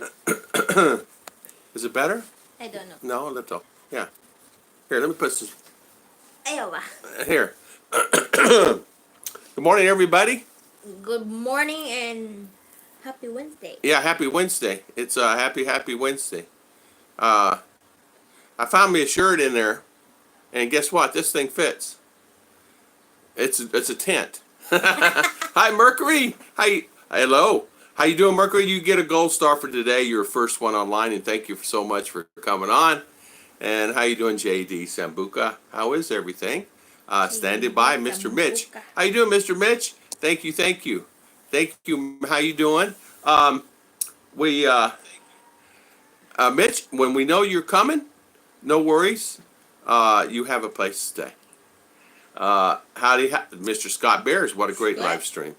Is it better? I don't know. No, a little. Yeah. Here, let me put some. Ayaw ba? Here. Good morning, everybody. Good morning and happy Wednesday. Yeah, happy Wednesday. It's happy Wednesday. Uh, I found me a shirt in there, and guess what? This thing fits. It's a tent. Hi, Mercury. Hi, hello. How you doing, Mercury? You get a gold star for today. You're first one online, and thank you so much for coming on. And how you doing, JD Sambuca? How is everything? Standing by, Mr. Mitch. How you doing, Mr. Mitch? Thank you, thank you, thank you. How you doing? We Mitch, when we know you're coming, no worries. You have a place to stay. Mr. Scott Bears? What a great live stream,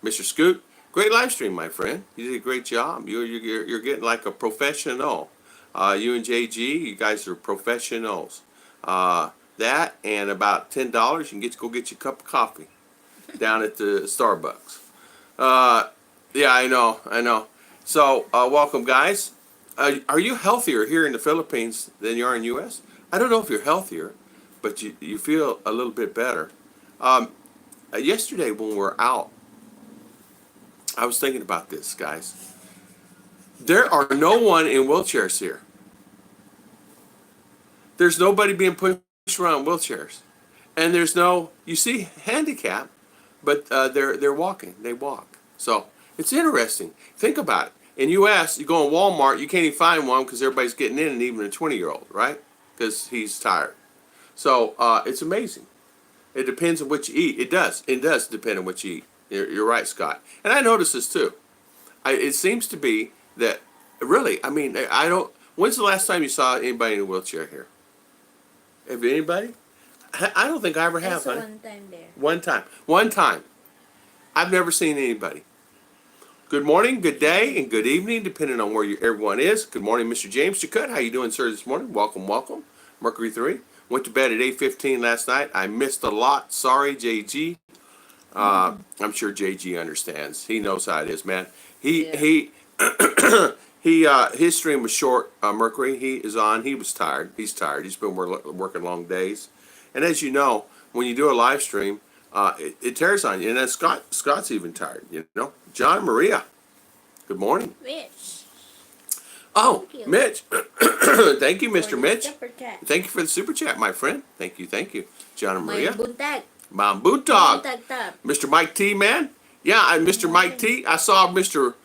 Mr. Scoot. Great live stream, my friend. You did a great job. You're getting like a professional. You and JG, you guys are professionals. That and about $10, you can go get you a cup of coffee down at the Starbucks. Yeah, I know. So, welcome, guys. Are you healthier here in the Philippines than you are in the U.S.? I don't know if you're healthier, but you feel a little bit better. Yesterday when we were out, I was thinking about this, guys. There are no one in wheelchairs here. There's nobody being pushed around in wheelchairs, and there's no. You see handicap, but they're walking. They walk. So it's interesting. Think about it. In U.S., you go in Walmart, you can't even find one because everybody's getting in, and even a 20-year-old, right? Because he's tired. So it's amazing. It depends on what you eat. It does. It does depend on what you eat. You're right, Scott. And I notice this too. It seems to be that really. I mean, I don't. When's the last time you saw anybody in a wheelchair here? Have anybody? I don't think I ever have. One time there. One time. I've never seen anybody. Good morning, good day, and good evening, depending on where everyone is. Good morning, Mr. James Chakut. How you doing, sir, this morning? Welcome. Mercury 3. Went to bed at 8:15 last night. I missed a lot. Sorry, JG. I'm sure JG understands. He knows how it is, man. He his stream was short. Mercury. He is on. He was tired. He's tired. He's been working long days. And as you know, when you do a live stream, it tears on you. And then Scott's even tired. You know. John Maria. Good morning. Mitch. Oh, Mitch. Thank you, Mr. Mitch. Thank you for the super chat, my friend. Thank you. John and Maria. Ma'am Buntag. Mr. Mike T, man. Yeah, Mr. Mike T. I saw Mr.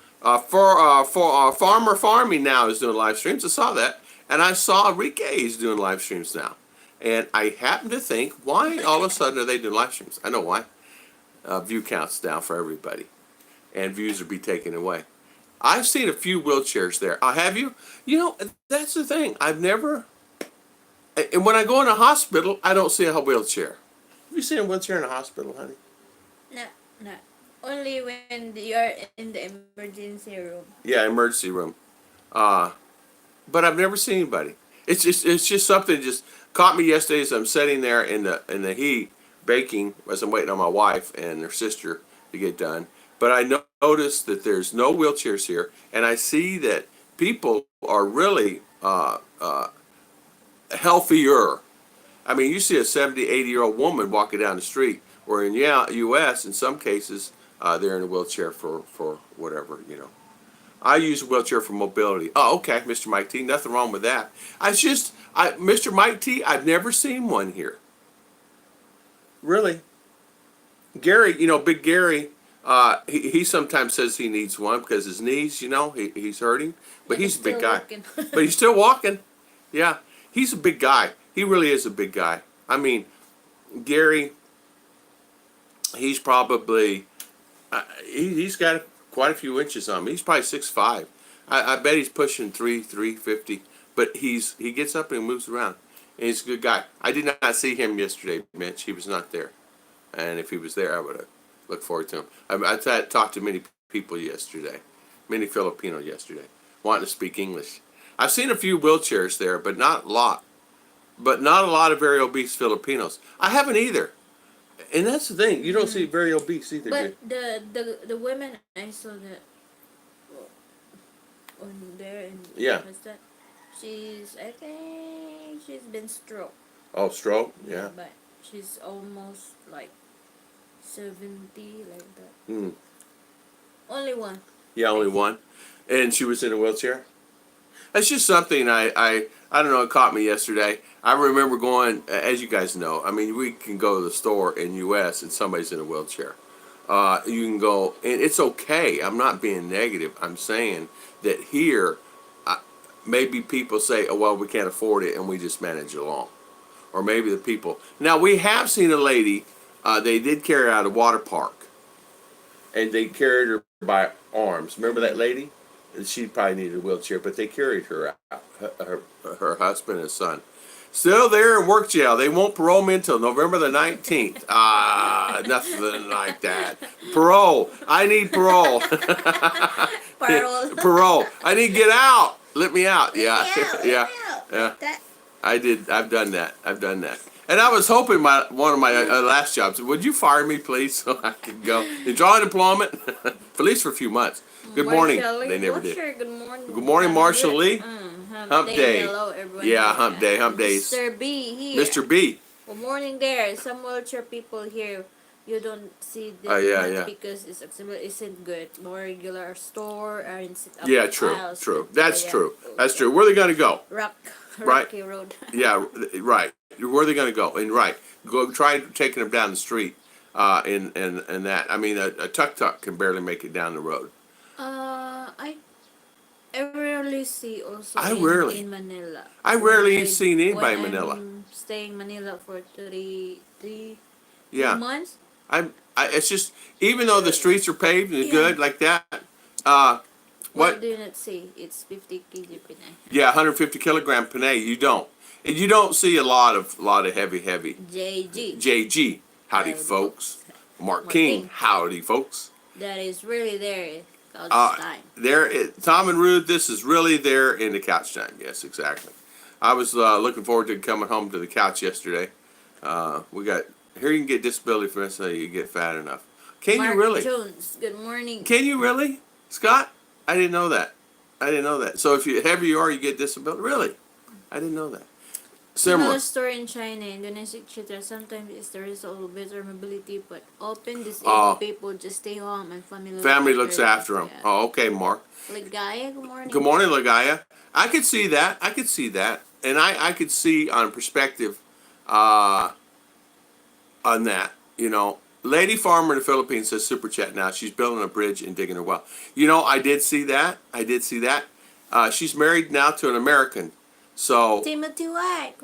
Farmer Farming now is doing live streams. I saw that. And I saw Enrique is doing live streams now. And I happen to think, why all of a sudden are they doing live streams? I know why. View count's down for everybody. And views will be taken away. I've seen a few wheelchairs there. Have you? You know, that's the thing. I've never... And when I go in a hospital, I don't see a wheelchair. Have you seen a wheelchair in a hospital, honey? No. Only when you're in the emergency room. Yeah, emergency room. But I've never seen anybody. It's just something that just caught me yesterday as I'm sitting there in the heat baking as I'm waiting on my wife and her sister to get done. But I noticed that there's no wheelchairs here, and I see that people are really healthier. I mean, you see a 70, 80-year-old woman walking down the street, or in U.S., in some cases, they're in a wheelchair for whatever, you know. I use a wheelchair for mobility. Oh, okay, Mr. Mike T. Nothing wrong with that. Mr. Mike T., I've never seen one here. Really. Gary, you know, Big Gary, he sometimes says he needs one because his knees, you know, he's hurting. But he's a big guy. But he's still walking. Yeah, he's a big guy. He really is a big guy. I mean, Gary, he's probably, he's got quite a few inches on him. He's probably 6'5". I bet he's pushing 350. But he gets up and moves around. And he's a good guy. I did not see him yesterday, Mitch. He was not there. And if he was there, I would have looked forward to him. I talked to many people yesterday, many Filipino yesterday, wanting to speak English. I've seen a few wheelchairs there, but not a lot. But not a lot of very obese Filipinos. I haven't either. And that's the thing. You don't see very obese either. But the women I saw that on there and Yeah. what's that? I think she's been stroke. Oh, stroke? Yeah. But she's almost like 70, like that. Mm. Only one. Yeah, only one. And she was in a wheelchair? That's just something I don't know, it caught me yesterday. I remember going, as you guys know, I mean, we can go to the store in U.S. and somebody's in a wheelchair. You can go, and it's okay. I'm not being negative. I'm saying that here, maybe people say, oh, well, we can't afford it and we just manage along. Or maybe the people. Now, we have seen a lady, they did carry her out of a water park. And they carried her by arms. Remember that lady? She probably needed a wheelchair, but they carried her out. Her husband and son. Still there in work jail. They won't parole me until November the 19th. Nothing like that. Parole. I need parole. Parole. Parole. I need to get out. Let me out. Yeah. Yeah. Like that. I did. I've done that. And I was hoping one of my last jobs, would you fire me, please, so I could go enjoy unemployment, for at least for a few months. Good morning. They never did. Good morning. Good morning, Marshall Lee. Hump day. Hello, everyone. Yeah, hump day. Mr. B here. Mr. B. Good morning there. Some wheelchair people here, you don't see them yeah. because it's accessible isn't good. More regular store or in sit up Yeah, true. aisles. That's Yeah. true. That's true. Where are they going to go? Rocky Road. Yeah, right. Where are they going to go? And right, go try taking them down the street. And that. I mean, a tuk-tuk can barely make it down the road. I rarely see also in Manila. I rarely seen anybody in Manila. I'm staying in Manila for three Yeah. months. It's just, even though the streets are paved and good like that, What do you not see? It's 50 kg Pinay. Yeah, 150 kilogram Panay. You don't. And you don't see a lot of heavy. JG. Howdy, folks. Mark King. Howdy, folks. That is really there. Couch time. Tom and Ruth, this is really there in the couch time. Yes, exactly. I was looking forward to coming home to the couch yesterday. Here you can get disability for us so you get fat enough. Can Mark you really? Jones, good morning. Can you really? Scott? I didn't know that. So if you heavier you are, you get disability? Really? I didn't know that. Similar story in China, Indonesia, etc. Sometimes it's the result of better mobility, but often disabled people just stay home and family looks after them. Yeah. Oh, okay, Mark. Ligaya, good morning. Good morning, Ligaya. I could see that. And I could see on perspective on that. You know, Lady Farmer in the Philippines says super chat now. She's building a bridge and digging her well. You know, I did see that. She's married now to an American. So Timothy White.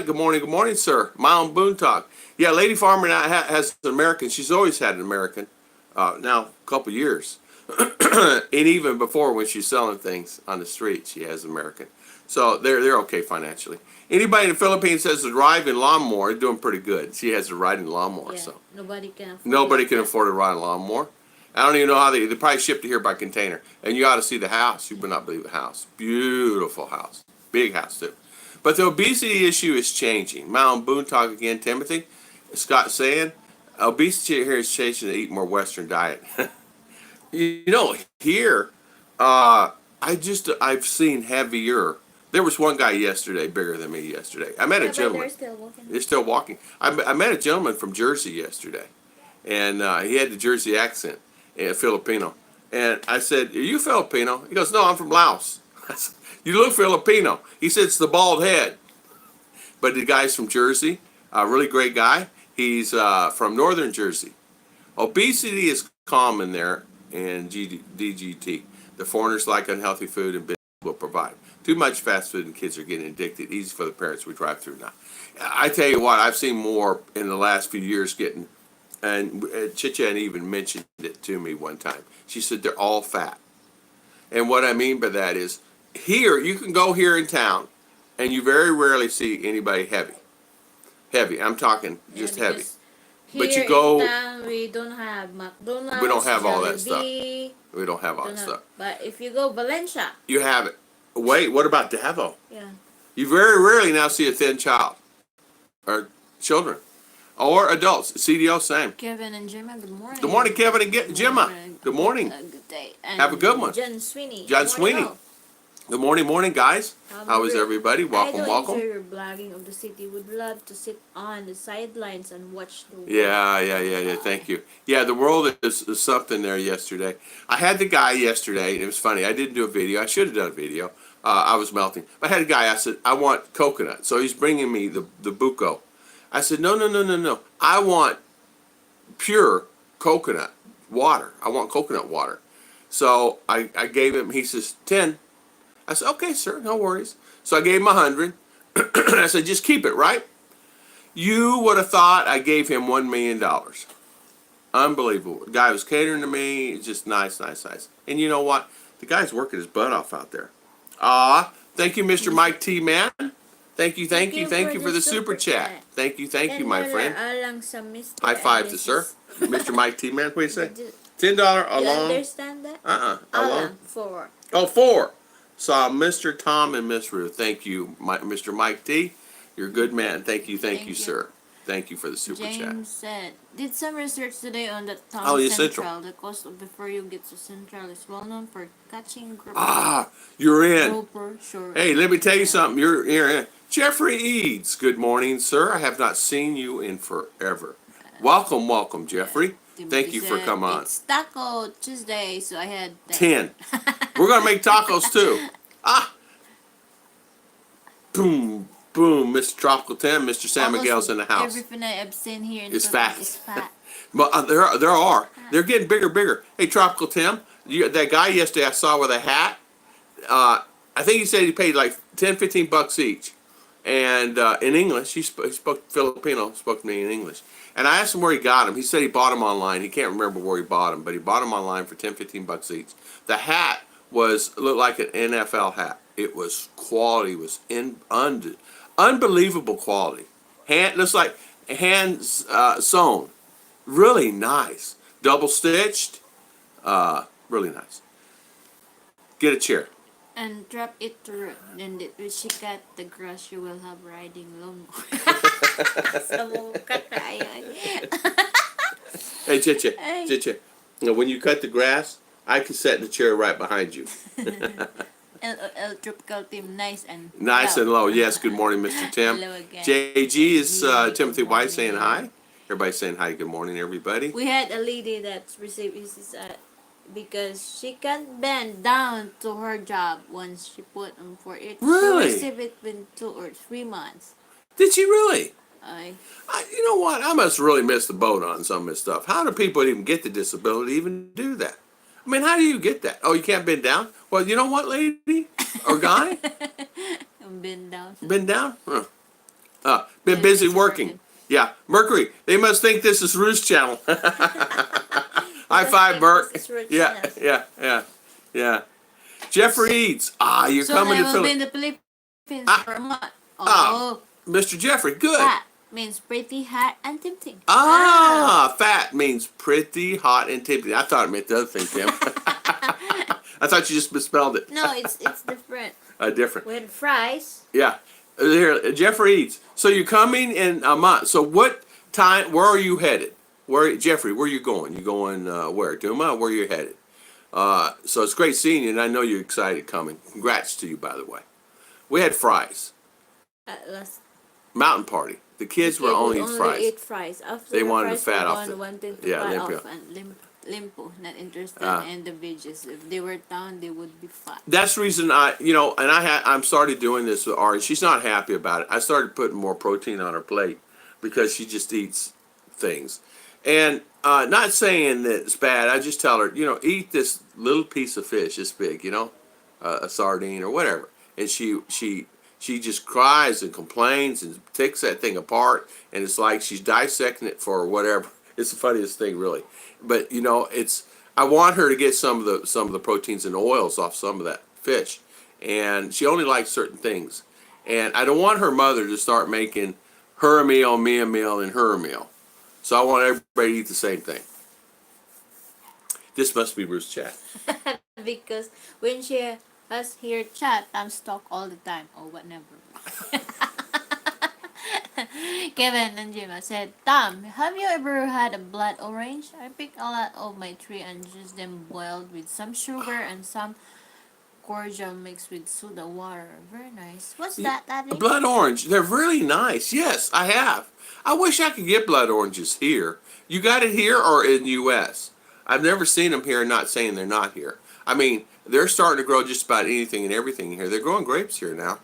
Good morning, sir. Mile Boone Talk. Yeah, Lady Farmer now has an American. She's always had an American. Now a couple years, and even before when she's selling things on the street, she has American. So they're okay financially. Anybody in the Philippines has a ride in lawnmower, doing pretty good. She has a ride in lawnmower. Yeah, So nobody can afford to ride a lawnmower. I don't even know how they probably shipped it here by container. And you ought to see the house. You would not believe the house. Beautiful house. Big house too. But the obesity issue is changing. Mount Boone Talk again, Timothy. Scott saying, obesity here is changing to eat more Western diet. You know, here, I've seen heavier. There was one guy yesterday, bigger than me yesterday. I met a gentleman. They're still walking. I met a gentleman from Jersey yesterday. And he had the Jersey accent, Filipino. And I said, are you Filipino? He goes, no, I'm from Laos. I said, you look Filipino. He said, it's the bald head. But the guy's from Jersey, a really great guy. He's from northern Jersey. Obesity is common there in DGT. The foreigners like unhealthy food and business will provide. Too much fast food and kids are getting addicted. Easy for the parents we drive through now. I tell you what, I've seen more in the last few years getting, and Chicha even mentioned it to me one time. She said they're all fat. And what I mean by that is, here, you can go here in town, and you very rarely see anybody heavy. Heavy, I'm talking just heavy. But you go. In town, we don't have McDonald's. We don't have all that stuff. Jollibee. We don't have all that stuff. But if you go Valencia. You have it. Wait, what about Davao? Yeah. You very rarely now see a thin child or children. or adults. CDO, same. Kevin and Gemma, good morning. Good morning, Kevin and Gemma. Good morning. Good day. And Have a good one. John Sweeney. John Good morning, Sweeney. all. Good morning, guys. How is everybody? Welcome, I don't welcome. enjoy your blogging of the city. Would love to sit on the sidelines and watch the world. Yeah. Thank you. Yeah, the world is something there yesterday. I had the guy yesterday, and it was funny. I didn't do a video. I should have done a video. I was melting. I had a guy, I said, I want coconut. So he's bringing me the buco. I said, no. I want pure coconut water. I want coconut water. So I gave him, he says, 10. I said, okay, sir, no worries. So I gave him 100. I said, just keep it, right? You would have thought I gave him $1 million. Unbelievable. The guy was catering to me. Just nice. And you know what? The guy's working his butt off out there. Thank you, Mr. Mike T. Man. Thank you for the super chat. Thank you, my friend. High five to sir. Mr. Mike T. Man, what do you say? $10 along. You understand that? Along. 4. Oh, 4. So Mr. Tom and Miss Ruth. Thank you, Mr. Mike T. You're a good man. Thank you, sir. Thank you for the super chat. James said, did some research today on the town Central. The coast of before you get to Central is well known for catching grouper. You're in. Grouper, sure. Hey, let me tell you something. You're in. Jeffrey Eads. Good morning, sir. I have not seen you in forever. Welcome, Jeffrey. Thank you for coming on. It's Taco Tuesday, so I had 10. We're gonna make tacos too. Boom, Mr. Tropical 10, Mr. San Miguel's in the house. Everything I've seen here in It's Philippines fat. is fat. But there are. They're getting bigger. Hey, Tropical Tim, that guy yesterday I saw with a hat. I think he said he paid like $10-15 each, and in English. He spoke Filipino. Spoke to me in English. And I asked him where he got them. He said he bought them online. He can't remember where he bought them, but he bought them online for $10-15 each. The hat looked like an NFL hat. It was quality. Was unbelievable quality. Looks like hand sewn. Really nice. Double stitched. Really nice. Get a chair. And drop it to Ruth. Then when she cut the grass, you will have riding lawnmower. Hey, Chiche. Now, when you cut the grass, I can sit in the chair right behind you. El Tropical Team, nice and low. Yes, good morning, Mr. Tim. Hello again. JG is Timothy White saying hi. Everybody saying hi. Good morning, everybody. We had a lady that's received his because she can't bend down to her job once she put on for it. Really? She received it within 2 or 3 months. Did she really? You know what? I must really miss the boat on some of this stuff. How do people even get the disability to even do that? I mean, how do you get that? Oh, you can't bend down? Well, you know what, lady? Or guy? Bend down. Bend down? Been busy working. Yeah. Mercury, they must think this is Ruth's channel. High five, Burke. Yeah. Jeffrey Eads. You're coming to Philippines. So I will be in the Philippines for a month. Mr. Jeffrey, good. Fat means pretty, hot, and tempting. Fat means pretty, hot, and tempting. I thought it meant the other thing, Tim. I thought you just misspelled it. No, it's different. Different. With fries. Yeah. Here, Jeffrey Eads. So you're coming in a month. So what time, where are you headed? Jeffrey, where are you going? You going where? Duma? Where are you headed? So it's great seeing you, and I know you're excited coming. Congrats to you, by the way. We had fries. Last Mountain party. The kids were only fries. Ate fries. After they the wanted fries to fat off. Wanted to fat off and limpo, not interested in the veggies. If they were down, they would be fat. That's the reason I'm started doing this with Ari. She's not happy about it. I started putting more protein on her plate because she just eats things. And not saying that it's bad. I just tell her, eat this little piece of fish this big, a sardine or whatever. And she just cries and complains and takes that thing apart, and it's like she's dissecting it for whatever. It's the funniest thing, really. But I want her to get some of the proteins and oils off some of that fish, and she only likes certain things. And I don't want her mother to start making her a meal, me a meal, and her a meal. So I want everybody to eat the same thing. This must be Ruth's chat. Because when she has her chat, I'm stuck all the time. Or whatever. Kevin Nanjima said, Tom, have you ever had a blood orange? I picked a lot of my tree and just them boiled with some sugar and some cordial mixed with soda water. Very nice. What's that, Daddy? Blood orange. They're really nice. Yes, I have. I wish I could get blood oranges here. You got it here or in the U.S.? I've never seen them here, not saying they're not here. I mean, they're starting to grow just about anything and everything here. They're growing grapes here now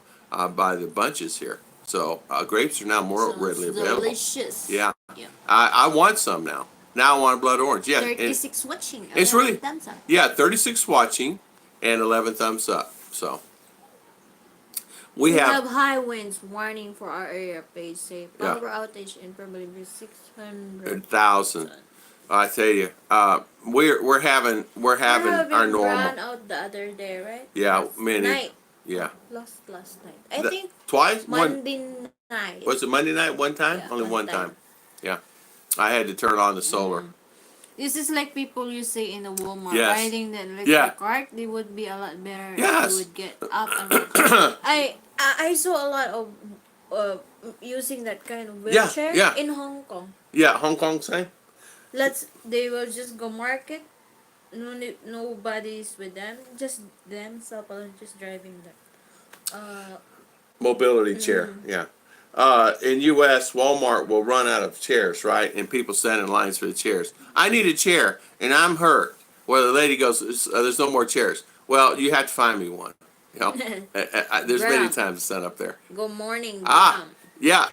by the bunches here. So grapes are now more Sounds readily available. delicious. Yeah. Yeah. I want some now. Now I want a blood orange. Yeah. 36 watching. It's 11 really, thumbs up. yeah, 36 watching and 11 thumbs up. So we have high winds warning for our area. Page say power outage and probably 600,000. 1,000. I tell you, we're having our normal. Ran out the other day, right? Yeah, last many. Night. Yeah. Last night. I think Twice. Monday night. Was it Monday night? One time? Yeah, Only one time. time. Yeah. I had to turn on the solar. This is like people you say in the Walmart Yes. riding the electric cart. They would be a lot better if they would get up and I saw a lot of using that kind of wheelchair in Hong Kong. Yeah, Hong Kong same. They will just go market. Nobody's with them. Just themselves just driving the Mobility chair. Yeah. In U.S., Walmart will run out of chairs, right? And people stand in lines for the chairs. I need a chair, and I'm hurt. Well, the lady goes, "There's no more chairs." Well, you have to find me one. You know, there's many times to stand up there. Good morning, Graham. Yeah.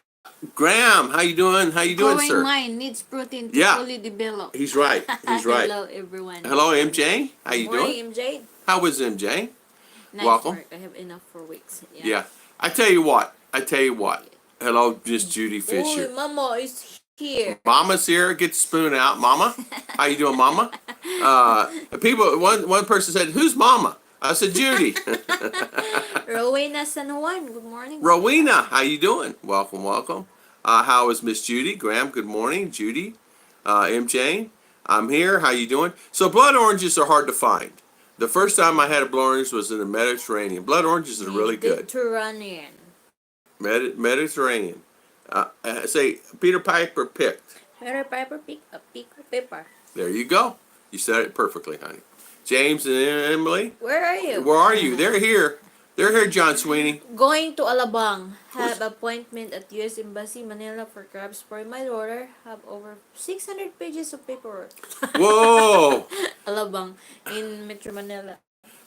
Graham, how you doing? How you doing, Growing sir? mind needs protein to fully develop. He's right. He's right. Hello, everyone. Hello, MJ. How you doing? Morning, MJ. How was MJ? Nice Welcome. work. I have enough for weeks. Yeah. I tell you what. Hello, Miss Judy Fisher. Oh, Mama is here. Mama's here. Get the spoon out, Mama. How you doing, Mama? One person said, "Who's Mama?" I said, "Judy." Rowena San Juan. Good morning. Rowena, how you doing? Welcome, welcome. How is Miss Judy? Graham, good morning. Judy, MJ, I'm here. How you doing? So blood oranges are hard to find. The first time I had a blood orange was in the Mediterranean. Blood oranges are really good. Mediterranean. Mediterranean. Say Peter Piper picked. Peter Piper picked a pepper. There you go. You said it perfectly, honey. James and Emily. Where are you? Where are you? They're here. They're here, John Sweeney. Going to Alabang. Have appointment at U.S. Embassy Manila for crabs for my daughter. Have over 600 pages of paperwork. Whoa. Alabang in Metro Manila.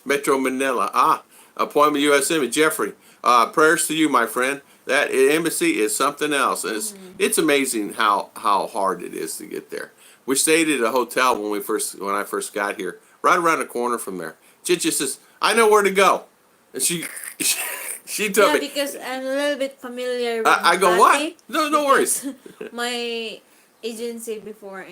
Metro Manila. Appointment U.S. Embassy. Jeffrey, prayers to you, my friend. That embassy is something else. And it's amazing how hard it is to get there. We stayed at a hotel when I first got here, right around the corner from there. Chicha says, "I know where to go." And she told me. Yeah, because I'm a little bit familiar with I go, Makati. what? No worries. My agency before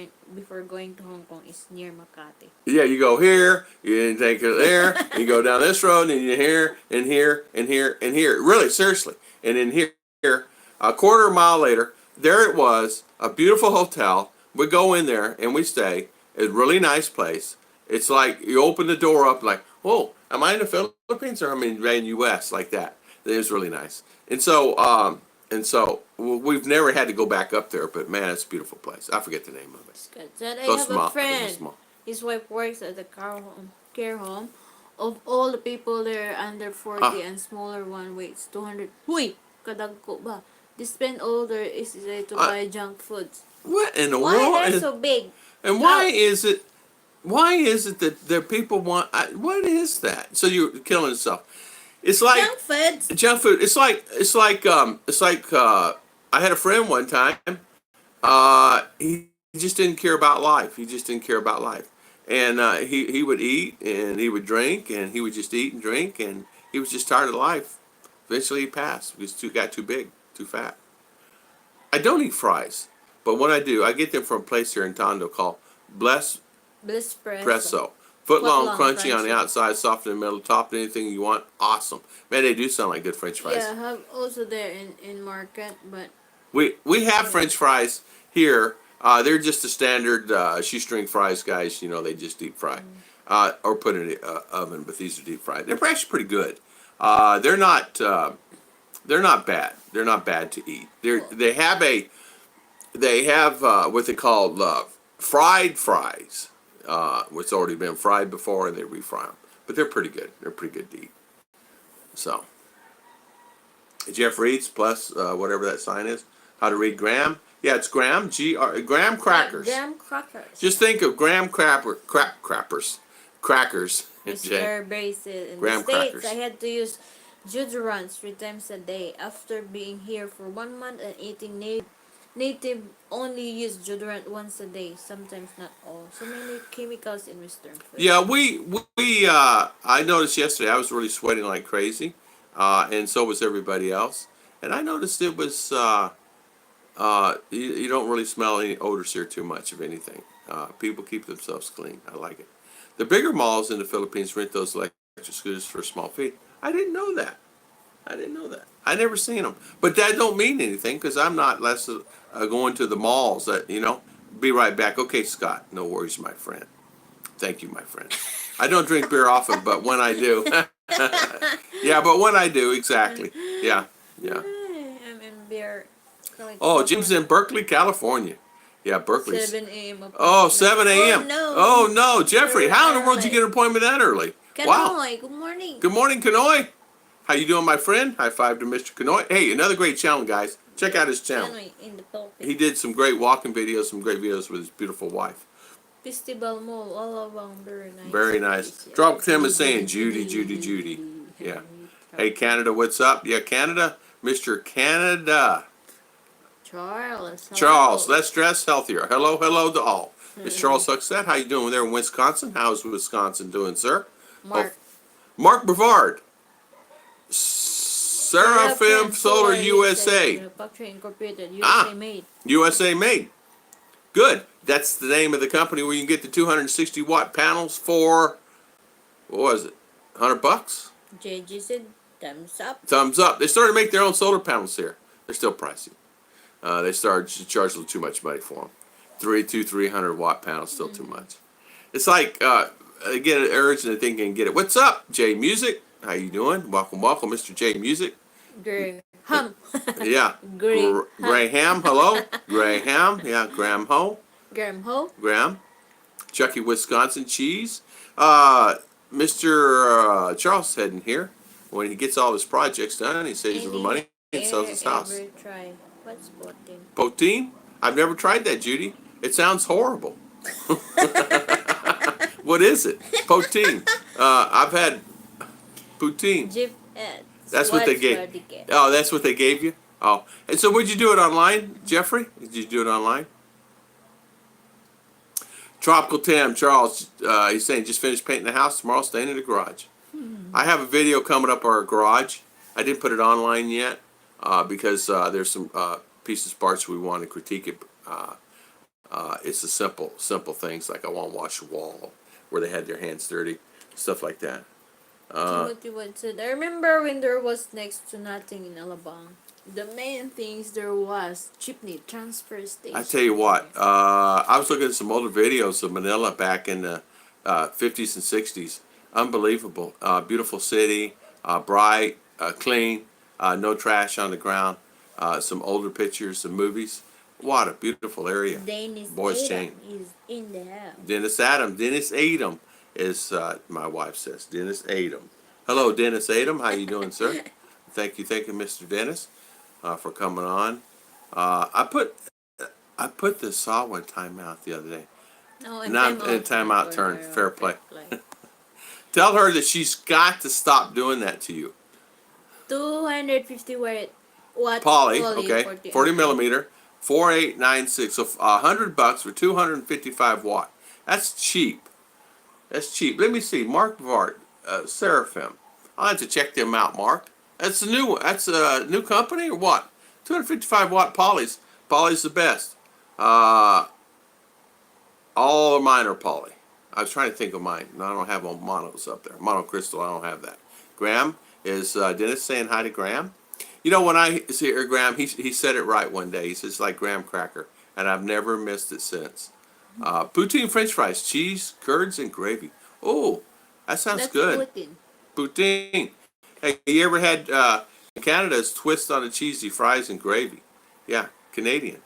going to Hong Kong is near Makati. Yeah, you go here, you take it there, you go down this road, and you here, and here, and here, and here. Really, seriously. And in here, a quarter mile later, there it was, a beautiful hotel. We go in there, and we stay. It's a really nice place. It's like you open the door up like, whoa, am I in the Philippines or am I in the U.S. like that? It was really nice. And so we've never had to go back up there, but man, it's a beautiful place. I forget the name of it. Good. Then I So have small. a friend. His wife works at the care home. Of all the people there under 40 and smaller one weighs 200. Huy! Kadagko ba? They spend all their is to buy junk foods. What in the Why world? they're so big? And why is it that there people want? What is that? So you're killing yourself. It's like Junk foods. junk food. It's like I had a friend one time. He just didn't care about life. He just didn't care about life. And he would eat and he would drink and he would just eat and drink and he was just tired of life. Eventually he passed because he got too big, too fat. I don't eat fries, but when I do, I get them from a place here in Tondo called Bliss Presso. Foot long, crunchy on the outside, soft in the middle, topped anything you want. Awesome. Man, they do sound like good French fries. Yeah, have also there in market, but we have French fries here. They're just the standard shoestring fries, guys. You know, they just deep fry or put in the oven, but these are deep fried. They're actually pretty good. They're not bad. They're not bad to eat. They have what they call fried fries. What's already been fried before, and they refry them. But they're pretty good. They're pretty good to eat. So, Jeff reads plus whatever that sign is. How to read graham? Yeah, it's graham. Graham crackers. Graham crackers. Just think of graham crackers. Crackers. Mr. Braces. In Graham the States, crackers. I had to use deodorant 3 times a day. After being here for 1 month and eating native only use deodorant once a day, sometimes not all. So many chemicals in Western food. Yeah, I noticed yesterday I was really sweating like crazy, and so was everybody else. And I noticed it was you don't really smell any odors here too much of anything. People keep themselves clean. I like it. The bigger malls in the Philippines rent those electric scooters for a small fee. I didn't know that. I never seen them, but that don't mean anything because I'm not less going to the malls. Be right back. Okay, Scott. No worries, my friend. Thank you, my friend. I don't drink beer often, but when I do, yeah. But when I do, exactly. Yeah. I'm in beer. Oh, Jim's in Berkeley, California. Yeah, Berkeley. 7 a.m. Oh, 7 a.m. Oh, no. Oh, no, Jeffrey. Very How in the world did you early. get an appointment that early? Wow. Kanoy, good morning. Good morning, Kanoy. How you doing, my friend? High five to Mr. Kanoy. Hey, another great channel, guys. Check out his channel. Kanoy in the Philippines. He did some great walking videos, some great videos with his beautiful wife. Festival Mall, all around, very nice. Very nice. Drop Tim is saying, Judy. Yeah. Hey, Canada, what's up? Yeah, Canada. Mr. Canada. Charles. Hello. Charles, let's dress healthier. Hello to all. Miss Charles Huckstead, how you doing there in Wisconsin? How's Wisconsin doing, sir? Mark. Mark Brevard. Seraphim Solar USA. Manufacturing Incorporated, USA made. USA made. Good. That's the name of the company where you can get the 260 watt panels for, what was it, $100? JG said, thumbs up. Thumbs up. They started to make their own solar panels here. They're still pricey. They started to charge a little too much money for them. 300 watt panels, still too much. It's like, they get an urge and they think they can get it. What's up, J Music? How you doing? Welcome, Mr. J Music. Graham. Yeah. Graham, hello. Graham, yeah, Graham Ho. Graham Ho. Graham. Chucky, Wisconsin cheese. Mr. Charles heading here. When he gets all his projects done, he saves the money and sells his house. Ever try? What's poutine? Poutine? I've never tried that, Judy. It sounds horrible. What is it? Poutine. I've had poutine. That's what they gave. Oh, that's what they gave you? Oh. And so would you do it online, Jeffrey? Did you do it online? Tropical Tim, Charles, he's saying just finished painting the house tomorrow, staying in the garage. I have a video coming up our garage. I didn't put it online yet because there's some pieces, parts we want to critique it. It's the simple things like I want to wash the wall where they had their hands dirty, stuff like that. Timothy Wood said, I remember when there was next to nothing in Alabang. The main things there was jeepney transfer station. I tell you what, I was looking at some older videos of Manila back in the 50s and 60s. Unbelievable. Beautiful city, bright, clean, no trash on the ground. Some older pictures, some movies. What a beautiful area. Dennis Boys Adam chain. is in the house. Dennis Adam, is my wife says. Dennis Adam. Hello, Dennis Adam. How you doing, sir? Thank you, Mr. Dennis, for coming on. I put the saw in timeout the other day. No, Now I'm in timeout turn. Fair play. Tell her that she's got to stop doing that to you. 250 watt Poly, okay, 40 millimeter, 4896. So $100 for 255 watt. That's cheap. Let me see. Mark Vart, Seraphim. I'll have to check them out, Mark. That's a new company or what? 255 watt polys. Poly's the best. All of mine are poly. I was trying to think of mine. No, I don't have monos up there. Monocrystal, I don't have that. Graham is Dennis saying hi to Graham. You know, when I see Graham, he said it right one day. He says like graham cracker, and I've never missed it since. Poutine French fries, cheese, curds, and gravy. Oh, that sounds good. Poutine. Poutine. Hey, you ever had Canada is twist on a cheesy fries and gravy. Yeah, Canadian.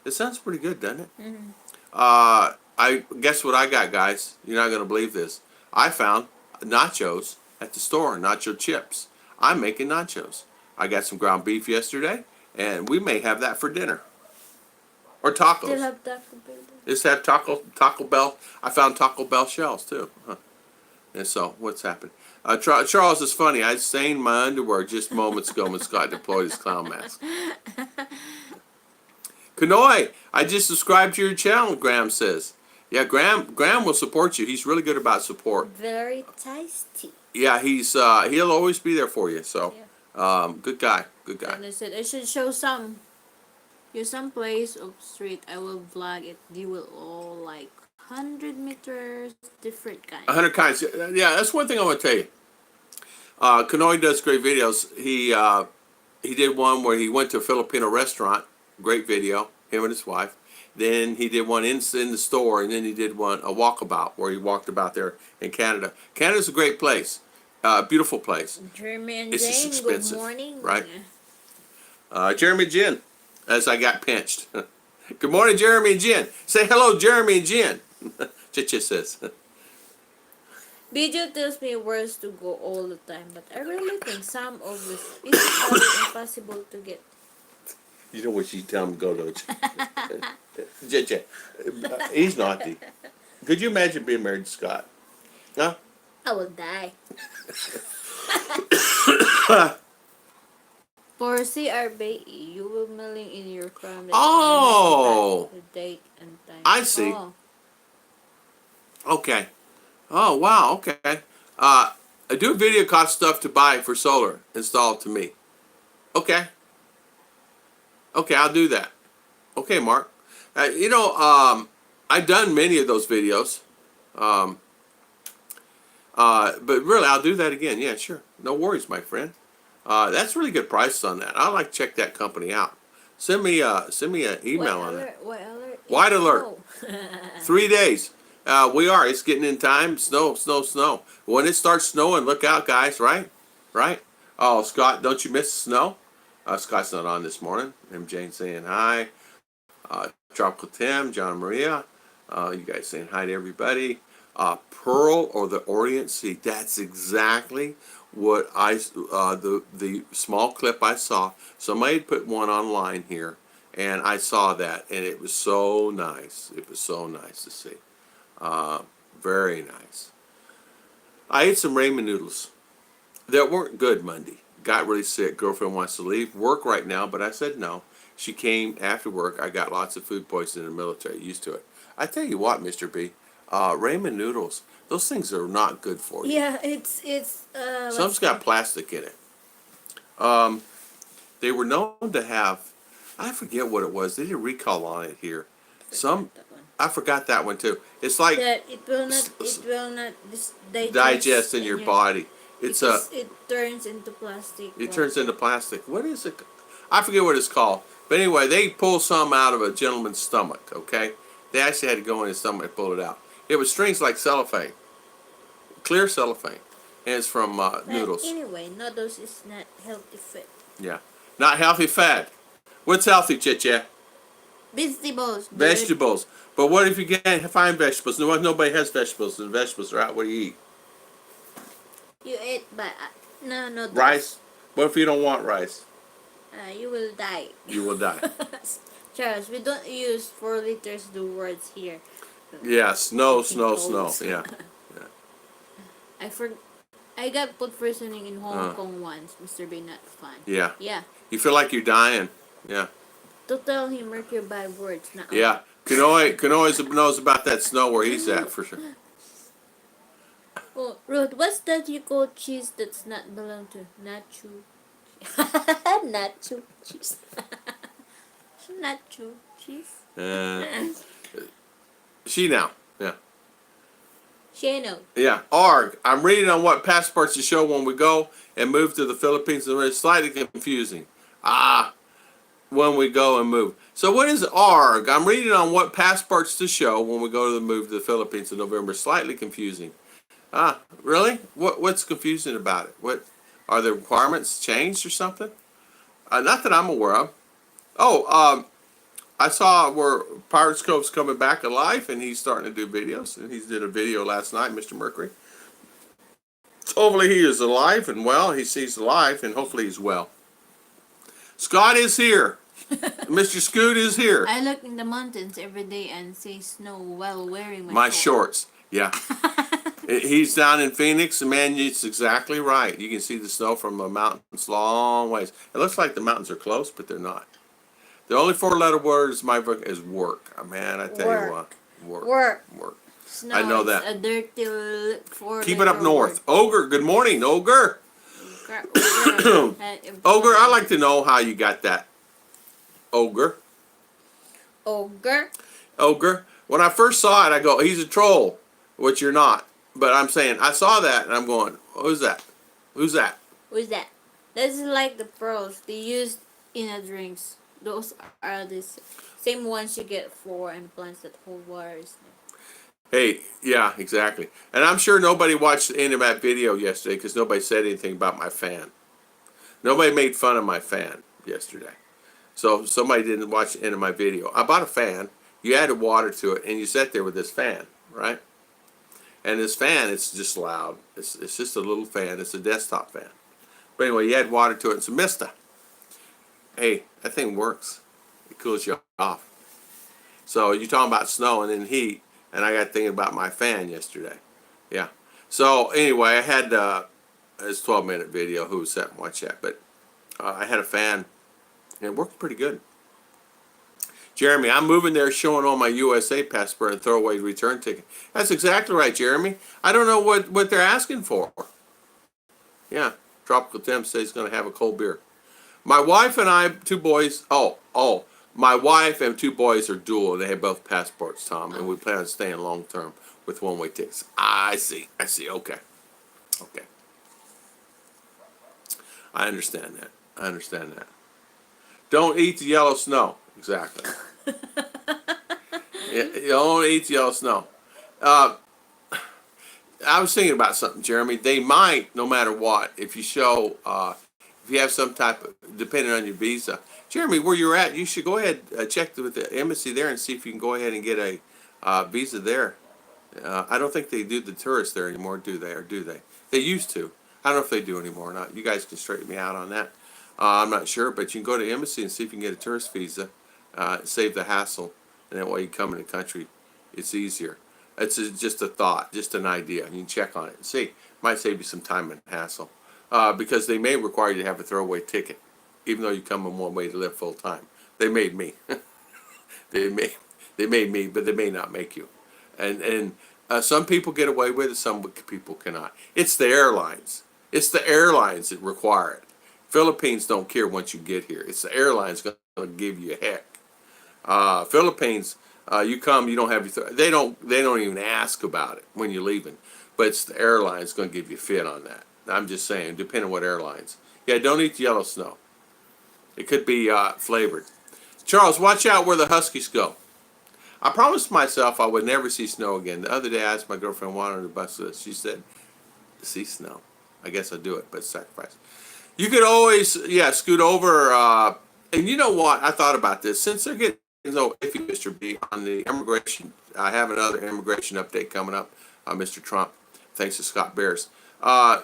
It sounds pretty good, doesn't it? Mm-hmm. I guess what I got, guys. You're not gonna believe this. I found nachos at the store, nacho chips. I'm making nachos. I got some ground beef yesterday, and we may have that for dinner or Still tacos. have Taco Bell. Just have Taco Bell. I found Taco Bell shells too. Huh. And so, what's happened? Charles is funny. I stained my underwear just moments ago when Scott deployed his clown mask. Kanoi, I just subscribed to your channel, Graham says. Yeah, Graham will support you. He's really good about support. Very tasty. Yeah, he'll always be there for you. So, Yeah. good guy. Good guy. And I said I should show some place of street. I will vlog it. You will all like 100 meters, different kind. 100 kinds. Yeah, that's one thing I want to tell you. Kanoi does great videos. He did one where he went to a Filipino restaurant. Great video, him and his wife. Then he did one in the store, and then he did one, a walkabout, where he walked about there in Canada. Canada's a great place. Beautiful place. Jeremy and It's just Jane, expensive, good morning. right? Jeremy and Jen, as I got pinched. Good morning, Jeremy and Jen. Say hello, Jeremy and Jen. Chicha says. Video tells me where to go all the time, but I really think some of this is physically impossible to get. You know what you tell him to go to. Chicha. He's naughty. Could you imagine being married to Scott? Huh? I will die. For CRB, you will mailing in your crown. Oh! The date and time. I see. Oh. Okay. Oh, wow, okay. I do video cost stuff to buy for solar. Install it to me. Okay. Okay, I'll do that. Okay, Mark. I've done many of those videos. But really, I'll do that again. Yeah, sure. No worries, my friend. That's really good prices on that. I'd like to check that company out. Send me an email on that. White alert. White alert. Oh. 3 days. We are. It's getting in time. Snow. When it starts snowing, look out, guys. Right? Oh, Scott, don't you miss the snow? Scott's not on this morning. Jane saying hi. Tropical Tim, John Maria. You guys saying hi to everybody. Pearl or the Orient Sea. That's exactly what the small clip I saw. Somebody put one online here, and I saw that, and it was so nice. It was so nice to see. Very nice. I ate some ramen noodles that weren't good Monday. Got really sick. Girlfriend wants to leave work right now, but I said no. She came after work. I got lots of food poisoning in the military. Used to it. I tell you what, Mr. B, ramen noodles, those things are not good for you. Yeah, it's Some's got plastic in it. They were known to have, I forget what it was. They did a recall on it here. I forgot that one too. It's like that it will not digest in your body. It turns into plastic. It turns into plastic. What is it? I forget what it's called. But anyway, they pulled some out of a gentleman's stomach, okay? They actually had to go in his stomach and pull it out. It was strings like cellophane. Clear cellophane. And it's from noodles. Anyway, noodles is not healthy food. Yeah. Not healthy fat. What's healthy, Chicha? Vegetables. Vegetables. But what if you can't find vegetables? Nobody has vegetables, and vegetables are out. What do you eat? You eat, but no noodles. Rice? What if you don't want rice? You will die. You will die. Charles, we don't use 4 liters the words here. Yeah, snow. Yeah. I got food poisoning in Hong Kong once, Mr. B. Not fun. Yeah. Yeah. You feel like you're dying. Yeah. To tell him mark your bad words. Not Yeah. Kanoi knows about that snow where he's at for sure. Oh, Ruth, what's that you call cheese that's not belong to nacho? Nacho cheese. Nacho cheese. She now. Yeah. Shano. Yeah. ARG. I'm reading on what passports to show when we go and move to the Philippines. It's slightly confusing. When we go and move. So what is ARG? I'm reading on what passports to show when we go to the move to the Philippines in November. Slightly confusing. Really? What's confusing about it? Are the requirements changed or something? Not that I'm aware of. Oh, I saw where Pirates Cove's coming back alive, and he's starting to do videos. And he did a video last night, Mr. Mercury. Hopefully he is alive and well. He sees alive, and hopefully he's well. Scott is here. Mr. Scoot is here. I look in the mountains every day and see snow while wearing My shorts. Yeah. He's down in Phoenix, and man, it's exactly right. You can see the snow from the mountains long ways. It looks like the mountains are close, but they're not. The only four-letter word is my book is work. Man, I tell you what, work. Snow I know is that. a dirty four. Keep it up north. Ogre, good morning, Ogre. Ogre, I'd like to know how you got that. Ogre. Ogre. When I first saw it, I go, he's a troll, which you're not. But I'm saying, I saw that, and I'm going, who's that? Who's that? Who's that? This is like the pearls they use in a drinks. Those are the same ones you get for and plants that hold water. Hey, yeah, exactly. And I'm sure nobody watched the end of that video yesterday because nobody said anything about my fan. Nobody made fun of my fan yesterday. So somebody didn't watch the end of my video. I bought a fan. You added water to it, and you sat there with this fan, right? And this fan, it's just loud. It's just a little fan. It's a desktop fan. But anyway, you add water to it. It's a Mista. Hey, that thing works. It cools you off. So you're talking about snow and then heat, and I got thinking about my fan yesterday. Yeah. So anyway, I had this 12-minute video. Who was sat and watch that? But I had a fan, and it worked pretty good. Jeremy, I'm moving there showing all my USA passport and throwaway return ticket. That's exactly right, Jeremy. I don't know what they're asking for. Yeah, Tropical Tim says he's going to have a cold beer. My wife and I, two boys, my wife and two boys are dual. They have both passports, Tom, and we plan on staying long term with one-way tickets. I see, okay. I understand that. Don't eat the yellow snow. Exactly. You don't eat the yellow snow. I was thinking about something, Jeremy. They might, no matter what, if you show, if you have some type of, depending on your visa. Jeremy, where you're at, you should go ahead check with the embassy there and see if you can go ahead and get a visa there. I don't think they do the tourists there anymore, do they? Or do they? They used to. I don't know if they do anymore or not. You guys can straighten me out on that. I'm not sure, but you can go to the embassy and see if you can get a tourist visa. Save the hassle, and that way you come in the country, it's easier. It's just a thought, just an idea. You can check on it and see. Might save you some time and hassle, because they may require you to have a throwaway ticket, even though you come in one way to live full time. They made me. they made me, but they may not make you. And some people get away with it, some people cannot. It's the airlines. It's the airlines that require it. Philippines don't care once you get here. It's the airlines going to give you a heck. Philippines, you come, you don't have your, they don't even ask about it when you're leaving, but it's the airline's going to give you a fit on that. I'm just saying, depending on what airlines. Yeah, don't eat yellow snow. It could be flavored. Charles, watch out where the Huskies go. I promised myself I would never see snow again. The other day I asked my girlfriend why on the bus with us. She said, see snow. I guess I'll do it, but it's sacrifice. You could always, scoot over, and you know what? I thought about this. Since they're getting so iffy, Mr. B, on the immigration, I have another immigration update coming up, Mr. Trump, thanks to Scott Bears. I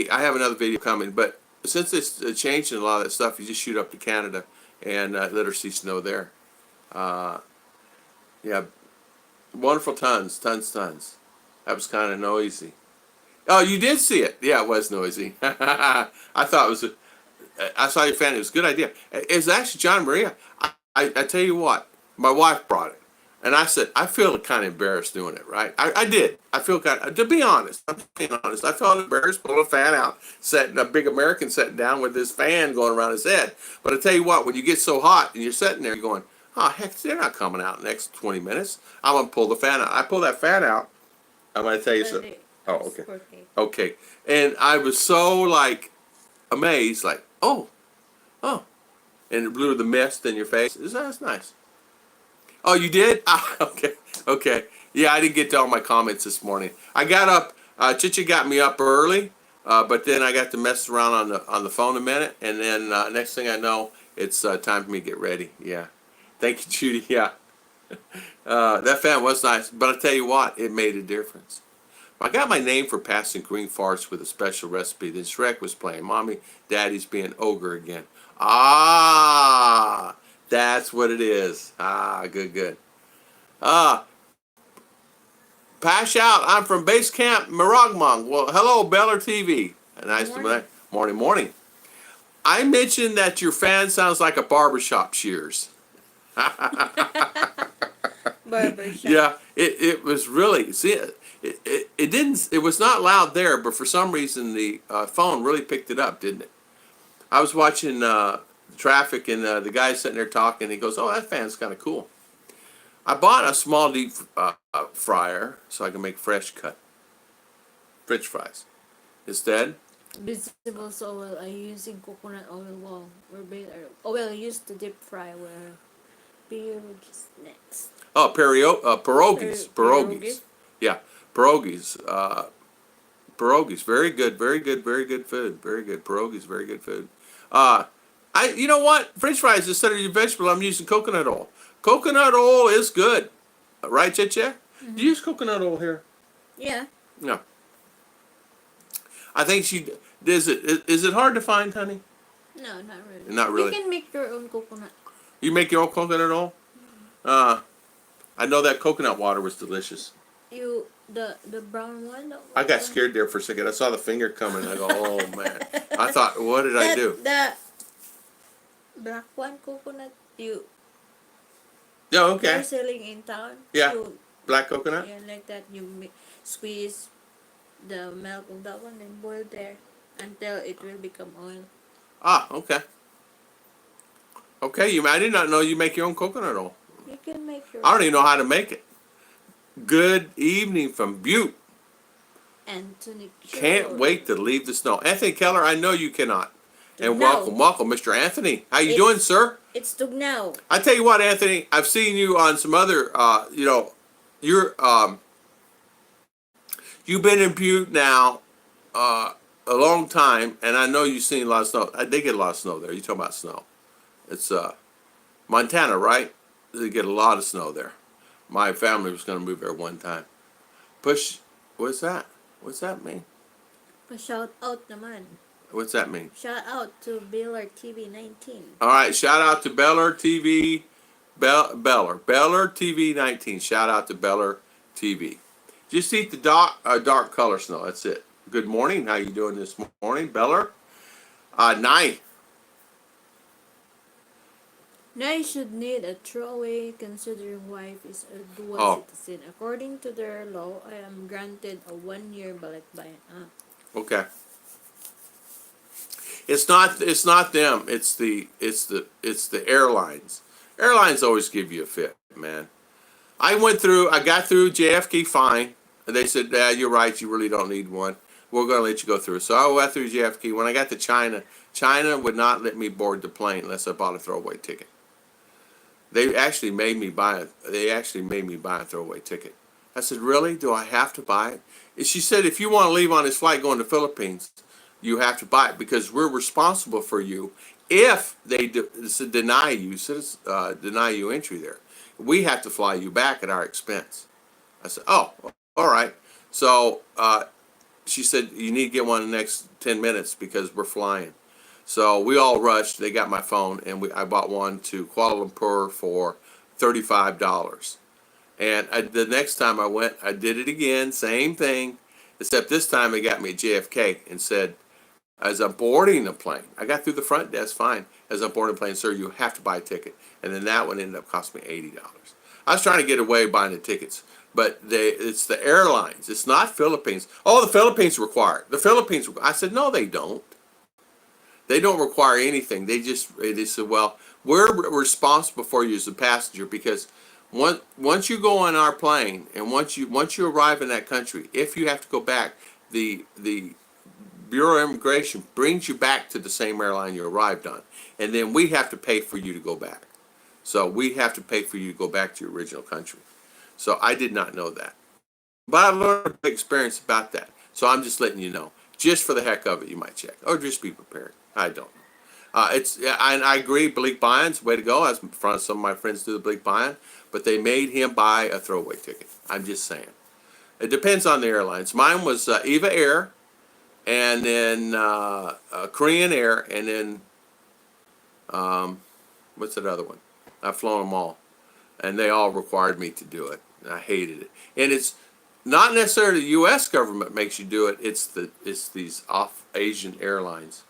have another video coming, but since it's changing a lot of that stuff, you just shoot up to Canada and let her see snow there. Yeah, wonderful tons. That was kind of noisy. Oh, you did see it. Yeah, it was noisy. I thought it was I saw your fan. It was a good idea. It's actually John Maria. I tell you what, my wife brought it. And I said, I feel kind of embarrassed doing it, right? I did. I feel kind of, to be honest, I'm being honest, I felt embarrassed, pulling a fan out, sitting, a big American sitting down with this fan going around his head. But I tell you what, when you get so hot and you're sitting there going, oh, heck, they're not coming out in the next 20 minutes. I'm going to pull the fan out. I pull that fan out. I'm going to tell you something. Oh, okay. Okay. And I was so, amazed, oh. And it blew the mist in your face. That's nice. Oh, you did? Ah, okay. Yeah, I didn't get to all my comments this morning. I got up, Chicha got me up early. But then I got to mess around on the phone a minute, and then next thing I know, it's time for me to get ready. Yeah, thank you, Judy. Yeah, that fan was nice, but I tell you what, it made a difference. I got my name for passing green farts with a special recipe. Then Shrek was playing. Mommy, Daddy's being ogre again. Ah, that's what it is. Ah, good, good. Ah, Pash out. I'm from Base Camp Miragmong. Well, hello, Beller TV. Nice to meet you. Morning, morning. I mentioned that your fan sounds like a barbershop shears. Barbershop. Yeah, it was really, see, it didn't, it was not loud there, but for some reason the phone really picked it up, didn't it? I was watching traffic and the guy sitting there talking, he goes, oh, that fan's kind of cool. I bought a small deep fryer so I can make fresh cut French fries. Instead, Vegetable oil I using coconut oil wall. Oil used to deep fry where pierogies next. oh, pierogies, pierogies. Yeah, pierogies. Pierogies, very good, very good, very good food. Very good. Pierogies, very good food. You know what? French fries, instead of your vegetable, I'm using coconut oil. Coconut oil is good. Right, Chiche? Do you use coconut oil here? Yeah. No. I think she, is it hard to find, honey? No, not really. Not really. You can make your own coconut. You make your own coconut oil? I know that coconut water was delicious. The brown one? I got scared there for a second. I saw the finger coming. I go, oh man. I thought, what did I do? The black one coconut Yeah, okay. they're selling in town. Yeah. Black coconut? Yeah, like that. Squeeze the milk of that one and boil there until it will become oil. Ah, okay. Okay, I did not know you make your own coconut oil. You can make your I don't even know how to make it. Good evening from Butte. Anthony. Can't wait to leave the snow. Anthony Keller, I know you cannot. And No. welcome, Mr. Anthony. How you doing, sir? It's Tugnaw. I tell you what, Anthony, I've seen you on some other, you've been in Butte now a long time, and I know you've seen a lot of snow. They get a lot of snow there. You talking about snow? It's Montana, right? They get a lot of snow there. My family was going to move there one time. What's that? What's that mean? Shout out naman. What's that mean? Shout out to Biller TV 19. All right, shout out to Beller TV, Beller TV 19. Shout out to Beller TV. Just eat the dark color snow. That's it. Good morning. How you doing this morning, Beller? Night. Now should need a throwaway considering wife is a dual citizen. According to their law, I am granted a 1-year balik bayan. Okay. It's not them. It's the airlines. Airlines always give you a fit, man. I got through JFK fine. And they said, "Yeah, you're right. You really don't need one. We're going to let you go through." So I went through JFK. When I got to China, China would not let me board the plane unless I bought a throwaway ticket. They actually made me buy a throwaway ticket. I said, "Really? Do I have to buy it?" And she said, "If you want to leave on this flight going to Philippines, you have to buy it because we're responsible for you. If they deny you entry there, we have to fly you back at our expense." I said, "Oh, all right." So she said, "You need to get one in the next 10 minutes because we're flying." So we all rushed. They got my phone, and I bought one to Kuala Lumpur for $35. And the next time I went, I did it again, same thing, except this time they got me at JFK and said, as I'm boarding the plane, I got through the front desk fine. As I'm boarding the plane, "Sir, you have to buy a ticket." And then that one ended up costing me $80. I was trying to get away buying the tickets, but it's the airlines. It's not Philippines. Oh, the Philippines require it. The Philippines. I said, no, they don't. They don't require anything. They said, well, we're responsible for you as a passenger because once you go on our plane and once you arrive in that country, if you have to go back, the Bureau of Immigration brings you back to the same airline you arrived on, and then we have to pay for you to go back. So we have to pay for you to go back to your original country. So I did not know that, but I learned a big experience about that. So I'm just letting you know. just for the heck of it, you might check, or just be prepared. I don't know. I agree. Bleak buying's way to go. As some of my friends do the bleak buying, but they made him buy a throwaway ticket. I'm just saying. It depends on the airlines. Mine was Eva Air, and then Korean Air, and then what's that other one? I've flown them all, and they all required me to do it. And I hated it. And it's not necessarily the U.S. government makes you do it. It's these off Asian airlines.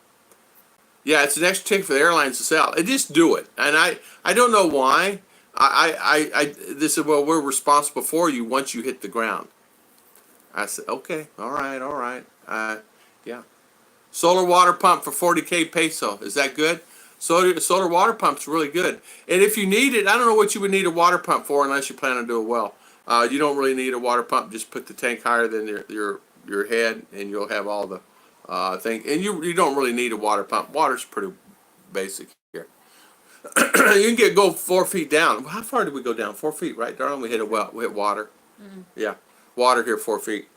Yeah, it's an extra ticket for the airlines to sell. And just do it. And I don't know why. They said, well, we're responsible for you once you hit the ground. I said, okay, all right. Yeah. Solar water pump for 40K peso. Is that good? Solar water pump's really good. And if you need it, I don't know what you would need a water pump for unless you plan on doing well. You don't really need a water pump. Just put the tank higher than your head, and you'll have all the thing. And you don't really need a water pump. Water's pretty basic here. You can go 4 feet down. How far did we go down? 4 feet, right, darling? We hit a well. We hit water. Mm-hmm. Yeah, water here 4 feet.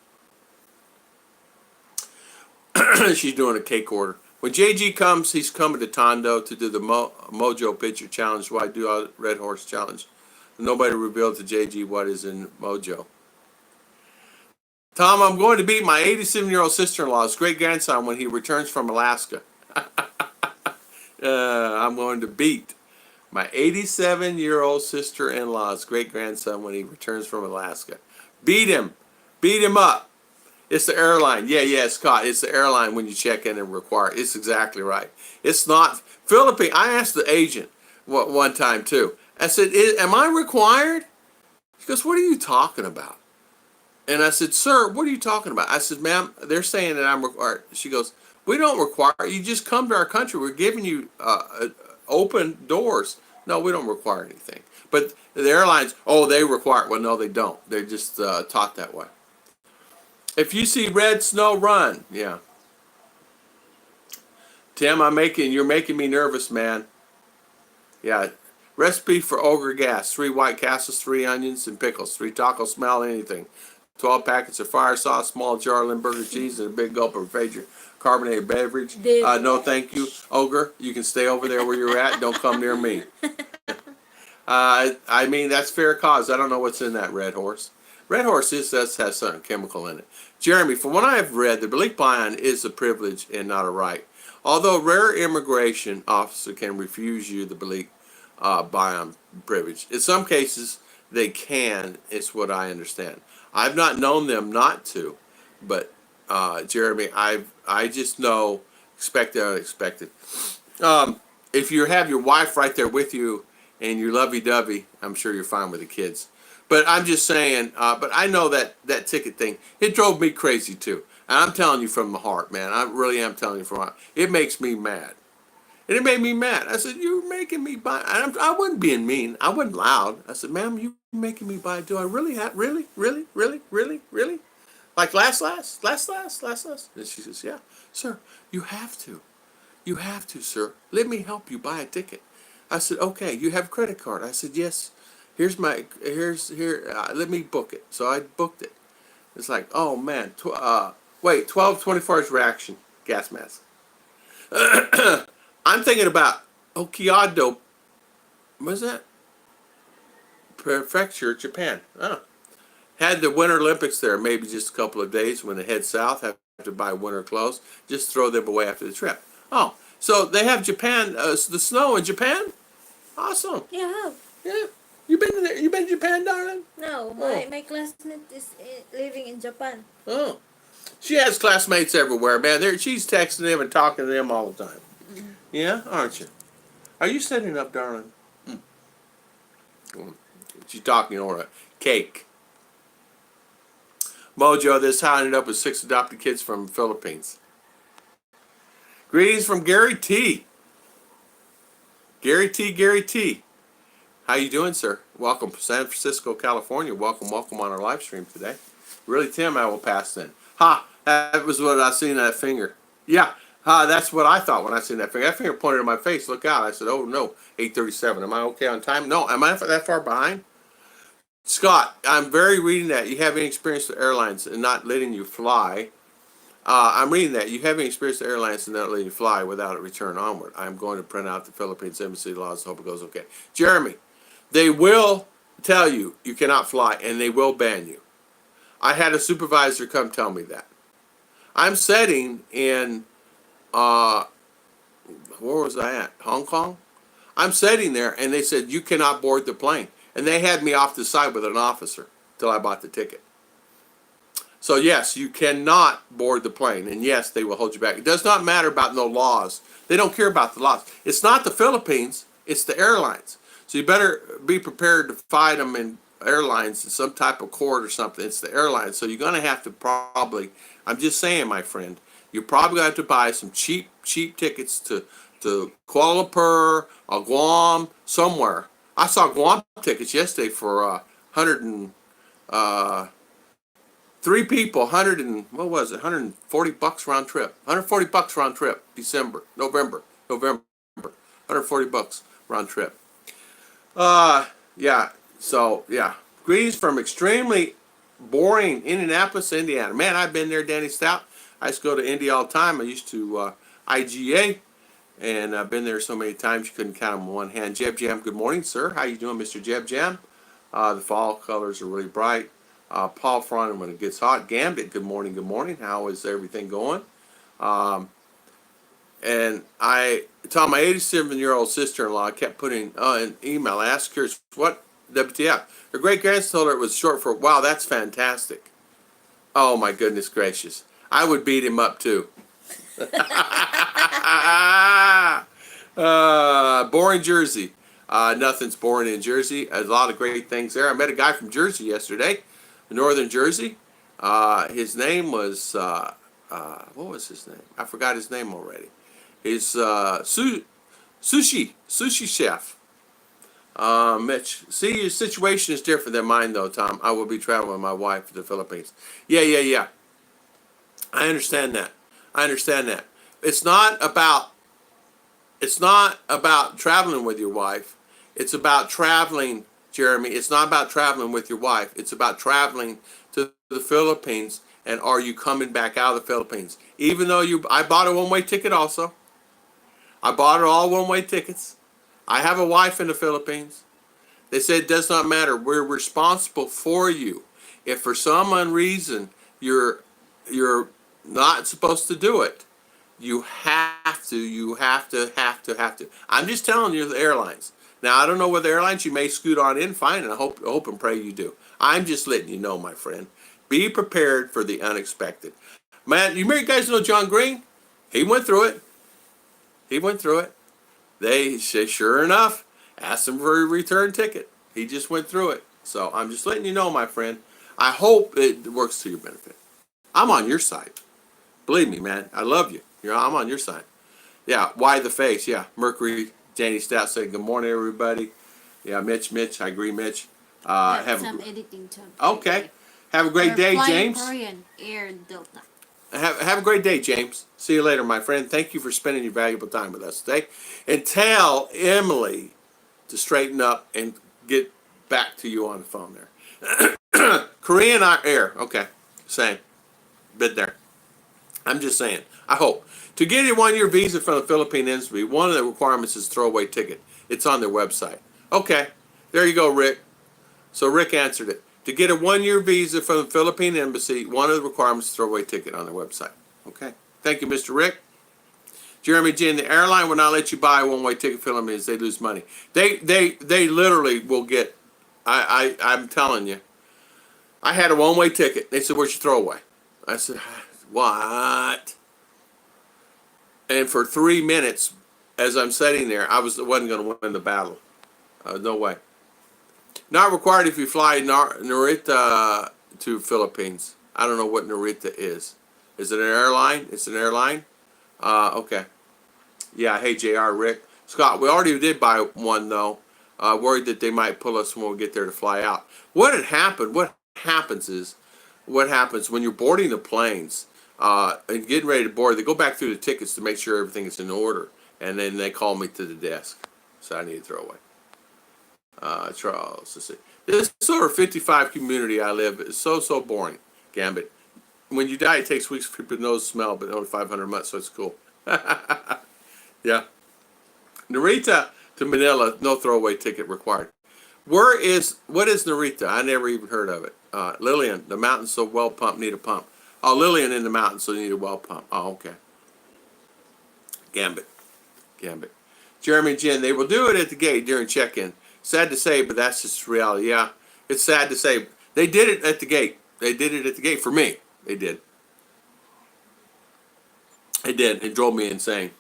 She's doing a cake order. When JG comes, he's coming to Tondo to do the Mojo Picture Challenge. Why do a Red Horse Challenge? Nobody revealed to JG what is in Mojo. Tom, I'm going to beat my 87-year-old sister-in-law's great-grandson when he returns from Alaska. I'm going to beat my 87-year-old sister-in-law's great-grandson when he returns from Alaska. Beat him. Beat him up. It's the airline. Yeah, Scott. It's the airline when you check in and require. It's exactly right. It's not Philippine. I asked the agent one time too. I said, am I required? She goes, what are you talking about? And I said, sir, what are you talking about? I said, ma'am, they're saying that I'm required. She goes, we don't require. You just come to our country. We're giving you open doors. No, we don't require anything. But the airlines, they require it. Well, no, they don't. They're just taught that way. If you see red snow, run. Yeah. Tim, you're making me nervous, man. Yeah. Recipe for ogre gas. 3 White Castles, 3 onions and pickles. 3 tacos, smell anything. 12 packets of fire sauce, small jar of Limburger cheese, and a big gulp of Fraser carbonated beverage. No, thank you. Ogre, you can stay over there where you're at. Don't come near me. I mean, that's fair cause. I don't know what's in that Red Horse. Red Horse has some chemical in it. Jeremy, from what I have read, the bleak buying is a privilege and not a right. Although a rare immigration officer can refuse you the bleak buying privilege. In some cases, they can, is what I understand. I've not known them not to, but Jeremy, I just know expected unexpected. If you have your wife right there with you and you're lovey-dovey, I'm sure you're fine with the kids. But I'm just saying, but I know that ticket thing, it drove me crazy too. And I'm telling you from the heart, man. I really am telling you from the heart. It makes me mad. And it made me mad. I said, you're making me buy. I wasn't being mean. I wasn't loud. I said, ma'am, you making me buy. Do I really have, really? Like last? And she says, yeah. Sir, you have to. You have to, sir. Let me help you buy a ticket. I said, okay, you have a credit card. I said, yes. Let me book it. So I booked it. It's like, oh man, 1224 hours reaction, gas mask. I'm thinking about Hokkaido, what is that? Prefecture, Japan. Had the Winter Olympics there, maybe just a couple of days when they head south, have to buy winter clothes, just throw them away after the trip. Oh, so they have Japan, the snow in Japan? Awesome. Yeah. Yeah. You been there? You been to Japan, darling? No, my classmate is living in Japan. Oh, she has classmates everywhere, man. She's texting them and talking to them all the time. Mm-hmm. Yeah, aren't you? Are you setting up, darling? She's talking over a cake. Mojo, this how I ended up with 6 adopted kids from the Philippines. Greetings from Gary T. Gary T. How you doing, sir? Welcome, San Francisco, California. Welcome on our live stream today. Really, Tim, I will pass then. Ha! That was what I seen in that finger. Yeah, that's what I thought when I seen that finger. That finger pointed at my face. Look out. I said, oh, no, 8:37. Am I okay on time? No. Am I that far behind? Scott, I'm very reading that. You have any experience with airlines and not letting you fly? I'm reading that. You haven't experienced the airlines and not letting you fly without a return onward. I'm going to print out the Philippines Embassy laws. Hope it goes okay. Jeremy, they will tell you you cannot fly and they will ban you. I had a supervisor come tell me that. I'm sitting in, where was I at? Hong Kong? I'm sitting there and they said, you cannot board the plane. And they had me off the side with an officer till I bought the ticket. So yes, you cannot board the plane, and yes, they will hold you back. It does not matter about no laws. They don't care about the laws. It's not the Philippines, it's the airlines. So you better be prepared to fight them in airlines in some type of court or something. It's the airlines. So you're going to have to probably, I'm just saying, my friend, you're probably going to have to buy some cheap tickets to Kuala Lumpur or Guam, somewhere. I saw Guam tickets yesterday for 100 and, 3 people, 100 and, what was it, $140 round trip. $140 round trip, November, 140 bucks round trip. Yeah, so, yeah. Greetings from extremely boring Indianapolis, Indiana. Man, I've been there, Danny Stout. I used to go to Indy all the time. I used to IGA, and I've been there so many times you couldn't count them on one hand. Jeb Jam, good morning, sir. How you doing, Mr. Jeb Jam? The fall colors are really bright. Paul Fron, when it gets hot. Gambit, good morning, good morning. How is everything going? And I told my 87-year-old sister-in-law, I kept putting an email. I asked her, what WTF? Her great-grandson told her it was short for, wow, that's fantastic. Oh, my goodness gracious. I would beat him up, too. Boring Jersey. Nothing's boring in Jersey. There's a lot of great things there. I met a guy from Jersey yesterday, northern Jersey. His name was, what was his name? I forgot his name already. He's sushi chef. Mitch, see, your situation is different than mine, though, Tom. I will be traveling with my wife to the Philippines. Yeah. I understand that. It's not about traveling with your wife. It's about traveling, Jeremy. It's not about traveling with your wife. It's about traveling to the Philippines, and are you coming back out of the Philippines? Even though I bought a one-way ticket also. I bought it all one-way tickets. I have a wife in the Philippines. They said it does not matter. We're responsible for you. If for some reason you're not supposed to do it, you have to. I'm just telling you, the airlines. Now, I don't know what the airlines, you may scoot on in, fine, and I hope and pray you do. I'm just letting you know, my friend. Be prepared for the unexpected. Man, you guys know John Green? He went through it. They say, sure enough, asked him for a return ticket. He just went through it. So I'm just letting you know, my friend. I hope it works to your benefit. I'm on your side. Believe me, man. I love you. I'm on your side. Yeah, why the face? Yeah, Mercury, Danny Stout saying, good morning, everybody. Yeah, Mitch, I agree, Mitch. Have some editing too. Okay. Have a great day, James. Korean Air Delta. Have a great day, James. See you later, my friend. Thank you for spending your valuable time with us today. And tell Emily to straighten up and get back to you on the phone there. Korean Air. Okay. Same. Bit there. I'm just saying. I hope. To get a one-year visa from the Philippine Embassy, one of the requirements is throwaway ticket. It's on their website. Okay. There you go, Rick. So Rick answered it. To get a one-year visa from the Philippine Embassy, one of the requirements is throwaway ticket on their website. Okay. Thank you, Mr. Rick. Jeremy G, the airline will not let you buy a one-way ticket for Philippines. They lose money. They literally will get, I'm telling you. I had a one-way ticket. They said, where's your throwaway? I said, what? And for 3 minutes, as I'm sitting there, I wasn't going to win the battle. No way. Not required if you fly Narita to Philippines. I don't know what Narita is. Is it an airline? It's an airline? Okay. Yeah, hey, JR, Rick. Scott, we already did buy one, though. Worried that they might pull us when we get there to fly out. What happens when you're boarding the planes and getting ready to board, they go back through the tickets to make sure everything is in order. And then they call me to the desk. So I need to throw away. Charles, let's see. This sort of 55 community I live is so boring, Gambit. when you die, it takes weeks for people's nose to smell, but only 500 months, so it's cool. Yeah. Narita to Manila, no throwaway ticket required. What is Narita? I never even heard of it. Lillian, the mountains so well pumped need a pump. Oh, Lillian in the mountains, so need a well pump. Oh, okay. Gambit. Jeremy and Jen, they will do it at the gate during check-in. Sad to say, but that's just reality. Yeah, it's sad to say. They did it at the gate. For me. They did. It drove me insane.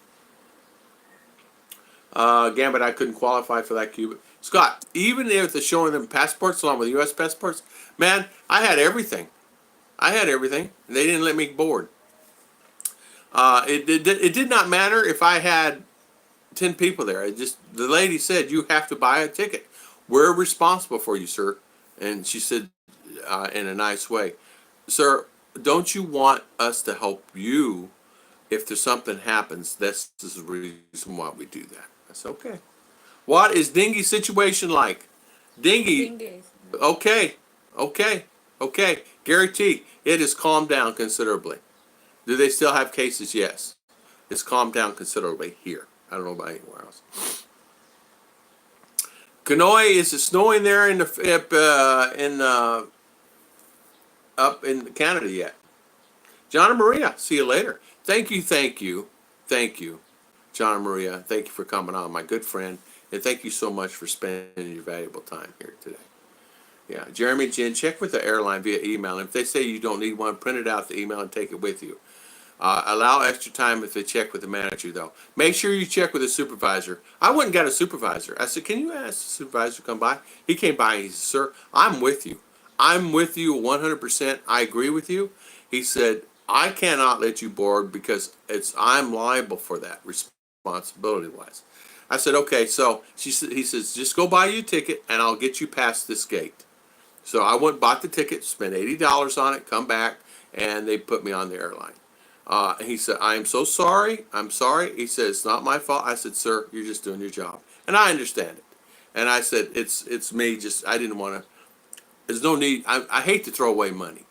Gambit, I couldn't qualify for that Cuba. Scott, even if they're showing them passports along with U.S. passports, man, I had everything. They didn't let me board. It did not matter if I had 10 people there. The lady said, you have to buy a ticket. We're responsible for you, sir. And she said, in a nice way, sir, don't you want us to help you if there's something happens? This is the reason why we do that. That's okay. What is Dinghy situation like? Dinghy. Okay. Guarantee it has calmed down considerably. Do they still have cases? Yes. It's calmed down considerably here. I don't know about anywhere else. Kanoi, is it snowing there up in Canada yet? John and Maria, see you later. Thank you, John and Maria. Thank you for coming on, my good friend, and thank you so much for spending your valuable time here today. Yeah, Jeremy, Jen, check with the airline via email. If they say you don't need one, print it out the email and take it with you. Allow extra time if they check with the manager, though. Make sure you check with a supervisor. I went and got a supervisor. I said, can you ask the supervisor to come by? He came by and he said, sir, I'm with you. 100%. I agree with you. He said, I cannot let you board because I'm liable for that responsibility-wise. I said, okay. So he says, just go buy you a ticket and I'll get you past this gate. So I went, bought the ticket, spent $80 on it, come back, and they put me on the airline. He said, I am so sorry. I'm sorry. He said, it's not my fault. I said, sir, you're just doing your job. And I understand it. And I said, it's me. I didn't want to, there's no need. I hate to throw away money.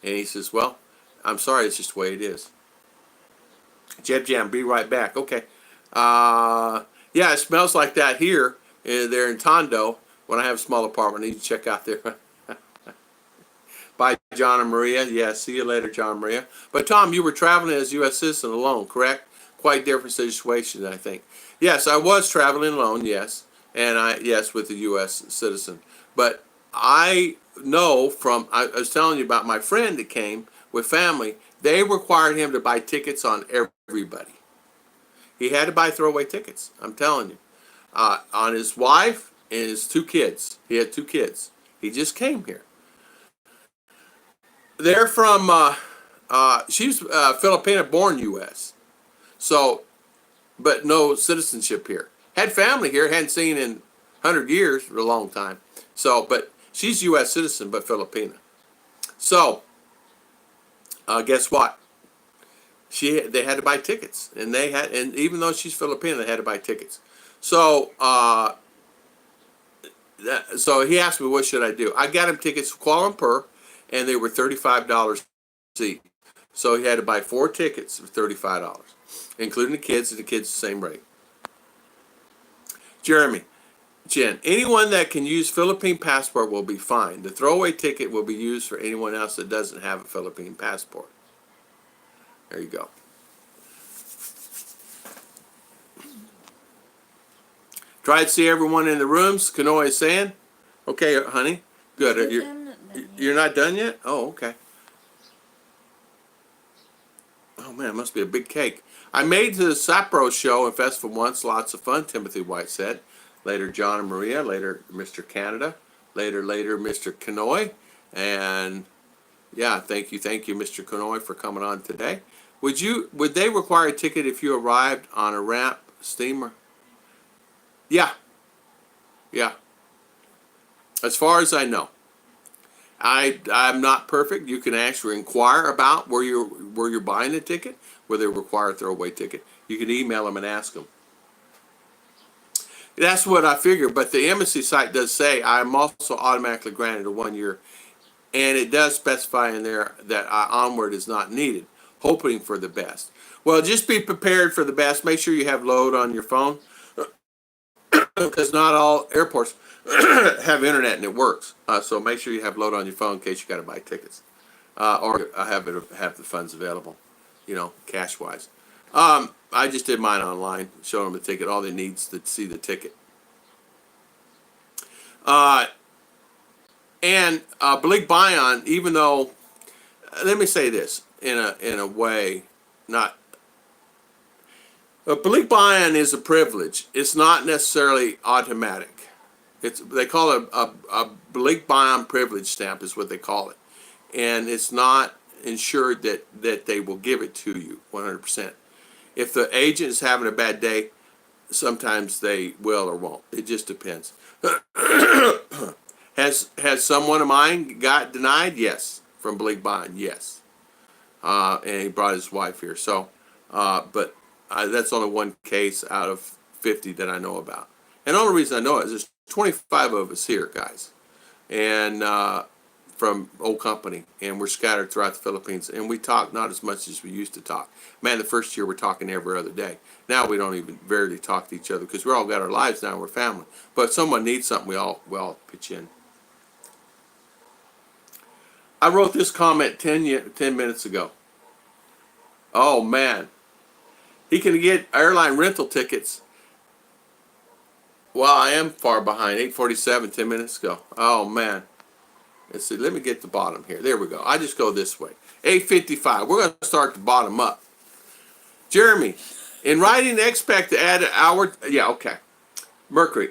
And he says, well, I'm sorry. It's just the way it is. Jeb Jam, be right back. Okay. Yeah, it smells like that here. There in Tondo. When I have a small apartment, I need to check out there. Bye, John and Maria. Yeah, see you later, John and Maria. But Tom, you were traveling as U.S. citizen alone, correct? Quite different situation, I think. Yes, I was traveling alone, yes. And with a U.S. citizen. But I know I was telling you about my friend that came with family. They required him to buy tickets on everybody. He had to buy throwaway tickets, I'm telling you. On his wife and his 2 kids. He had 2 kids. He just came here. They're from, she's Filipina, born U.S. So, but no citizenship here. Had family here, hadn't seen in 100 years, for a long time. So, but she's U.S. citizen, but Filipina. So, guess what? They had to buy tickets, and even though she's Filipina, they had to buy tickets. So, so he asked me, what should I do? I got him tickets to Kuala Lumpur, and they were $35 each. So he had to buy 4 tickets for $35, including the kids, and the kids the same rate. Jeremy, Jen, anyone that can use Philippine passport will be fine. The throwaway ticket will be used for anyone else that doesn't have a Philippine passport. There you go. Try to see everyone in the rooms. Kanoa is saying, okay, honey, good. You're not done yet? Oh, okay. Oh man, it must be a big cake. I made the Sapro show and festival once. Lots of fun, Timothy White said. Later, John and Maria. Later, Mr. Canada. Later, Mr. Kanoy. And yeah, thank you, Mr. Kanoy, for coming on today. Would they require a ticket if you arrived on a ramp steamer? Yeah. As far as I know. I'm not perfect. You can actually inquire about where you're buying the ticket, where they require a throwaway ticket. You can email them and ask them. That's what I figured, but the embassy site does say I'm also automatically granted a 1-year And it does specify in there that onward is not needed, hoping for the best. Well, just be prepared for the best. Make sure you have load on your phone because not all airports have internet and it works. So make sure you have load on your phone in case you got to buy tickets or have the funds available, cash wise. I just did mine online, showed them the ticket. All they need is to see the ticket. And Balik Bayan, even though, let me say this in a way, not. Balik Bayan is a privilege. It's not necessarily automatic. They call it a Balik Bayan privilege stamp is what they call it, and it's not ensured that they will give it to you 100%. If the agent is having a bad day, sometimes they will or won't. It just depends. Has someone of mine got denied? Yes. From Balik Bayan, yes. And he brought his wife here. So, but that's only one case out of 50 that I know about. And the only reason I know it is there's 25 of us here, guys, and from old company, and we're scattered throughout the Philippines, and we talk not as much as we used to talk. Man, the first year we're talking every other day. Now we don't even barely talk to each other because we're all got our lives now. We're family. But if someone needs something, we all pitch in. I wrote this comment 10 minutes ago. Oh man, he can get airline rental tickets. Well, I am far behind. 8:47, 10 minutes ago. Oh man. Let's see. Let me get the bottom here. There we go. I just go this way. 8:55. We're going to start the bottom up. Jeremy, in writing, expect to add an hour. Yeah, okay. Mercury.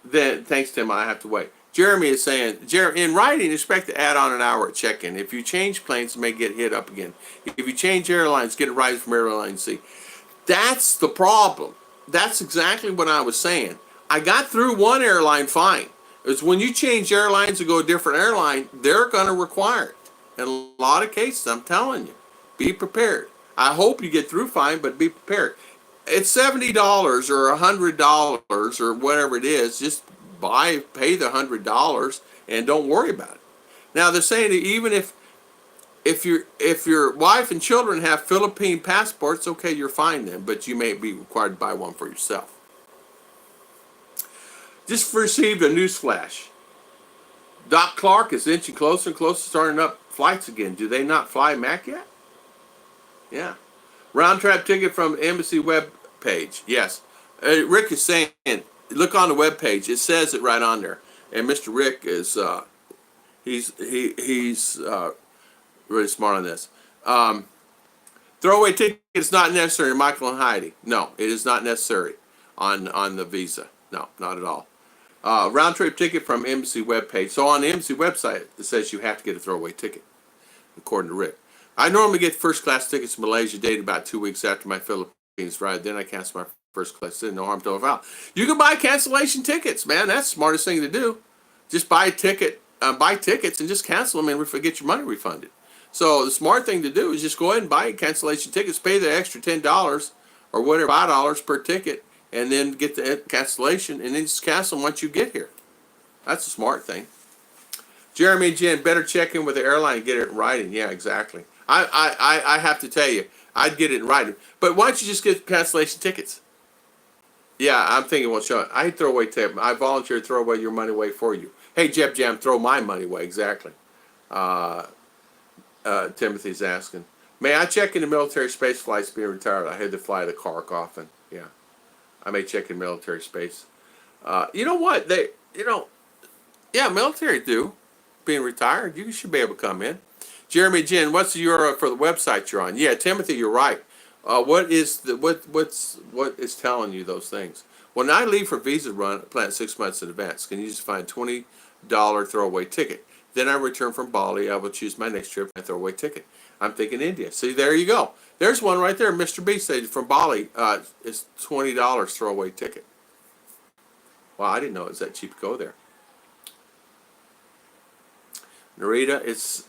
Then, thanks, Tim. I have to wait. Jeremy is saying, in writing, expect to add on an hour at check-in. If you change planes, you may get hit up again. If you change airlines, get a ride from Airline C. That's the problem. That's exactly what I was saying. I got through one airline fine. It's when you change airlines to go a different airline, they're going to require it. In a lot of cases, I'm telling you, be prepared. I hope you get through fine, but be prepared. It's $70 or $100 or whatever it is. Just pay the $100 and don't worry about it. Now they're saying that even if your wife and children have Philippine passports, okay, you're fine then, but you may be required to buy one for yourself. Just received a news flash. Doc Clark is inching closer and closer to starting up flights again. Do they not fly Mac yet? Yeah. Round trip ticket from embassy web page. Yes. Rick is saying, look on the web page. It says it right on there. And Mr. Rick is he's really smart on this. Throwaway ticket is not necessary, Michael and Heidi. No, it is not necessary on the visa. No, not at all. Round trip ticket from embassy webpage. So on the embassy website, it says you have to get a throwaway ticket, according to Rick. I normally get first class tickets to Malaysia dated about 2 weeks after my Philippines ride. Then I cancel my first class. No harm to foul. You can buy cancellation tickets, man. That's the smartest thing to do. Just buy a ticket, buy tickets, and just cancel them and get your money refunded. So the smart thing to do is just go ahead and buy cancellation tickets, pay the extra $10 or whatever, $5 per ticket, and then get the cancellation, and then just cancel them once you get here. That's a smart thing. Jeremy and Jen, better check in with the airline and get it in writing. Yeah, exactly. I have to tell you, I'd get it in writing. But why don't you just get cancellation tickets? Yeah, I'm thinking, well, Sean, I throw away tip. I volunteer to throw away your money away for you. Hey, Jeb Jam, throw my money away. Exactly. Timothy's asking, may I check in the military space flights being retired? I had to fly to Cork often. Yeah. I may check in military space. You know what? Yeah, military do. Being retired, you should be able to come in. Jeremy Jen, what's the URL for the website you're on? Yeah, Timothy, you're right. What is telling you those things? When I leave for visa run, plan 6 months in advance. Can you just find $20 throwaway ticket? Then I return from Bali. I will choose my next trip and throwaway ticket. I'm thinking India. See, there you go. There's one right there. Mr. B said from Bali, it's $20 throwaway ticket. Wow, I didn't know it was that cheap to go there. Narita, it's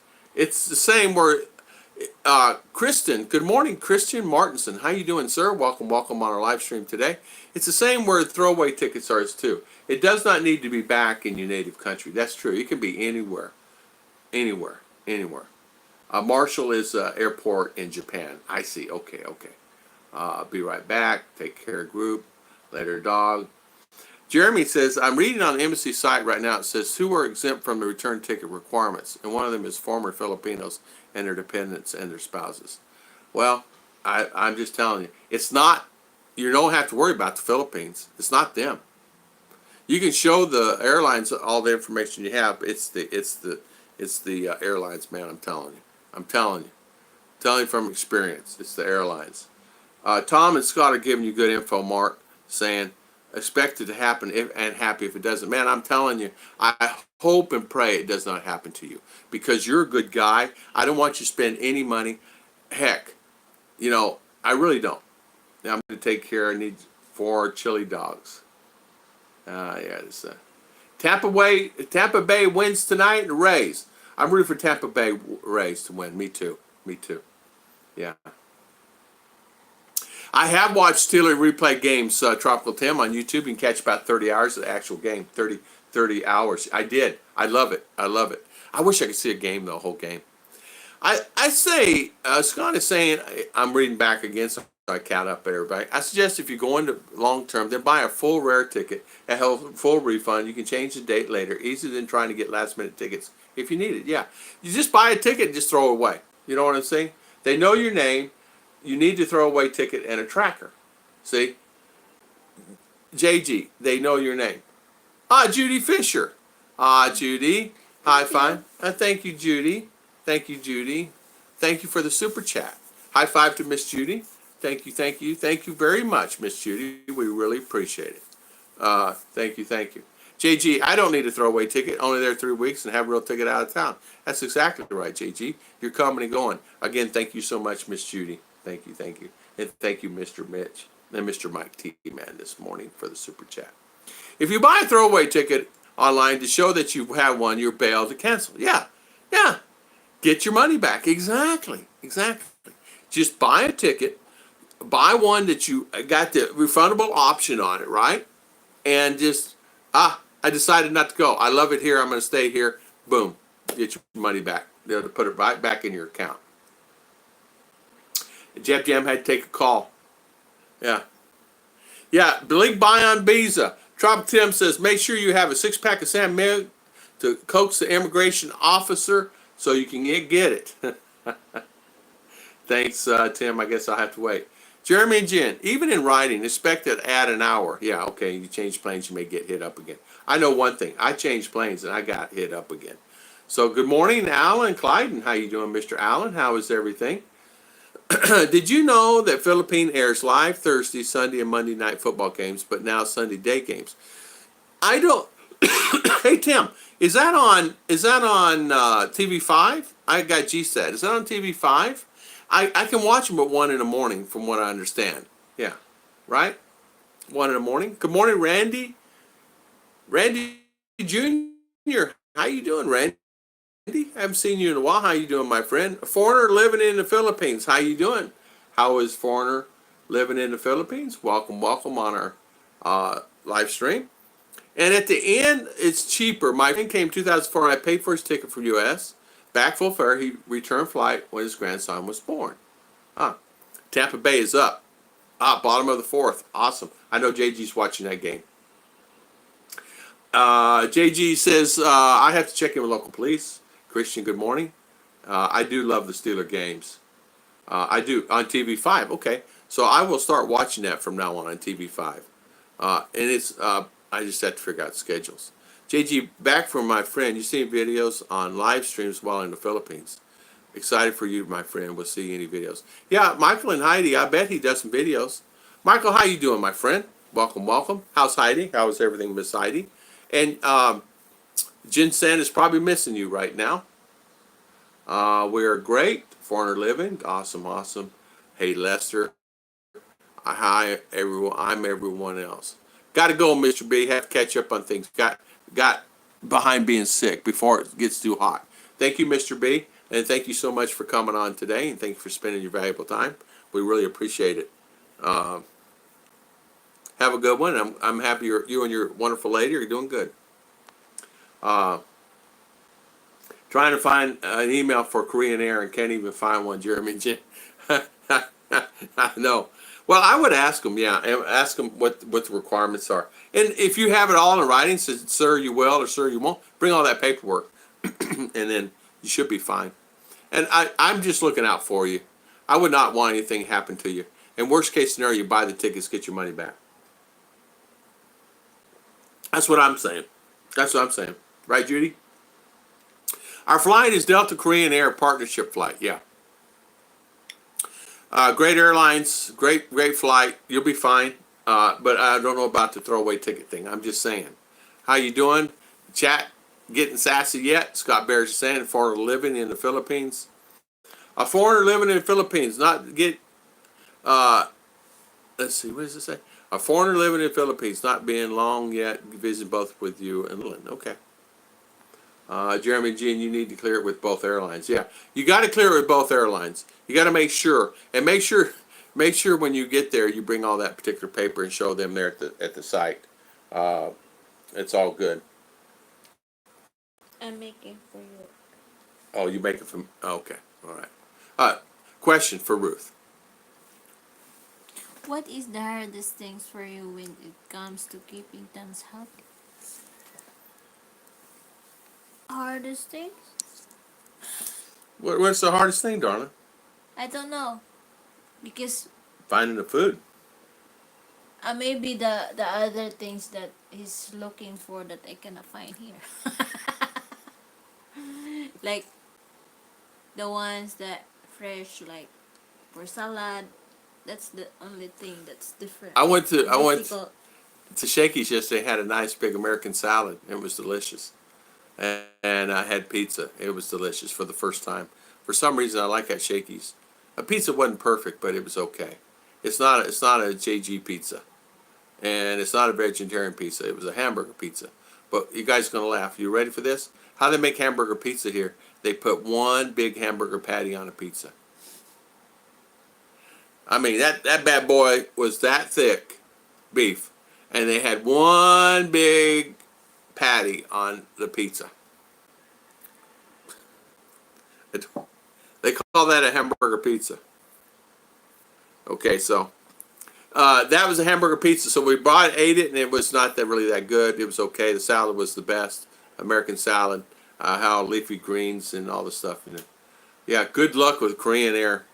the same where Kristen, good morning, Christian Martinson. How you doing, sir? Welcome on our live stream today. It's the same where throwaway tickets are too. It does not need to be back in your native country. That's true. It can be anywhere. Anywhere. Marshall is airport in Japan. I see. Okay, okay. I'll be right back. Take care of group. Later, dog. Jeremy says, I'm reading on the embassy site right now. It says who are exempt from the return ticket requirements, and one of them is former Filipinos and their dependents and their spouses. Well, I'm just telling you, it's not. You don't have to worry about the Philippines. It's not them. You can show the airlines all the information you have. It's the airlines, man. I'm telling you. I'm telling you. Telling you from experience. It's the airlines. Tom and Scott are giving you good info, Mark, saying expect it to happen and happy if it doesn't. Man, I'm telling you, I hope and pray it does not happen to you because you're a good guy. I don't want you to spend any money. Heck, I really don't. Now I'm going to take care. I need 4 chili dogs. Yeah, this Tampa Bay wins tonight and Rays. I'm rooting for Tampa Bay Rays to win. Me too. Yeah. I have watched Steeler replay games, Tropical Tim, on YouTube. You can catch about 30 hours of the actual game, 30 hours. I did. I love it. I wish I could see a game, the whole game. I say, Scott is saying, I'm reading back again, so I count up everybody. I suggest if you go into long term, then buy a full rare ticket, a full refund. You can change the date later, easier than trying to get last minute tickets if you need it. Yeah. You just buy a ticket and just throw it away. You know what I'm saying? They know your name. You need to throw away ticket and a tracker. See? JG, they know your name. Judy Fisher. Judy. High five. Thank you, Judy. Thank you for the super chat. High five to Miss Judy. Thank you very much, Miss Judy. We really appreciate it. Thank you. JG, I don't need a throwaway ticket. Only there 3 weeks and have a real ticket out of town. That's exactly right, JG. You're coming and going. Again, thank you so much, Miss Judy. Thank you. And thank you, Mr. Mitch and Mr. Mike T. Man this morning for the super chat. If you buy a throwaway ticket online to show that you have one, you're bailed to cancel. Yeah. Get your money back. Exactly. Just buy a ticket. Buy one that you got the refundable option on it, right? And just, I decided not to go. I love it here. I'm going to stay here. Boom. Get your money back. They'll put it right back in your account. Jeff Jam had to take a call. Yeah. Big buy on Visa. Tropic Tim says, make sure you have a 6-pack of Sam Milk to coax the immigration officer so you can get it. Thanks, Tim. I guess I'll have to wait. Jeremy and Jen, even in writing, expect to add an hour. Yeah, okay, you change planes, you may get hit up again. I know one thing. I changed planes and I got hit up again. So good morning, Alan Clyden. How you doing, Mr. Allen? How is everything? Did you know that Philippine airs live Thursday, Sunday, and Monday night football games, but now Sunday day games? I don't. Hey Tim, is that on TV5? I got GSAT. Is that on TV5? I can watch them at 1 in the morning, from what I understand. Yeah, right. 1 in the morning. Good morning, Randy. Randy Jr. How you doing, Randy? I haven't seen you in a while. How you doing, my friend? A foreigner living in the Philippines. How you doing? How is foreigner living in the Philippines? Welcome on our live stream. And at the end, it's cheaper. My friend came 2004 and I paid for his ticket from U.S. Back full fare. He returned flight when his grandson was born. Tampa Bay is up. Bottom of the 4th. Awesome. I know JG's watching that game. JG says, I have to check in with local police. Christian, good morning. I do love the Steeler games. I do. On TV5. Okay. So I will start watching that from now on TV5. And it's, I just have to figure out schedules. JG, back from my friend. You seen videos on live streams while in the Philippines. Excited for you, my friend. We'll see any videos. Yeah, Michael and Heidi, I bet he does some videos. Michael, how you doing, my friend? Welcome. How's Heidi? How is everything, Miss Heidi? And Jin Sen is probably missing you right now. We're great. Foreigner living. Awesome. Hey, Lester. Hi, everyone. I'm everyone else. Got to go, Mr. B. Have to catch up on things. Got behind being sick before it gets too hot. Thank you, Mr. B. And thank you so much for coming on today. And thank you for spending your valuable time. We really appreciate it. Have a good one. I'm happy you and your wonderful lady are doing good. Trying to find an email for Korean Air and can't even find one, Jeremy J. I know. Well, I would ask them, yeah, and ask them what the requirements are. And if you have it all in writing, says, sir, you will or sir, you won't, bring all that paperwork. And then you should be fine. And I'm just looking out for you. I would not want anything to happen to you. And worst case scenario, you buy the tickets, get your money back. That's what I'm saying. That's what I'm saying. Right, Judy? Our flight is Delta Korean Air partnership flight. Yeah. Great airlines, great flight. You'll be fine. But I don't know about the throwaway ticket thing. I'm just saying. How you doing? Chat getting sassy yet? Scott Bears is saying foreigner living in the Philippines. A foreigner living in the Philippines, not get. Let's see. What does it say? A foreigner living in the Philippines, not being long yet, visit both with you and Lynn. Okay. Jeremy Jean, you need to clear it with both airlines. Yeah, you got to clear it with both airlines. You got to make sure, and make sure when you get there, you bring all that particular paper and show them there at the site. It's all good. I'm making for you. Oh, you make it from. Okay, all right. Question for Ruth. What is the hardest things for you when it comes to keeping things healthy? Hardest things? What's the hardest thing, darling? I don't know. Because Finding the food. maybe the other things that he's looking for that I cannot find here. Like the ones that fresh, like for salad. That's the only thing that's different. I went to Difficult. Shakey's yesterday. Had a nice big American salad. It was delicious. And I had pizza. It was delicious for the first time. For some reason, I like that Shakey's. A pizza wasn't perfect, but it was okay. It's not a JG pizza, and it's not a vegetarian pizza. It was a hamburger pizza. But you guys are gonna laugh. You ready for this? How they make hamburger pizza here? They put one big hamburger patty on a pizza. I mean that bad boy was that thick, beef, and they had one big patty on the pizza. They call that a hamburger pizza. Okay, so that was a hamburger pizza. So we bought it, ate it, and it was not really that good. It was okay. The salad was the best. American salad, how leafy greens and all the stuff in it. Yeah, good luck with Korean Air.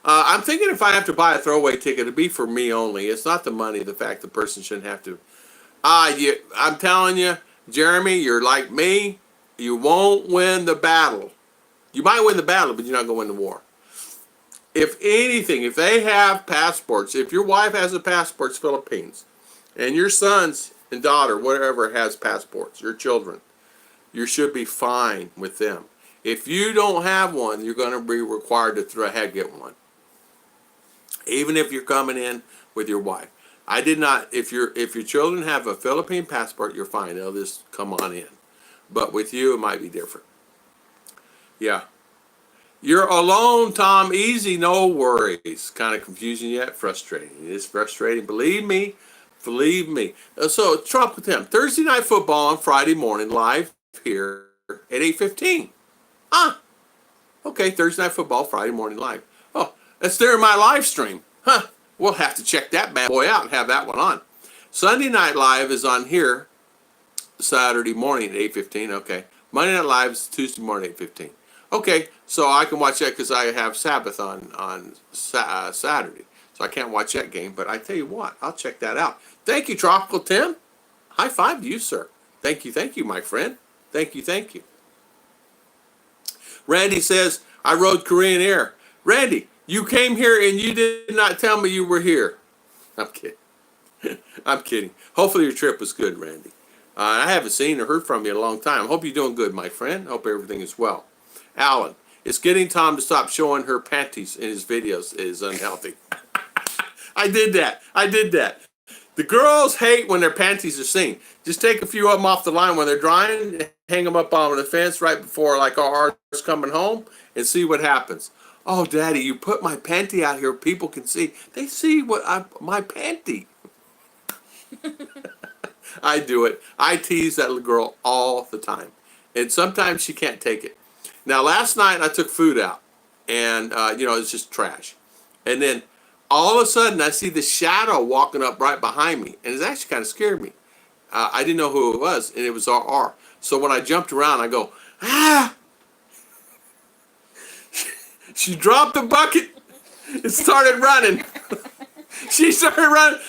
I'm thinking if I have to buy a throwaway ticket, it'd be for me only. It's not the money, the fact the person shouldn't have to. I'm telling you, Jeremy, you're like me. You won't win the battle. You might win the battle, but you're not going to win the war. If anything, if they have passports, if your wife has a passport, it's Philippines, and your sons and daughter, whatever, has passports, your children, you should be fine with them. If you don't have one, you're going to be required to get one. Even if you're coming in with your wife. I did not, if your children have a Philippine passport, you're fine. They'll just come on in. But with you, it might be different. Yeah. You're alone, Tom. Easy, no worries. Kind of confusing yet? Frustrating. It is frustrating. Believe me. Believe me. So, Trump with him. Thursday night football on Friday morning, live here at 8:15. Okay, Thursday night football, Friday morning live. Oh, that's there in my live stream. Huh. We'll have to check that bad boy out and have that one on. Sunday night live is on here Saturday morning at 8:15. Okay. Monday night live is Tuesday morning at 8:15. Okay, so I can watch that because I have Sabbath on Saturday. So I can't watch that game, but I tell you what, I'll check that out. Thank you, Tropical Tim. High five to you, sir. Thank you, my friend. Thank you. Randy says, I rode Korean Air. Randy, you came here and you did not tell me you were here. I'm kidding. I'm kidding. Hopefully your trip was good, Randy. I haven't seen or heard from you in a long time. Hope you're doing good, my friend. Hope everything is well. Alan, it's getting Tom to stop showing her panties in his videos is unhealthy. I did that. The girls hate when their panties are seen. Just take a few of them off the line when they're drying, hang them up on the fence right before like ours coming home, and see what happens. Oh, Daddy, you put my panty out here, people can see. They see my panty. I do it. I tease that little girl all the time. And sometimes she can't take it. Now, last night I took food out, and it's just trash. And then all of a sudden I see the shadow walking up right behind me, and it actually kind of scared me. I didn't know who it was, and it was RR. So when I jumped around, I go, ah! She dropped the bucket and started running. She started running.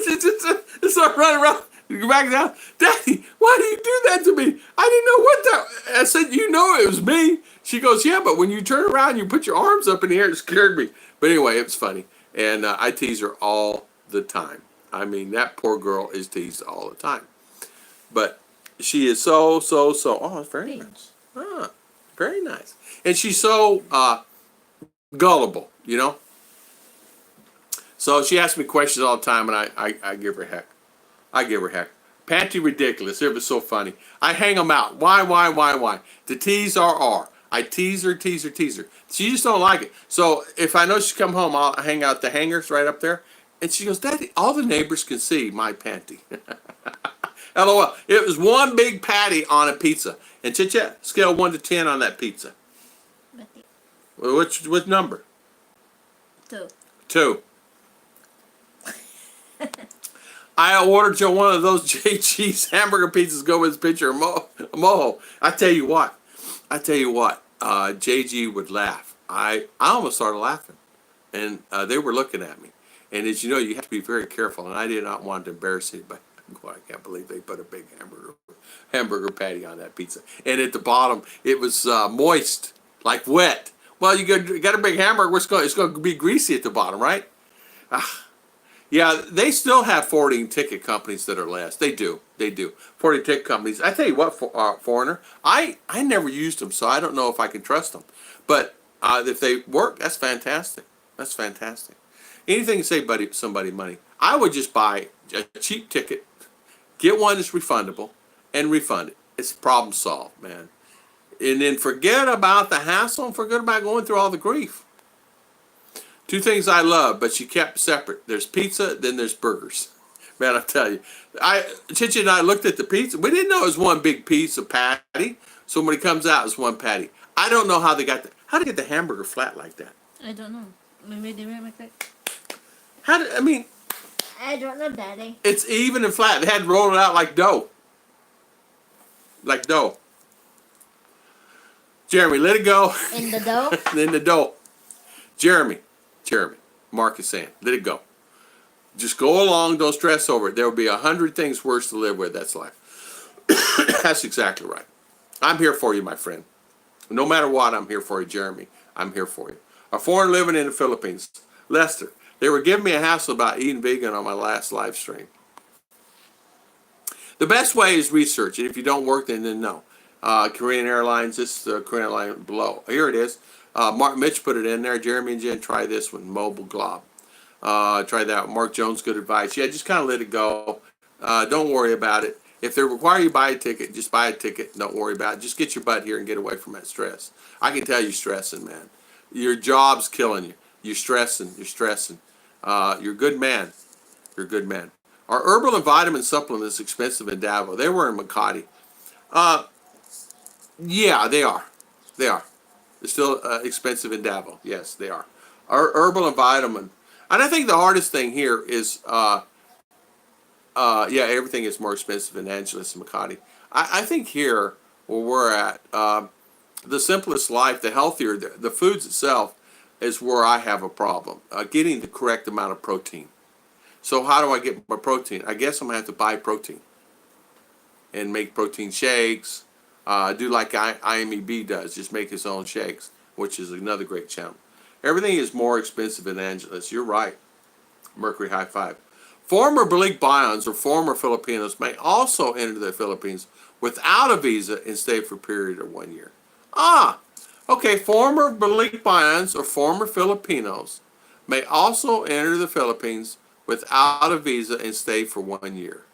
She started running around. Go back down. Daddy, why do you do that to me? I didn't know what that. I said, you know it was me. She goes, yeah, but when you turn around, you put your arms up in the air. It scared me. But anyway, it was funny. And I tease her all the time. I mean, that poor girl is teased all the time. But she is so. Oh, it's very nice. Ah, very nice. And she's so gullible, So she asks me questions all the time, and I give her heck. I give her heck. Panty ridiculous. It was so funny. I hang them out. Why? To tease RR. I tease her. She just don't like it. So if I know she's come home, I'll hang out the hangers right up there. And she goes, Daddy, all the neighbors can see my panty. LOL. It was one big patty on a pizza. And chit-chat, scale 1 to 10 on that pizza. What number? 2. 2. I ordered you one of those JG's hamburger pizzas. Go with his picture of Moho. I tell you what. JG would laugh. I almost started laughing, and they were looking at me. And as you know, you have to be very careful. And I did not want to embarrass anybody. Boy, I can't believe they put a big hamburger patty on that pizza. And at the bottom, it was moist, like wet. Well, you got a big hamburger. It's going to be greasy at the bottom, right? Yeah, they still have forwarding ticket companies that are less. They do. Forwarding ticket companies. I tell you what, foreigner, I never used them, so I don't know if I can trust them. But if they work, that's fantastic. Anything to save somebody money. I would just buy a cheap ticket, get one that's refundable, and refund it. It's problem solved, man. And then forget about the hassle and forget about going through all the grief. 2 things I love, but she kept separate. There's pizza, then there's burgers. Man, I tell you. Chichi and I looked at the pizza. We didn't know it was one big piece of patty. So when it comes out, it's one patty. I don't know how they get the hamburger flat like that. I don't know. Maybe they make that. I don't know, Daddy. It's even and flat. They had to roll it out like dough. Like dough. Jeremy, let it go. In the dough? In the dough. Jeremy, Mark is saying, let it go. Just go along, don't stress over it. There will be 100 things worse to live with. That's life. That's exactly right. I'm here for you, my friend. No matter what, I'm here for you, Jeremy. I'm here for you. A foreign living in the Philippines. Lester, they were giving me a hassle about eating vegan on my last live stream. The best way is research. And if you don't work, then no. Korean Airlines, this is the Korean airline below. Here it is. Mark Mitch put it in there. Jeremy and Jen, try this one. Mobile Glob. Try that one. Mark Jones, good advice. Yeah, just kind of let it go. Don't worry about it. If they require you buy a ticket, just buy a ticket. Don't worry about it. Just get your butt here and get away from that stress. I can tell you're stressing, man. Your job's killing you. You're stressing. You're a good man. Are herbal and vitamin supplements expensive in Davao? They were in Makati. Yeah, they are. They're still expensive in Davao. Yes, they are. Herbal and vitamin. And I think the hardest thing here is, everything is more expensive in Angeles and Makati. I think here, where we're at, the simplest life, the healthier, the foods itself is where I have a problem. Getting the correct amount of protein. So how do I get my protein? I guess I'm going to have to buy protein and make protein shakes. Do like IMEB does, just make his own shakes, which is another great channel. Everything is more expensive in Angeles. You're right. Mercury High Five. Former Balik Bayans or former Filipinos may also enter the Philippines without a visa and stay for a period of 1 year. Okay. Former Balik Bayans or former Filipinos may also enter the Philippines without a visa and stay for 1 year.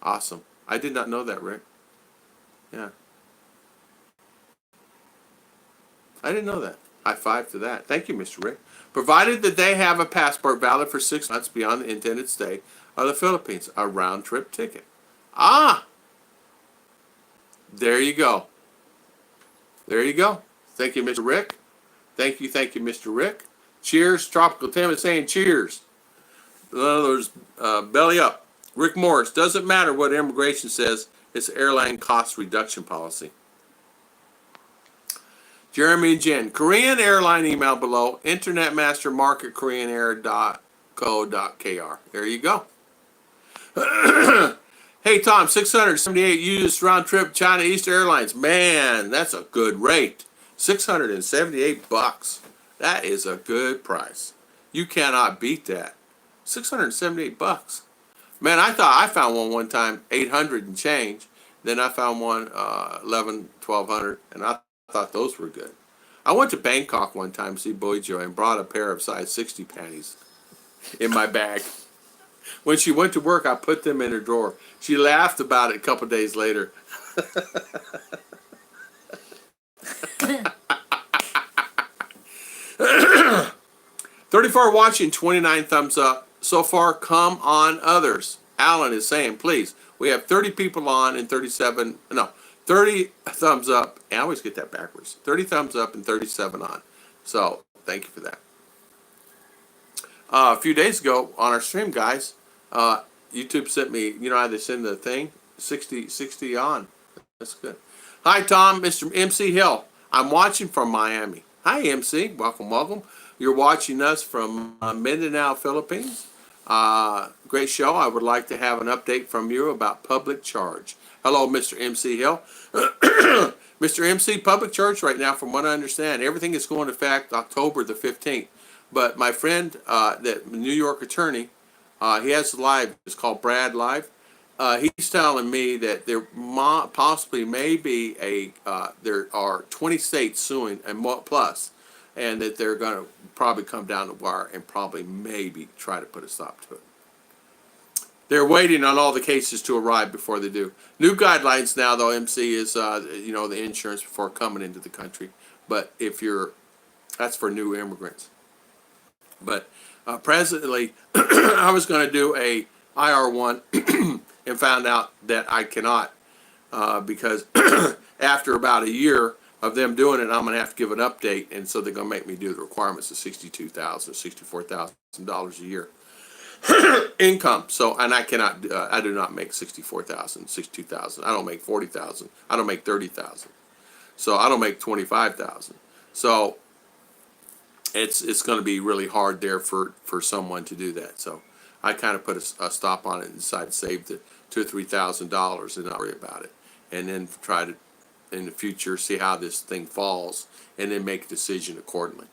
Awesome. I did not know that, Rick. Yeah. I didn't know that. High five to that. Thank you, Mr. Rick. Provided that they have a passport valid for 6 months beyond the intended stay of the Philippines. A round-trip ticket. There you go. There you go. Thank you, Mr. Rick. Thank you, Mr. Rick. Cheers. Tropical Tim is saying cheers. In other words, belly up. Rick Morris, doesn't matter what immigration says, it's airline cost reduction policy. Jeremy and Jen, Korean airline email below, internetmastermarket.koreanair.co.kr. There you go. Hey Tom, 678 used round trip China East Airlines. Man, that's a good rate. 678 bucks. That is a good price. You cannot beat that. 678 bucks. Man, I thought I found one time 800 and change. Then I found one 1200, and I thought those were good. I went to Bangkok one time to see Boy Joy and brought a pair of size 60 panties in my bag. When she went to work, I put them in her drawer. She laughed about it a couple days later. 34 watching, 29 thumbs up. So far, come on others. Alan is saying, please. We have 30 people on and 30 thumbs up. I always get that backwards. 30 thumbs up and 37 on. So, thank you for that. A few days ago on our stream, guys, YouTube sent me, you know how they send the thing? 60 on. That's good. Hi, Tom, Mr. MC Hill. I'm watching from Miami. Hi, MC. Welcome, welcome. You're watching us from Mindinao, Philippines. Great show. I would like to have an update from you about public charge. Hello, Mr. MC Hill. Mr. MC, public charge right now, from what I understand, everything is going to effect October the 15th. But my friend, that New York attorney, he has a live, it's called Brad Live. He's telling me that there possibly may be there are 20 states suing and plus, and that they're going to probably come down the wire and probably maybe try to put a stop to it. They're waiting on all the cases to arrive before they do. New guidelines now, though, MC, is, the insurance before coming into the country. But that's for new immigrants. But presently, I was going to do a IR1 and found out that I cannot because after about a year of them doing it, I'm going to have to give an update, and so they're going to make me do the requirements of $62,000, $64,000 a year income. So, and I cannot, I do not make $64,000, $62,000. I don't make $40,000. I don't make $30,000. So I don't make $25,000. So it's going to be really hard there for someone to do that. So I kind of put a stop on it and decided to save the $2,000 or $3,000 and not worry about it, and then try to in the future see how this thing falls and then make a decision accordingly,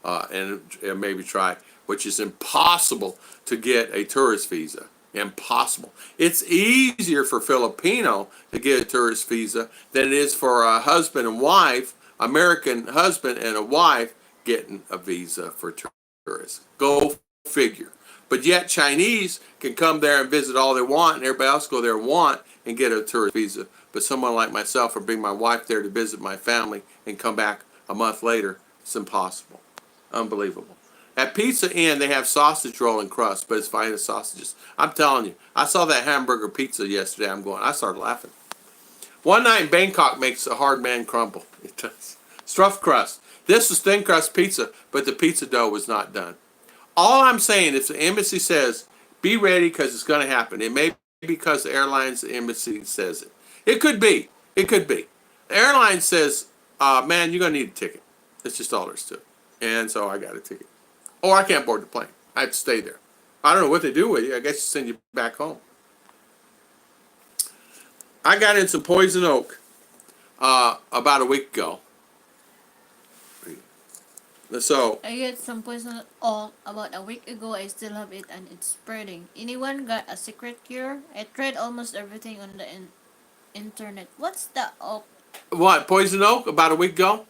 and maybe try, which is impossible to get a tourist visa. Impossible. It's easier for Filipino to get a tourist visa than it is for a husband and wife, American husband and a wife, getting a visa for tourists. Go figure. But yet Chinese can come there and visit all they want, and everybody else go there and get a tourist visa. But someone like myself, or bring my wife there to visit my family and come back a month later, it's impossible. Unbelievable. At Pizza Inn, they have sausage roll and crust, but it's finest sausages. I'm telling you, I saw that hamburger pizza yesterday. I started laughing. One night in Bangkok makes a hard man crumble. It does. Stuffed crust. This is thin crust pizza, but the pizza dough was not done. All I'm saying is the embassy says, be ready because it's going to happen. It may be because the airlines, the embassy says it. It could be. It could be. The airline says, man, you're going to need a ticket. That's just all there is to it. And so I got a ticket. Or I can't board the plane. I have to stay there. I don't know what they do with you. I guess you send you back home. I got in some poison oak about a week ago. So I get some poison oak about a week ago. I still have it and it's spreading. Anyone got a secret cure? I tried almost everything on the internet. What's the oak? what? Poison oak about a week ago?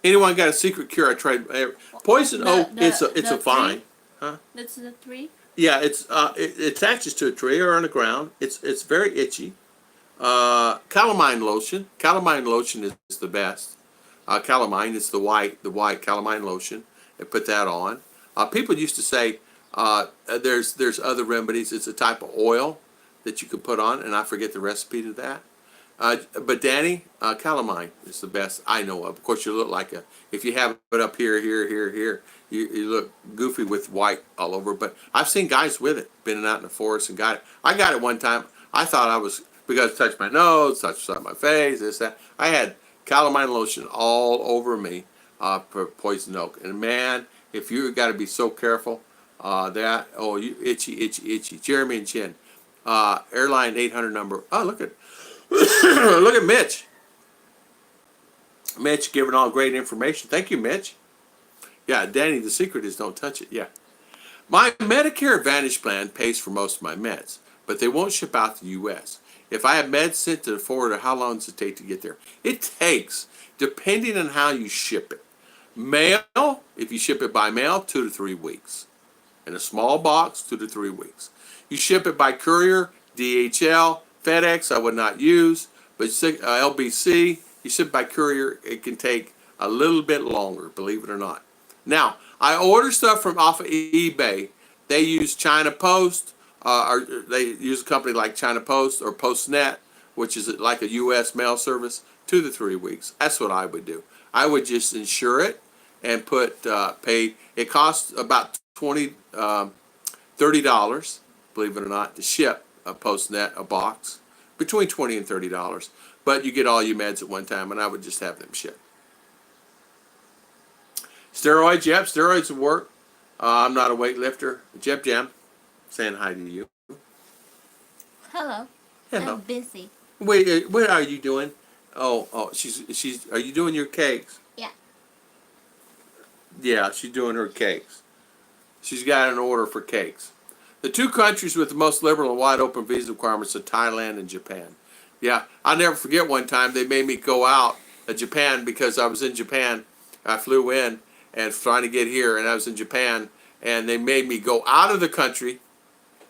Anyone got a secret cure? I tried poison oak. It's a vine. Huh? That's the tree. Yeah, it attaches to a tree or on the ground. It's very itchy. Calamine lotion. Calamine lotion is the best. Calamine is the white calamine lotion. They put that on. People used to say there's other remedies. It's a type of oil that you can put on, and I forget the recipe to that. But Danny, calamine is the best I know of. Of course, you look like if you have it up here, you look goofy with white all over. But I've seen guys with it, been out in the forest and got it. I got it one time. I thought I was, because it touched my nose, touched my face, this, that. I had calamine lotion all over me for poison oak. And man, if you got to be so careful, you itchy. Jeremy and Chin. Airline 800 number. Oh, look at Mitch. Mitch giving all great information. Thank you, Mitch. Yeah, Danny, the secret is don't touch it. Yeah. My Medicare Advantage plan pays for most of my meds, but they won't ship out to the U.S. If I have meds sent to Florida, how long does it take to get there? It takes, depending on how you ship it. Mail, if you ship it by mail, 2 to 3 weeks. In a small box, 2 to 3 weeks. You ship it by courier, DHL, FedEx, I would not use, but LBC, you ship by courier, it can take a little bit longer, believe it or not. Now, I order stuff from off of eBay. They use China Post, or they use a company like China Post or PostNet, which is like a U.S. mail service, 2 to 3 weeks. That's what I would do. I would just insure it and pay. It costs about $30, believe it or not, to ship a PostNet, a box, between $20 and $30. But you get all your meds at one time, and I would just have them shipped. Steroids, yep, steroids would work. I'm not a weightlifter. Jeb Jam, saying hi to you. Hello. Hello. I'm busy. Wait, what are you doing? Oh, she's. Are you doing your cakes? Yeah. Yeah, she's doing her cakes. She's got an order for cakes. The 2 countries with the most liberal and wide open visa requirements are Thailand and Japan. Yeah, I'll never forget one time they made me go out of Japan because I was in Japan. I flew in and trying to get here, and I was in Japan, and they made me go out of the country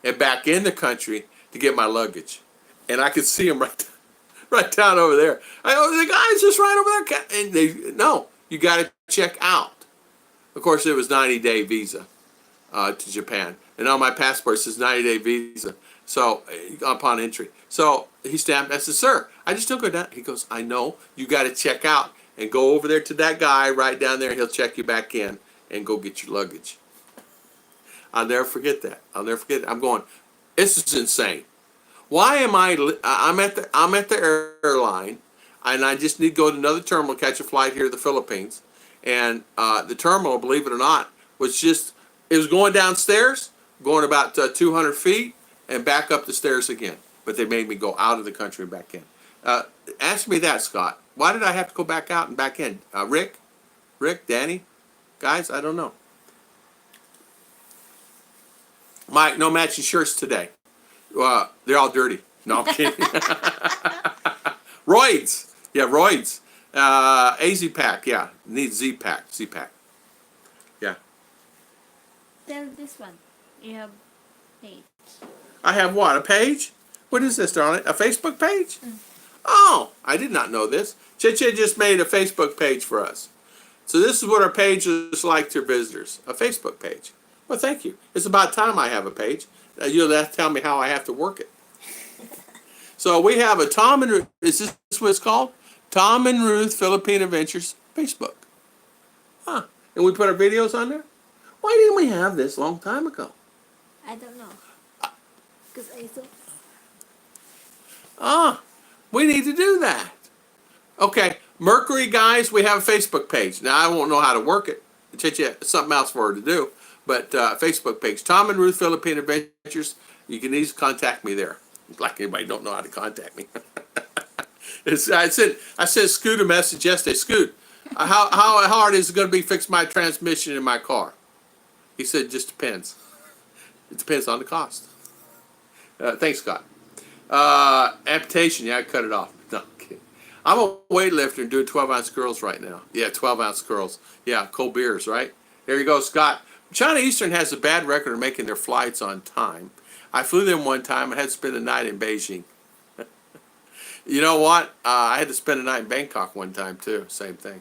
and back in the country to get my luggage. And I could see them right down over there. The guy's just right over there. And no, you got to check out. Of course, it was 90-day visa to Japan. And on my passport it says 90-day visa. So, upon entry. So, he stamped. I said, sir, I just don't go down. He goes, I know. You got to check out and go over there to that guy right down there. He'll check you back in and go get your luggage. I'll never forget that. I'll never forget it. I'm going, this is insane. Why am I'm at the airline, and I just need to go to another terminal, catch a flight here to the Philippines. And the terminal, believe it or not, it was going downstairs, going about 200 feet, and back up the stairs again. But they made me go out of the country and back in. Ask me that, Scott. Why did I have to go back out and back in? Rick, Danny, guys, I don't know. Mike, no matching shirts today. They're all dirty. No, I'm kidding. Roids. Yeah, roids. AZ pack. Yeah, needs Z pack. Yeah. Tell this one. You have page. I have what? A page? What is this, darling? A Facebook page? Oh, I did not know this. Chicha just made a Facebook page for us. So this is what our page is like to visitors. A Facebook page. Well, thank you. It's about time I have a page. You'll have to tell me how I have to work it. So we have a Tom and Ruth. Is this what it's called? Tom and Ruth Filipino Adventures Facebook. Huh. And we put our videos on there? Why didn't we have this a long time ago? I don't know. Because I saw. We need to do that. Okay, Mercury guys, we have a Facebook page. Now I won't know how to work it. It's something else for her to do. But Facebook page, Tom and Ruth Filipino Adventures. You can easily contact me there. Like anybody don't know how to contact me. I sent Scoot a message yesterday. Scoot, how hard is it going to be to fix my transmission in my car? He said, just depends. It depends on the cost. Thanks, Scott. Amputation, yeah, I cut it off. No, I'm kidding. I'm a weightlifter and doing 12-ounce curls right now. Yeah, 12-ounce curls. Yeah, cold beers, right? There you go, Scott. China Eastern has a bad record of making their flights on time. I flew them one time and had to spend the night in Beijing. You know what? I had to spend a night in Bangkok one time, too. Same thing.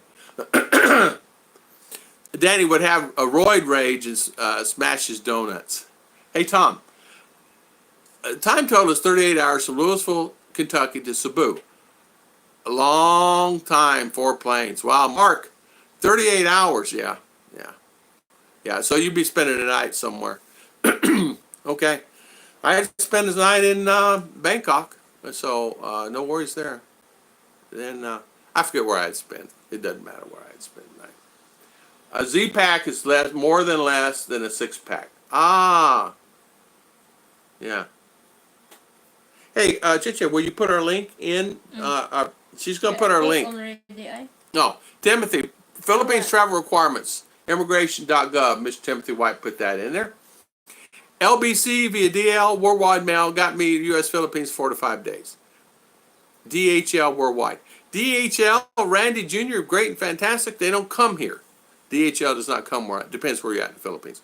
Danny would have a roid rage and smash his donuts. Hey, Tom. Time total is 38 hours from Louisville, Kentucky to Cebu. A long time, 4 planes. Wow, Mark, 38 hours. Yeah, yeah, yeah. So you'd be spending the night somewhere. Okay. I had to spend the night in Bangkok, so no worries there. Then I forget where I'd spend. It doesn't matter where I'd spend the night. A Z pack is more less than a 6-pack. Ah, yeah. Hey, Chicha, will you put our link in? She's gonna put our link. Already, I. No, Timothy, Philippines travel requirements, immigration.gov. Mr. Timothy White put that in there. LBC via DL worldwide mail got me U.S. Philippines 4 to 5 days. DHL worldwide. DHL, Randy Jr., great and fantastic. They don't come here. DHL does not come where, depends where you're at in the Philippines.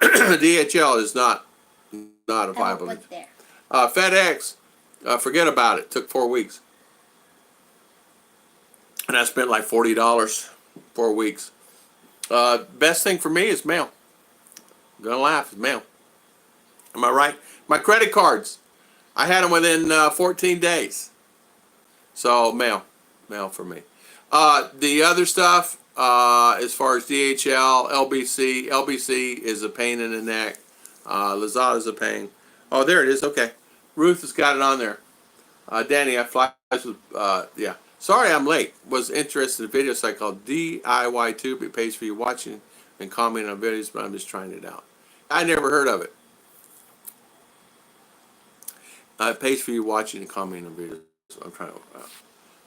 DHL is not a viable. Put there. FedEx, forget about it. Took 4 weeks. And I spent like $40, 4 weeks. Best thing for me is mail. I'm gonna laugh, is mail. Am I right? My credit cards, I had them within 14 days. So mail for me. The other stuff, as far as DHL, LBC is a pain in the neck. Lazada's a pain. Oh, there it is. Okay, Ruth has got it on there. Danny, I fly with yeah. Sorry I'm late. Was interested in a video site called DIY Tube. It pays for you watching and commenting on videos, but I'm just trying it out. I never heard of it. It pays for you watching and commenting on videos. I'm trying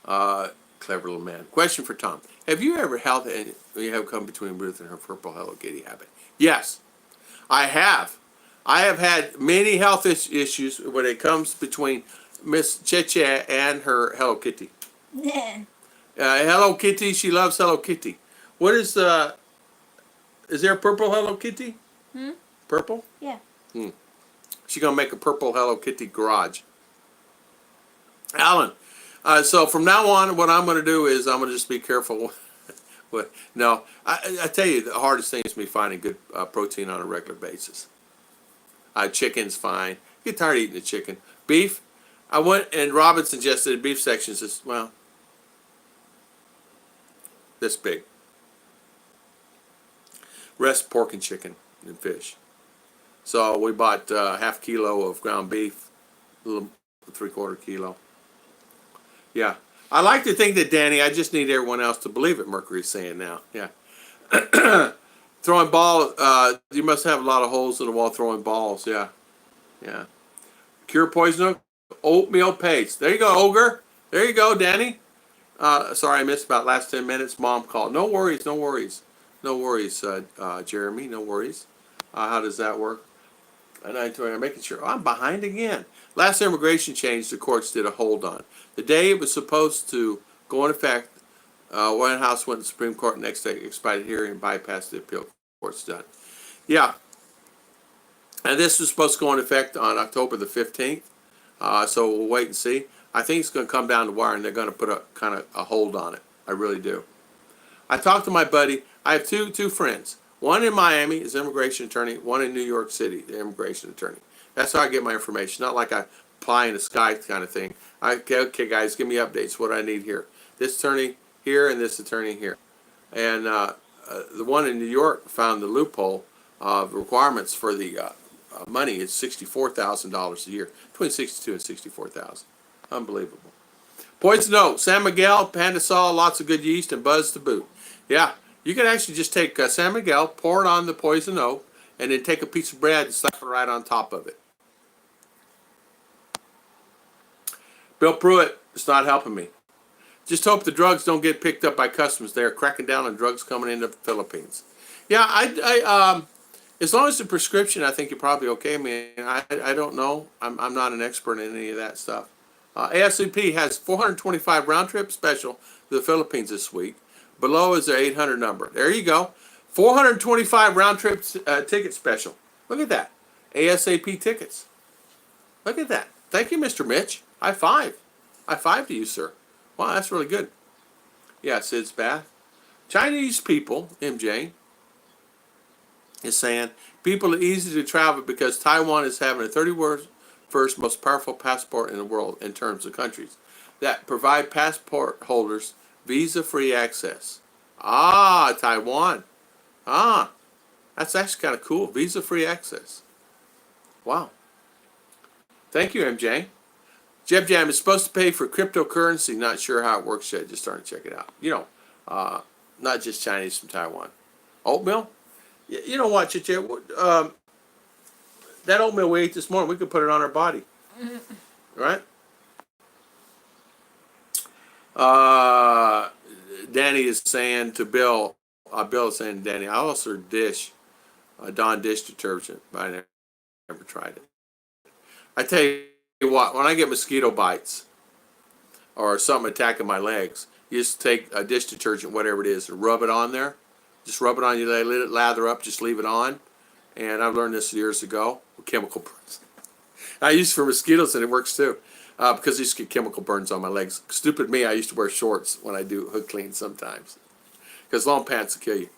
to. Clever little man. Question for Tom: have you ever held any? You have come between Ruth and her purple Hello Kitty habit? Yes, I have. I have had many health issues when it comes between Miss Cheche and her Hello Kitty. Yeah. Hello Kitty, she loves Hello Kitty. What is there a purple Hello Kitty? Purple? Yeah. She's gonna make a purple Hello Kitty garage. Alan, so from now on, what I'm gonna do is I'm gonna just be careful. No, I tell you, the hardest thing is me finding good protein on a regular basis. Chicken's fine. Get tired of eating the chicken. Beef, I went and Robin suggested a beef section. Says, well, this big. Rest pork and chicken and fish. So we bought half kilo of ground beef, a little 3/4 kilo. Yeah. I like to think that, Danny, I just need everyone else to believe it, Mercury's saying now. Yeah. Throwing ball, you must have a lot of holes in the wall throwing balls. Yeah. Yeah. Cure poison, oatmeal paste. There you go, Ogre. There you go, Danny. Sorry I missed about last 10 minutes. Mom called. No worries, no worries. No worries, Jeremy, no worries. How does that work? And I'm making sure. Oh, I'm behind again. Last immigration change the courts did a hold on. The day it was supposed to go in effect, White House went to the Supreme Court next day, expired hearing, and bypassed the appeal court's done. Yeah. And this was supposed to go in effect on October the 15th. So we'll wait and see. I think it's going to come down the wire, and they're going to put a kind of a hold on it. I really do. I talked to my buddy. I have two friends. One in Miami is immigration attorney. One in New York City, the immigration attorney. That's how I get my information. Not like I apply in the sky kind of thing. Okay, guys, give me updates. What I need here. This attorney here and this attorney here. And the one in New York found the loophole of requirements for the money is $64,000 a year, between $62,000 and $64,000. Unbelievable. Poison oak, San Miguel, Pandasol, lots of good yeast, and buzz to boot. Yeah, you can actually just take San Miguel, pour it on the poison oak, and then take a piece of bread and slap it right on top of it. Bill Pruitt, it's not helping me. Just hope the drugs don't get picked up by customs. They are cracking down on drugs coming into the Philippines. Yeah, as long as the prescription, I think you're probably okay. I mean, I don't know. I'm not an expert in any of that stuff. ASCP has 425 round trip special to the Philippines this week. Below is their 800 number. There you go. 425 round trip ticket special. Look at that. ASAP tickets. Look at that. Thank you, Mr. Mitch. High five. High five to you, sir. Wow, that's really good. Yeah, Sid's Bath. Chinese people, MJ, is saying people are easy to travel because Taiwan is having the 31st most powerful passport in the world in terms of countries. that provide passport holders visa-free access. Ah, Taiwan. Ah, that's actually kind of cool. Visa-free access. Wow. Thank you, MJ. Jeb Jam is supposed to pay for cryptocurrency. Not sure how it works yet. Just starting to check it out. Not just Chinese from Taiwan. Oatmeal? You know what, Chiche? That oatmeal we ate this morning, we could put it on our body. Right? Danny is saying to Bill, Bill is saying to Danny, I also Dawn dish detergent, but I never tried it. I tell you what, when I get mosquito bites or something attacking my legs, you just take a dish detergent, whatever it is, and rub it on there. Just rub it on you, let it lather up, just leave it on. And I've learned this years ago with chemical burns. I use it for mosquitoes and it works too. Because I used to get chemical burns on my legs. Stupid me, I used to wear shorts when I do hood clean sometimes. Because long pants will kill you.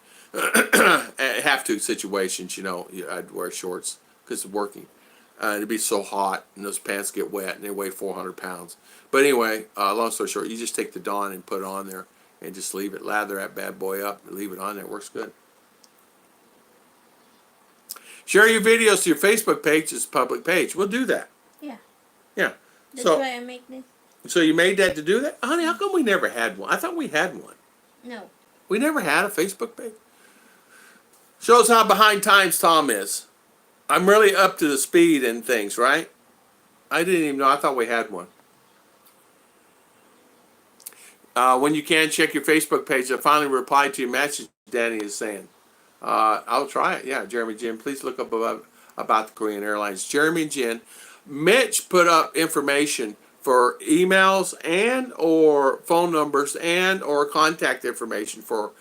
Have to situations, I'd wear shorts because it's working. It'd be so hot and those pants get wet and they weigh 400 pounds. But anyway, long story short, you just take the Dawn and put it on there and just leave it, lather that bad boy up and leave it on there. It works good. Share your videos to your Facebook page. It's a public page. We'll do that. Yeah. Yeah. That's why I make this. So you made that to do that? Honey, how come we never had one? I thought we had one. No. We never had a Facebook page. Shows how behind times Tom is. I'm really up to the speed and things, right? I didn't even know. I thought we had one. When you can, check your Facebook page. I finally replied to your message, Danny is saying. I'll try it. Yeah, Jeremy Jin, please look up about the Korean Airlines. Jeremy Jin. Mitch put up information for emails and or phone numbers and or contact information for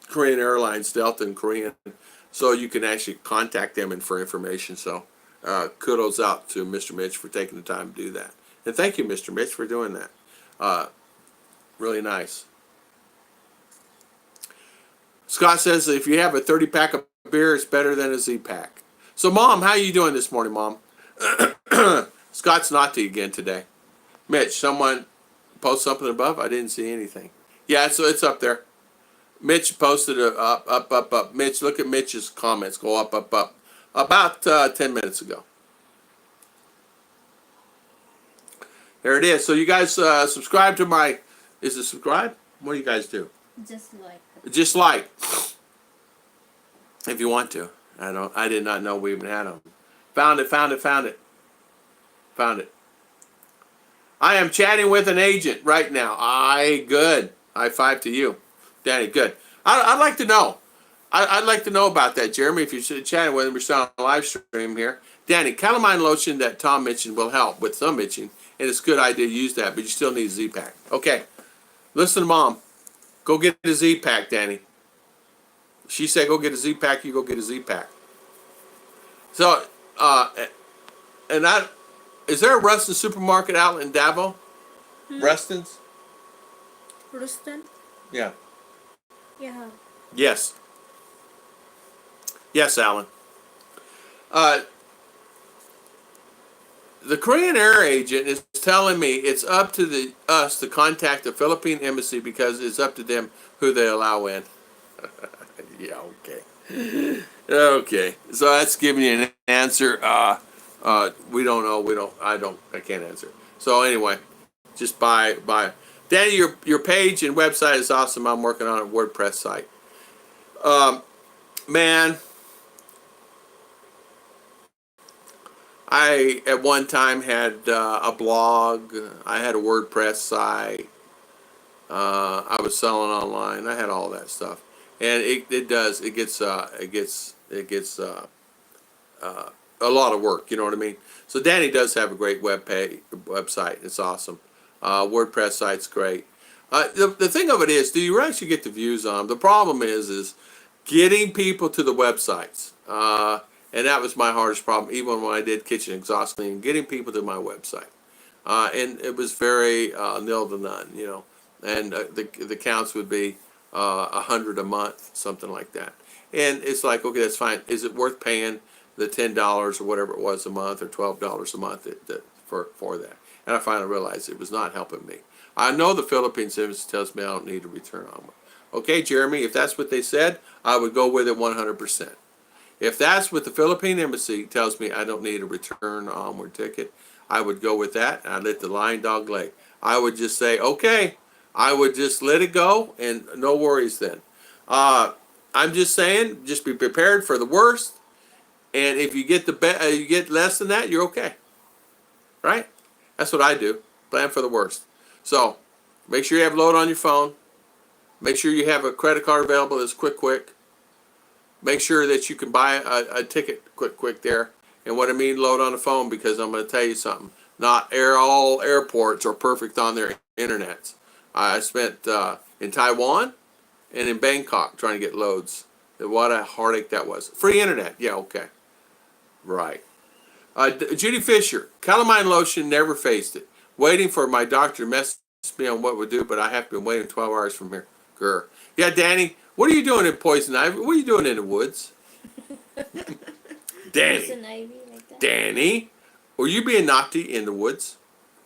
Korean Airlines, Delta and Korean, so you can actually contact them and for information. So kudos out to Mr. Mitch for taking the time to do that. And thank you, Mr. Mitch, for doing that. Really nice. Scott says if you have a 30-pack of beer, it's better than a Z-pack. So, Mom, how are you doing this morning, Mom? Scott's naughty again today. Mitch, someone post something above? I didn't see anything. Yeah, so it's up there. Mitch posted up. Mitch, look at Mitch's comments. Go up. About 10 minutes ago. There it is. So you guys subscribe to my... Is it subscribe? What do you guys do? Just like. Just like. If you want to. I did not know we even had them. Found it. I am chatting with an agent right now. Good. High five to you. Danny, good. I'd like to know. I'd like to know about that, Jeremy, if you're chatting with him. We're still on a live stream here. Danny, calamine lotion that Tom mentioned will help with some itching, and it's a good idea to use that, but you still need a Z-Pack. Okay. Listen to Mom. Go get a Z-Pack, Danny. She said go get a Z-Pack, you go get a Z-Pack. So, is there a Rustin supermarket outlet in Davao? Rustin's? Rustin? Yeah. Yeah. Yes. Yes, Alan. The Korean Air agent is telling me it's up to us to contact the Philippine embassy because it's up to them who they allow in. Yeah, okay. Okay. So that's giving you an answer. We don't know. I can't answer. So anyway, just buy. Danny, your page and website is awesome. I'm working on a WordPress site. Man, I at one time had a blog. I had a WordPress site. I was selling online. I had all that stuff, and it gets a lot of work. You know what I mean? So Danny does have a great website. It's awesome. WordPress site's great. The thing of it is, do you actually get the views on them? The problem is getting people to the websites. And that was my hardest problem, even when I did kitchen exhaust cleaning, getting people to my website. And it was very nil to none, you know. And the counts would be 100 a month, something like that. And it's like, okay, that's fine. Is it worth paying the $10 or whatever it was a month or $12 a month for that. And I finally realized it was not helping me. I know the Philippine Embassy tells me I don't need to return onward. Okay, Jeremy, if that's what they said, I would go with it 100%. If that's what the Philippine Embassy tells me I don't need a return onward ticket, I would go with that, and I'd let the lying dog lay. I would just say, okay, I would just let it go, and no worries then. I'm just saying, just be prepared for the worst, and if you get you get less than that, you're okay, right? That's what I do. Plan for the worst. So, make sure you have load on your phone. Make sure you have a credit card available that's quick. Make sure that you can buy a ticket quick there. And what I mean load on the phone, because I'm going to tell you something. Not all airports are perfect on their internets. I spent in Taiwan and in Bangkok trying to get loads. What a heartache that was. Free internet. Yeah, okay. Right. Judy Fisher, calamine lotion, never faced it. Waiting for my doctor to message me on what we do, but I have been waiting 12 hours from here. Grr. Yeah, Danny, what are you doing in Poison Ivy? What are you doing in the woods? Danny. Poison ivy like that. Danny, were you being naughty in the woods?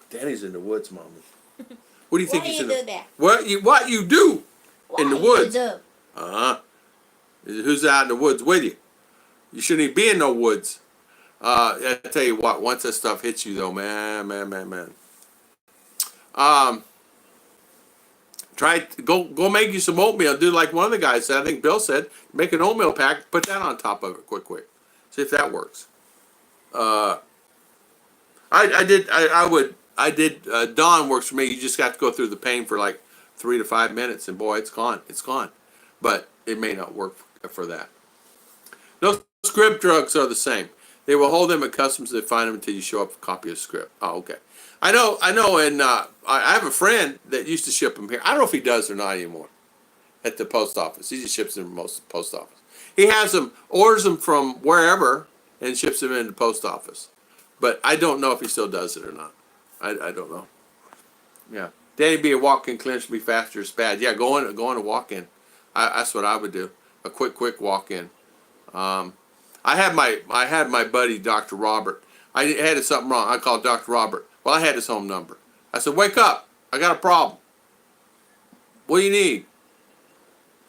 Danny's in the woods, Mommy. What do you think Why he's you in do the that? What you do in the Why woods? You do? Who's out in the woods with you? You shouldn't even be in no woods. I tell you what, once that stuff hits you though, man. Go make you some oatmeal. Do like one of the guys said, I think Bill said, make an oatmeal pack, put that on top of it quick. See if that works. I did Dawn works for me. You just got to go through the pain for like 3 to 5 minutes and boy, it's gone. But it may not work for that. No script drugs are the same. They will hold them at customs and find them until you show up with a copy of the script. Oh, okay. I know, and I have a friend that used to ship them here. I don't know if he does or not anymore at the post office. He just ships them most of the post office. He has them, orders them from wherever, and ships them in the post office. But I don't know if he still does it or not. I don't know. Yeah. Danny, be a walk-in clinic should be faster as bad. Yeah, go on a walk-in. That's what I would do. A quick walk-in. I had my buddy, Dr. Robert. I had something wrong. I called Dr. Robert. Well, I had his home number. I said, wake up. I got a problem. What do you need?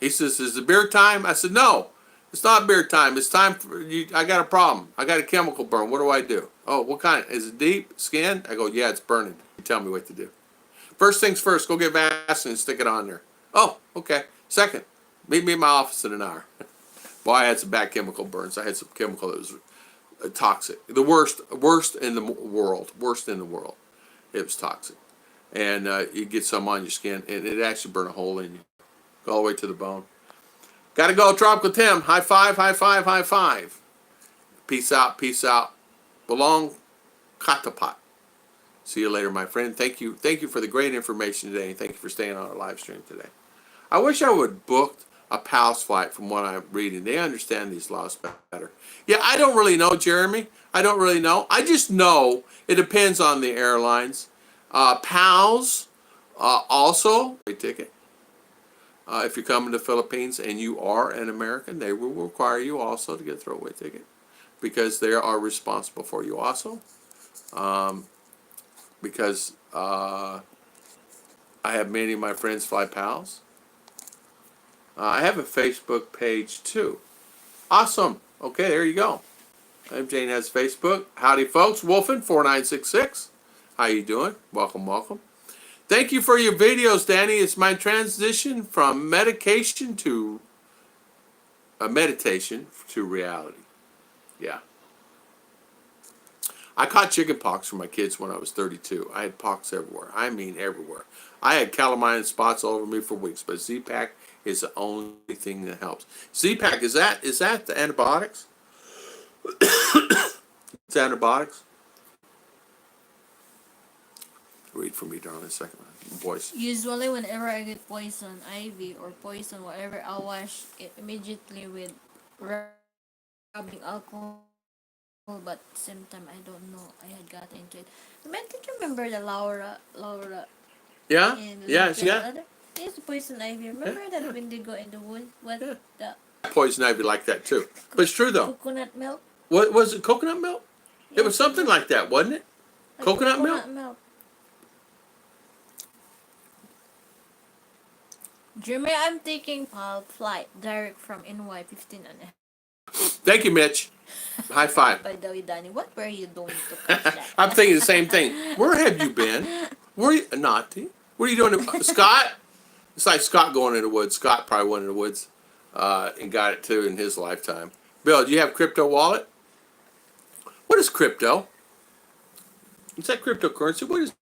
He says, is it beer time? I said, no, it's not beer time. It's time for you. I got a problem. I got a chemical burn. What do I do? Oh, what kind? Is it deep? Skin? I go, yeah, it's burning. You tell me what to do. First things first, go get Vaseline and stick it on there. Oh, okay. Second, meet me in my office in an hour. Boy, I had some bad chemical burns. I had some chemical that was toxic. The worst in the world. It was toxic. And you get some on your skin, and it actually burned a hole in you. Go all the way to the bone. Gotta go, Tropical Tim. High five. Peace out. Belong Katapat. See you later, my friend. Thank you for the great information today, and thank you for staying on our live stream today. I wish I would book a PALS flight from what I'm reading. They understand these laws better. Yeah, I don't really know, Jeremy. I don't really know. I just know it depends on the airlines. PALS also a ticket. If you're coming to the Philippines and you are an American, they will require you also to get a throwaway ticket because they are responsible for you also. Because I have many of my friends fly PALS. I have a Facebook page too. Awesome. Okay, there you go. Jane has Facebook. Howdy, folks. Wolfen4966. How you doing? Welcome. Thank you for your videos, Danny. It's my transition from meditation to meditation to reality. Yeah. I caught chicken pox for my kids when I was 32. I had pox everywhere. I mean everywhere. I had calamine spots all over me for weeks, but Z-Pack is the only thing that helps. Z-Pack, is that the antibiotics? It's antibiotics? Read for me, darling, a second. Voice. Usually, whenever I get poison ivy or poison whatever, I'll wash it immediately with rubbing alcohol. But same time, I don't know. I had got into it. Man, did you remember the Laura? Yeah? And Yeah, she got It's poison ivy. Remember that when they go in the wood? What Yeah. the poison ivy like that too. But it's true though. coconut milk? What was it? Coconut milk? It was something like that, wasn't it? Coconut milk? milk. Jeremy, I'm taking flight direct from NY 15 and Thank you, Mitch. High five. by the way, Danny, what were you doing to catch that? I'm thinking the same thing. Where have you been? Where you naughty? What are you doing, Scott? It's like Scott going in the woods. Scott probably went in the woods and got it too in his lifetime. Bill, do you have crypto wallet? What is crypto? Is that cryptocurrency? What is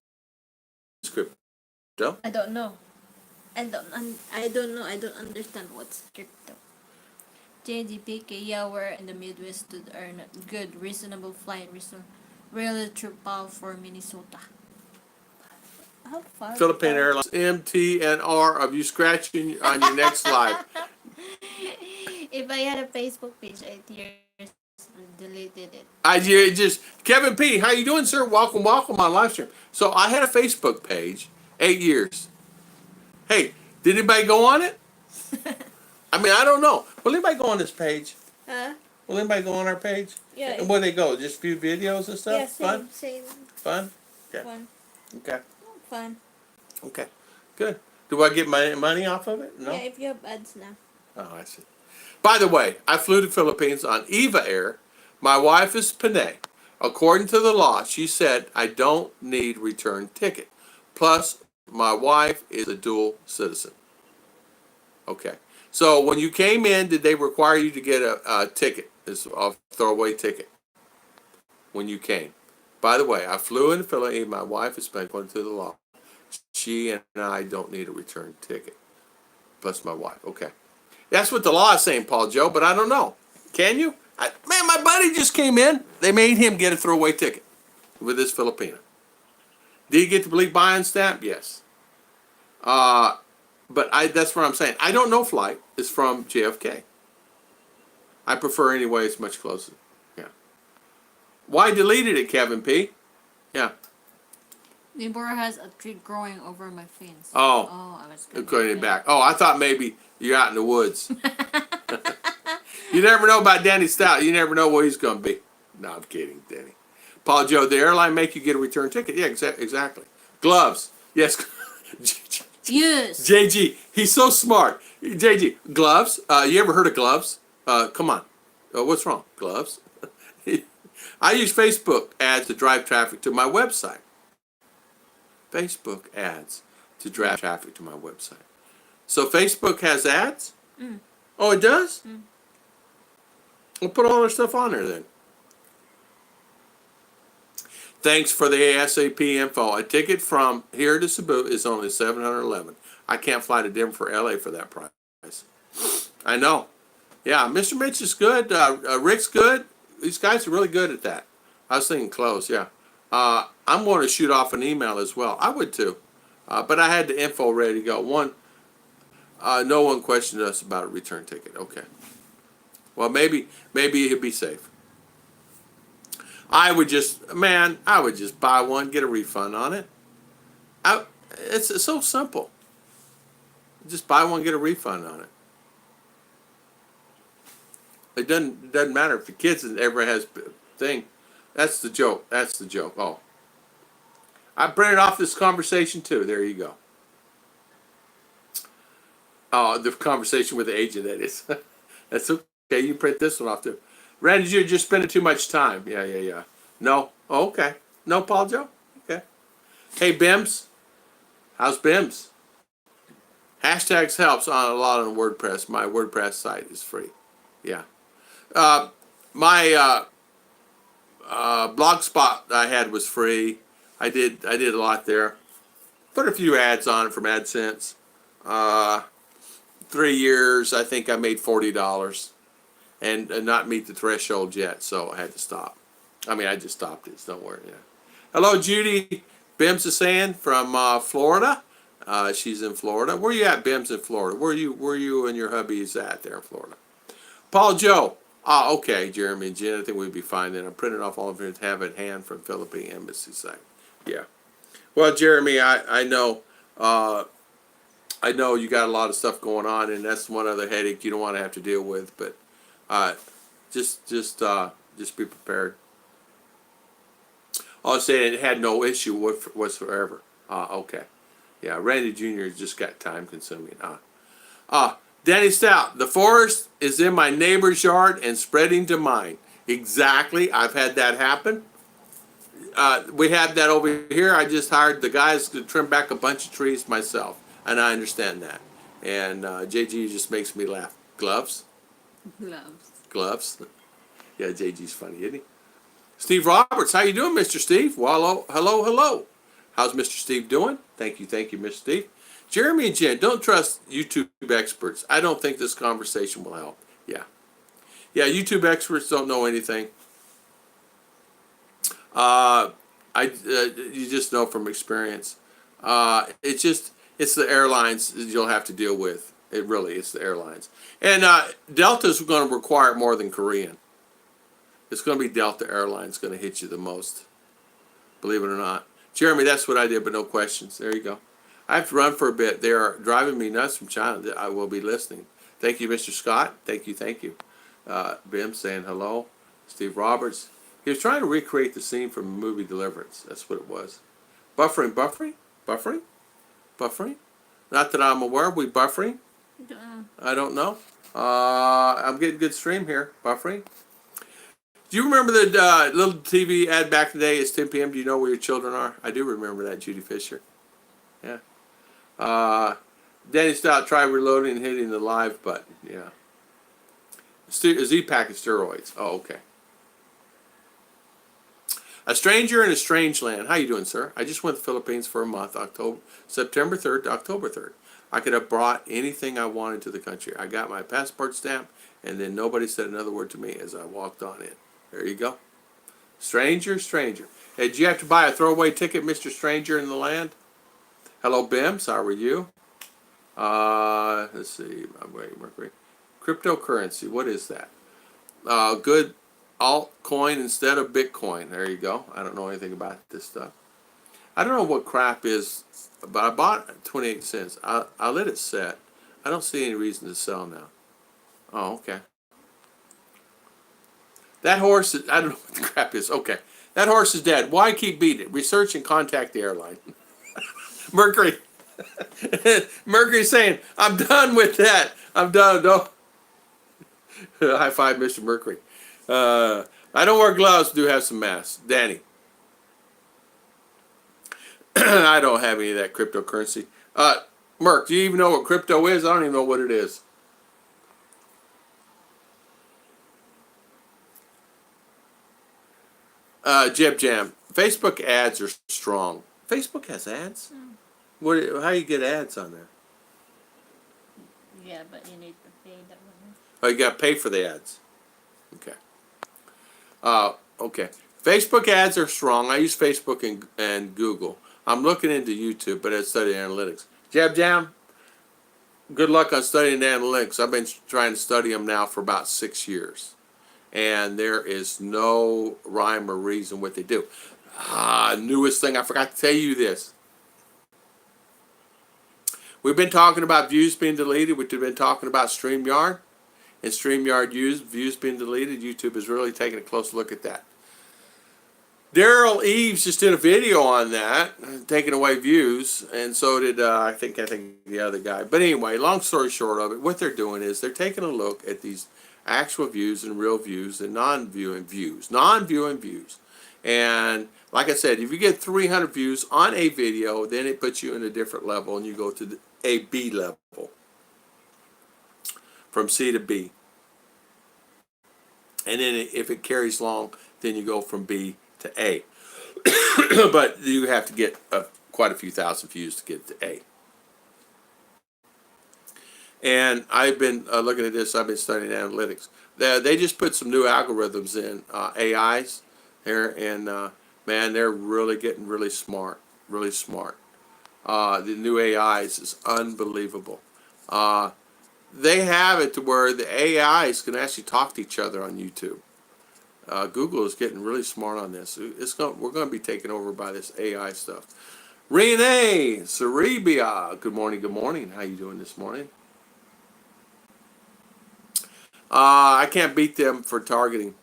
crypto? I don't know. I don't know. I don't understand what's crypto. JDPK, yeah, we're in the Midwest to earn a good, reasonable flight resort. Really true pal for Minnesota. How far? Philippine Airlines, M, T, and R of you scratching on your next slide. If I had a Facebook page, I years deleted it. Kevin P, how you doing, sir? Welcome on live stream. So I had a Facebook page, 8 years. Hey, did anybody go on it? I mean, I don't know. Will anybody go on this page? Huh? Will anybody go on our page? Yeah. And where they go? Just view videos and stuff? Yeah, same, Fun? same. Fun? Okay. Fun. Okay. Fun. Okay. Good. Do I get my money off of it? No? Yeah, if you have ads now. Oh, I see. By the way, I flew to Philippines on Eva Air. My wife is Panay. According to the law, she said I don't need return ticket. Plus, my wife is a dual citizen. Okay. So when you came in, did they require you to get a ticket, a throwaway ticket, when you came? By the way, I flew into Philippines. My wife is Hispanic, according to the law. She and I don't need a return ticket. Plus my wife. Okay. That's what the law is saying, Paul Joe, but I don't know. Can you? Man, my buddy just came in. They made him get a throwaway ticket with this Filipina. Did he get the bleep buy-in stamp? Yes. But that's what I'm saying. I don't know flight. It's from JFK. I prefer anyway. It's much closer. Yeah. Why deleted it, Kevin P? Yeah. Neighbor has a tree growing over my fence. Oh. Oh, I was going Going it back. Oh, I thought maybe you're out in the woods. You never know about Danny Stout. You never know where he's going to be. No, I'm kidding, Danny. Paul Joe, the airline make you get a return ticket? Yeah, exactly. Gloves. Yes. Yes. JG, he's so smart. JG, gloves. You ever heard of gloves? Come on. What's wrong? Gloves. I use Facebook ads to drive traffic to my website. Facebook ads to drive traffic to my website. So Facebook has ads? Mm. Oh, it does? Mm. We'll put all our stuff on there then. Thanks for the ASAP info. A ticket from here to Cebu is only $711. I can't fly to Denver for LA for that price. I know. Yeah, Mr. Mitch is good. Rick's good. These guys are really good at that. I was thinking close, yeah. I'm going to shoot off an email as well. I would too. But I had the info ready to go. No one questioned us about a return ticket. Okay. Well, maybe it'd be safe. I would just buy one, get a refund on it. It's so simple. Just buy one, get a refund on it. It doesn't matter if the kids ever has thing. That's the joke. Oh, I printed off this conversation too. There you go. Oh, the conversation with the agent, that is. That's okay. You print this one off too. Randy, you're just spending too much time. Yeah. No? Oh, okay. No, Paul Joe? Okay. Hey, Bims. How's Bims? Hashtags helps on a lot on WordPress. My WordPress site is free. Yeah. My blog spot I had was free. I did a lot there. Put a few ads on it from AdSense. 3 years, I think I made $40. And not meet the threshold yet, so I had to stop. I mean, I just stopped it, so don't worry. Yeah. Hello, Judy. Bims is saying from Florida. She's in Florida. Where you at, Bims, in Florida? Where you and your hubby's at there in Florida? Paul Joe. Okay, Jeremy and Jen. I think we'd be fine then. I printed off all of it to have it hand from Philippine Embassy site. Yeah. Well, Jeremy, I know. I know you got a lot of stuff going on, and that's one other headache you don't want to have to deal with, but. Just be prepared. Oh, saying it had no issue whatsoever. Okay. Yeah, Randy Jr. just got time consuming. Danny Stout, the forest is in my neighbor's yard and spreading to mine. Exactly. I've had that happen. We have that over here. I just hired the guys to trim back a bunch of trees myself, and I understand that. And JG just makes me laugh. Gloves? Gloves. Gloves? Yeah, JG's funny, isn't he? Steve Roberts, how you doing, Mr. Steve? Well, hello. How's Mr. Steve doing? Thank you, Mr. Steve. Jeremy and Jen, don't trust YouTube experts. I don't think this conversation will help. Yeah. Yeah, YouTube experts don't know anything. You just know from experience. It's the airlines that you'll have to deal with. It's the airlines. And Delta's going to require more than Korean. It's going to be Delta Airlines going to hit you the most. Believe it or not. Jeremy, that's what I did, but no questions. There you go. I have to run for a bit. They are driving me nuts from China. I will be listening. Thank you, Mr. Scott. Thank you. Bim saying hello. Steve Roberts. He was trying to recreate the scene from the movie Deliverance. That's what it was. Buffering. Not that I'm aware. Are we buffering? I don't know. I'm getting good stream here. Buffering. Do you remember the little TV ad back in the day? It's 10 p.m. Do you know where your children are? I do remember that, Judy Fisher. Yeah. Danny Stout, try reloading and hitting the live button. Yeah. Z-Pack of steroids. Oh, okay. A stranger in a strange land. How you doing, sir? I just went to the Philippines for a month, September 3rd to October 3rd. I could have brought anything I wanted to the country. I got my passport stamp, and then nobody said another word to me as I walked on in. There you go. Stranger. Hey, did you have to buy a throwaway ticket, Mr. Stranger in the land? Hello, Bims. How are you? Let's see. Wait, Mercury. Cryptocurrency. What is that? Good altcoin instead of Bitcoin. There you go. I don't know anything about this stuff. I don't know what crap is, but I bought it 28 cents. I let it set. I don't see any reason to sell now. Oh, okay. That horse is, I don't know what the crap is. Okay. That horse is dead. Why keep beating it? Research and contact the airline. Mercury. Mercury saying, I'm done with that. I'm done. No. High five, Mr. Mercury. I don't wear gloves, do have some masks. Danny. I don't have any of that cryptocurrency. Merc, do you even know what crypto is? I don't even know what it is. Jeb Jam. Facebook ads are strong. Facebook has ads? How do you get ads on there? Yeah, but you need to pay that one. Oh, you got to pay for the ads. Okay. Okay. Facebook ads are strong. I use Facebook and Google. I'm looking into YouTube, but I study analytics. Jab Jam, good luck on studying analytics. I've been trying to study them now for about 6 years. And there is no rhyme or reason what they do. Newest thing, I forgot to tell you this. We've been talking about views being deleted. We've been talking about StreamYard. And StreamYard views being deleted. YouTube is really taking a close look at that. Daryl Eves just did a video on that, taking away views, and so did I think the other guy. But anyway, long story short of it, what they're doing is they're taking a look at these actual views and real views and non-viewing views. And like I said, if you get 300 views on a video, then it puts you in a different level, and you go to a B level. From C to B. And then if it carries long, then you go from B to A. But you have to get quite a few thousand views to get to A. And I've been looking at this. I've been studying analytics. They just put some new algorithms in, AIs here, and man, they're really getting really smart. The new AIs is unbelievable. They have it to where the AIs can actually talk to each other on YouTube. Google is getting really smart on this. We're going to be taken over by this AI stuff. Renee Cerebia, good morning. How you doing this morning? I can't beat them for targeting.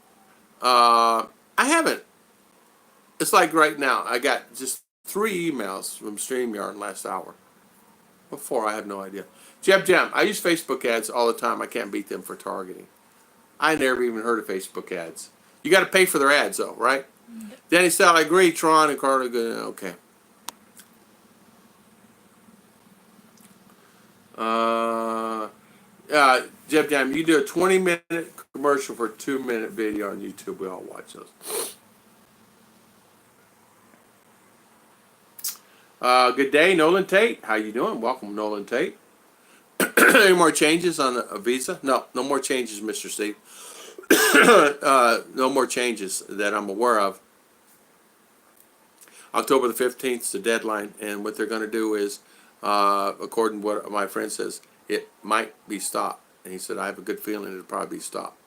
I haven't It's like right now, I got just 3 emails from StreamYard last hour. Before, I have no idea. Jam, I use Facebook ads all the time. I can't beat them for targeting. I never even heard of Facebook ads. You got to pay for their ads, though, right? Danny said, I agree. Tron and Carter, okay. Jam, you do a 20-minute commercial for a 2-minute video on YouTube. We all watch those. Good day, Nolan Tate. How you doing? Welcome, Nolan Tate. Any more changes on a visa? No more changes, Mr. Steve. No more changes that I'm aware of. October the 15th is the deadline, and what they're going to do is, according to what my friend says, it might be stopped. And he said, I have a good feeling it'll probably be stopped.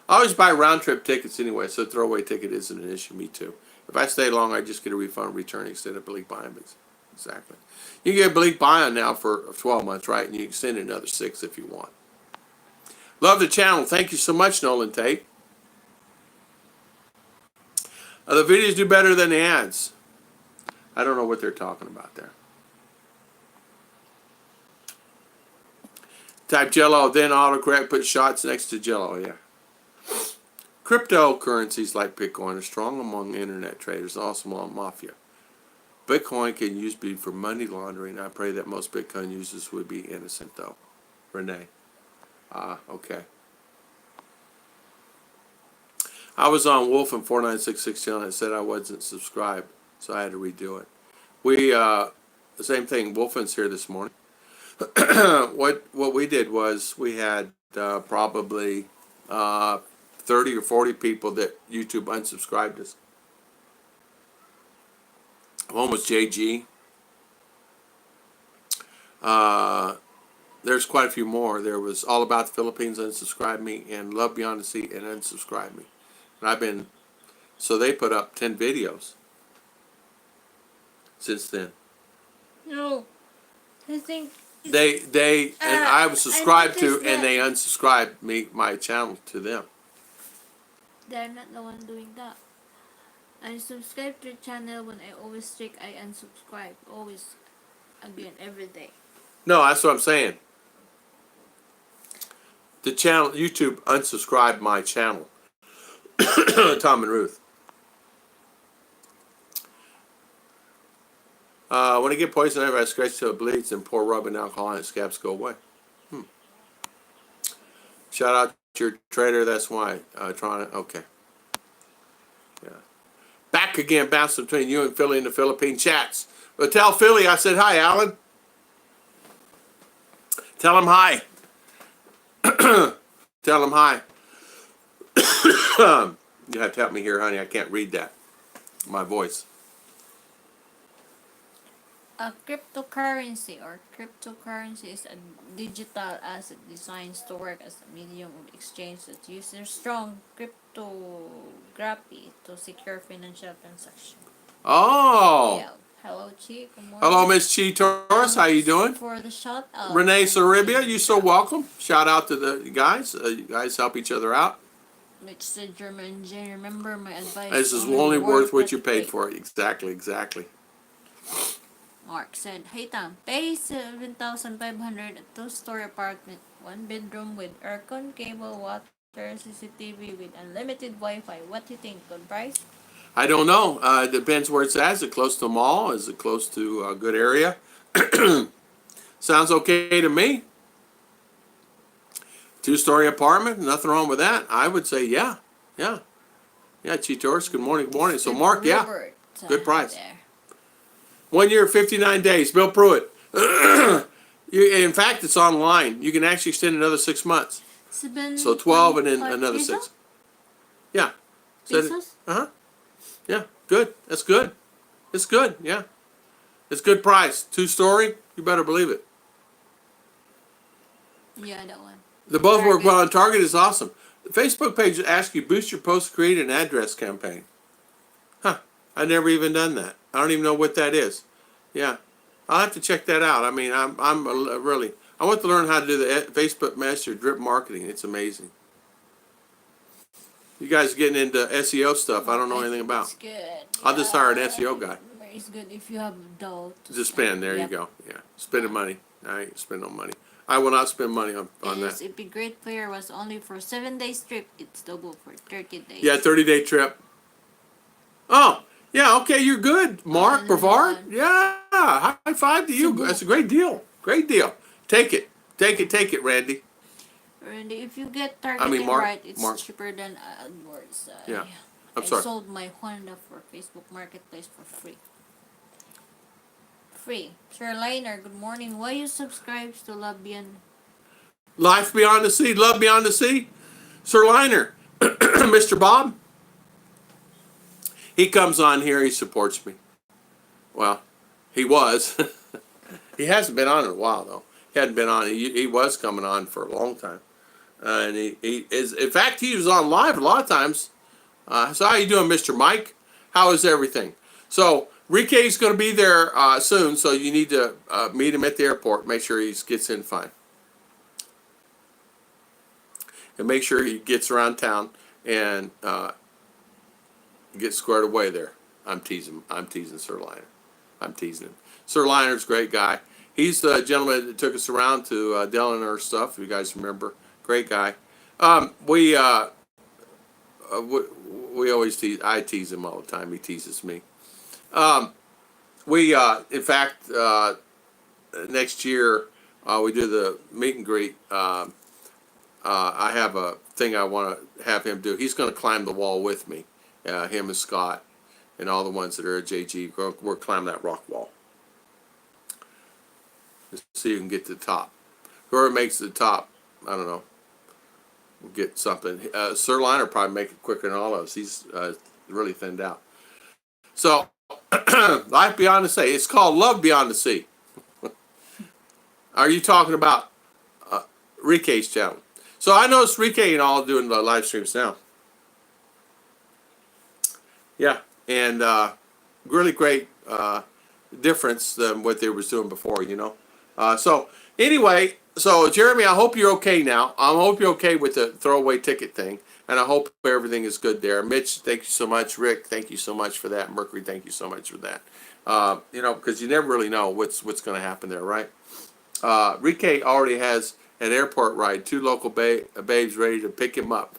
I always buy round-trip tickets anyway, so a throwaway ticket isn't an issue. Me too. If I stay long, I just get a refund return instead of bleak buy-in. Exactly. You can get bleak buy-in now for 12 months, right? And you can extend it another 6 if you want. Love the channel. Thank you so much, Nolan Tate. The videos do better than the ads. I don't know what they're talking about there. Type Jello, then autocorrect, put shots next to Jello, yeah. Cryptocurrencies like Bitcoin are strong among internet traders, also among mafia. Bitcoin can be used for money laundering. I pray that most Bitcoin users would be innocent, though. Renee. Okay. I was on Wolf and 4966 channel and it said I wasn't subscribed, so I had to redo it. The same thing, Wolfen's here this morning. What we did was we had probably 30 or 40 people that YouTube unsubscribed us. One was JG. There's quite a few more. There was All About the Philippines unsubscribed me, and Love Beyond the Sea and unsubscribed me. And so they put up 10 videos since then. No, I think And I was subscribed to, noticed and that they unsubscribed my channel to them. they're not the one doing that. I subscribe to your channel when I always check. I unsubscribe always, again, every day. No, that's what I'm saying. The channel, YouTube unsubscribed my channel. Tom and Ruth. When I get poison ivy, I scratch till it bleeds and pour rubbing alcohol on it, scabs go away. Shout out to your trader, that's why. Trying to, okay. Yeah. Back again, bounce between you and Philly in the Philippine chats. But tell Philly I said hi, Alan. Tell him hi. Tell him hi. You have to help me here, honey. I can't read that. My voice. A cryptocurrency is a digital asset designed to work as a medium of exchange that uses strong cryptography to secure financial transactions. Oh. Yeah. Hello, Chi. Good morning. Hello, Miss Chi Torres. How you doing? For the shout out. Renee Saribia, you so welcome. Shout out to the guys. You guys help each other out. Which said German Jane, remember my advice. This is only worth what you paid for it. Exactly. Mark said, hey Tam, pay 7,500 a 2-story apartment, 1 bedroom with aircon, cable, water, CCTV with unlimited Wi-Fi. What do you think? Good price? I don't know. It depends where it's at. Is it close to a mall? Is it close to a good area? Sounds okay to me. 2-story apartment, nothing wrong with that. I would say yeah. Yeah, Chitors, good morning. So Mark, yeah, good price. There. 1 year, 59 days. Bill Pruitt. In fact, it's online. You can actually extend another 6 months. So 12 and then another 6. Yeah. Pesos? Yeah, good. That's good. It's good, yeah. It's good price. 2-story, you better believe it. Yeah, that one. The both work well on Target is awesome. The Facebook page asks you boost your post, create an address campaign. I never even done that. I don't even know what that is. Yeah, I'll have to check that out. I mean, I want to learn how to do the Facebook Messenger drip marketing. It's amazing. You guys getting into SEO stuff I don't know anything about. It's good. I'll just hire an SEO guy. It's good if you have dough to Just spend. There you Yep. go. Yeah, spending money. I ain't spend no money. I will not spend money on Yes, that. if the great player was only for 7 days trip, it's double for 30 days. Yeah, 30-day trip. Oh, yeah. Okay, you're good, Mark and Brevard. then- Yeah, high five to you. Cebu. That's a great deal. Great deal. Take it. Take it. Take it, Randy. Randy, if you get targeting Mark- right, it's Mark. cheaper than AdWords. Yeah. I'm I sorry. sold my Honda for Facebook Marketplace for free. Free. Sir Liner, good morning. Why you subscribe to Love Beyond? Life beyond the sea. Love beyond the sea. Sir Liner, Mr. Bob. He comes on here. He supports me. Well, he was. He hasn't been on in a while though. He hadn't been on. He was coming on for a long time, and he is. In fact, he was on live a lot of times. So how you doing, Mr. Mike? How is everything? So Rike's going to be there soon. So you need to meet him at the airport. Make sure he gets in fine, and make sure he gets around town and gets squared away there. I'm teasing. I'm teasing Sir Liner. I'm teasing him. Sir Liner's a great guy. He's the gentleman that took us around to Delaware stuff. If you guys remember, great guy. We always tease. I tease him all the time. He teases me. In fact, next year we do the meet and greet. I have a thing I want to have him do. He's going to climb the wall with me. Him and Scott and all the ones that are at JG. We're climbing that rock wall. Just so you can get to the top. Whoever makes it to the top, I don't know, will get something. Sir Liner probably make it quicker than all of us. He's really thinned out. So, Life Beyond the Sea. It's called Love Beyond the Sea. Are you talking about Rike's channel? So I noticed Rike and all doing the live streams now. Yeah, and really great difference than what they were doing before, you know. So anyway, so Jeremy, I hope you're okay now. I hope you're okay with the throwaway ticket thing, and I hope everything is good there. Mitch, thank you so much. Rick, thank you so much for that. Mercury, thank you so much for that. You know, because you never really know what's going to happen there, right? Rike already has an airport ride, 2 local babes ready to pick him up.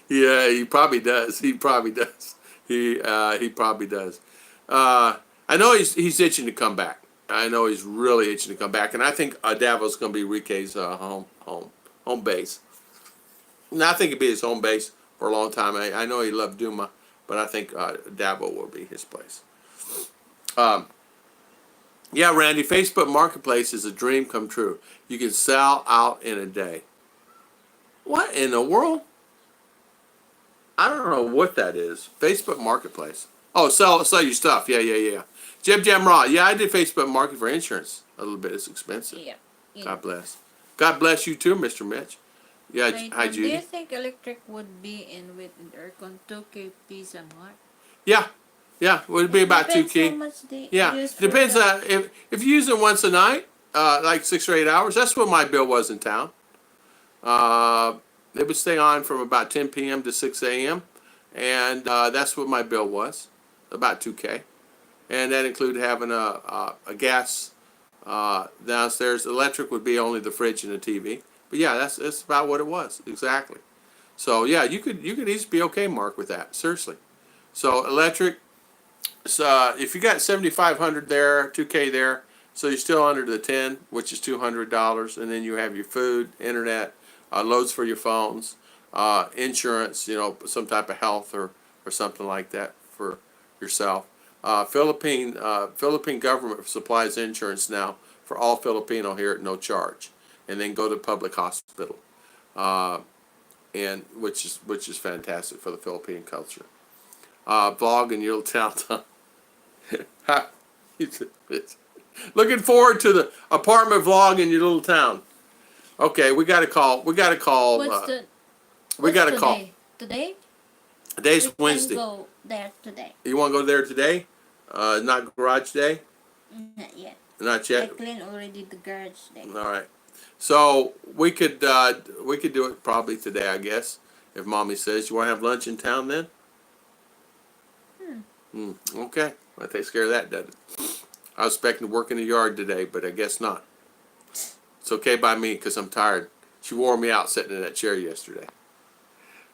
Yeah, he probably does. He probably does. He probably does. I know he's itching to come back. I know he's really itching to come back, and I think Davos is going to be Rike's home base. And I think it'll be his home base for a long time. I know he loved Duma, but I think Dabo will be his place. Yeah, Randy, Facebook Marketplace is a dream come true. You can sell out in a day. What in the world? I don't know what that is. Facebook Marketplace. Oh, sell your stuff. Yeah. Jim Raw. Yeah, I did Facebook Market for insurance. A little bit. It's expensive. Yeah. God bless. God bless you too, Mr. Mitch. Yeah, hi Do you Judy. think electric would be in with aircon 2K piece a month? Yeah. Would be about Depends 2K. how much they Yeah, use for depends. the- If you use it once a night, like 6 or 8 hours, that's what my bill was in town. It would stay on from about 10 p.m. to 6 a.m. And that's what my bill was, about 2K. And that included having a gas downstairs. Electric would be only the fridge and the TV. But yeah, that's about what it was exactly. So yeah, you could easily be okay, Mark, with that. Seriously. So electric. So if you got 7,500 there, 2K there, so you're still under the 10, which is $200, and then you have your food, internet, loads for your phones, insurance, you know, some type of health or something like that for yourself. Philippine government supplies insurance now for all Filipino here at no charge, and then go to public hospital, and which is fantastic for the Philippine culture. Vlog in your little town. Looking forward to the apartment vlog in your little town. Okay, we got to call. What's We got to today? call. Today? Today's We can Wednesday. go there today. You want to go there today? Not garage day? Not yet. Not I yet? cleaned already the garage day. All right. So we could do it probably today, I guess. If Mommy says, you want to have lunch in town then? Okay. That takes care of that, doesn't it? I was expecting to work in the yard today, but I guess not. It's okay by me because I'm tired. She wore me out sitting in that chair yesterday.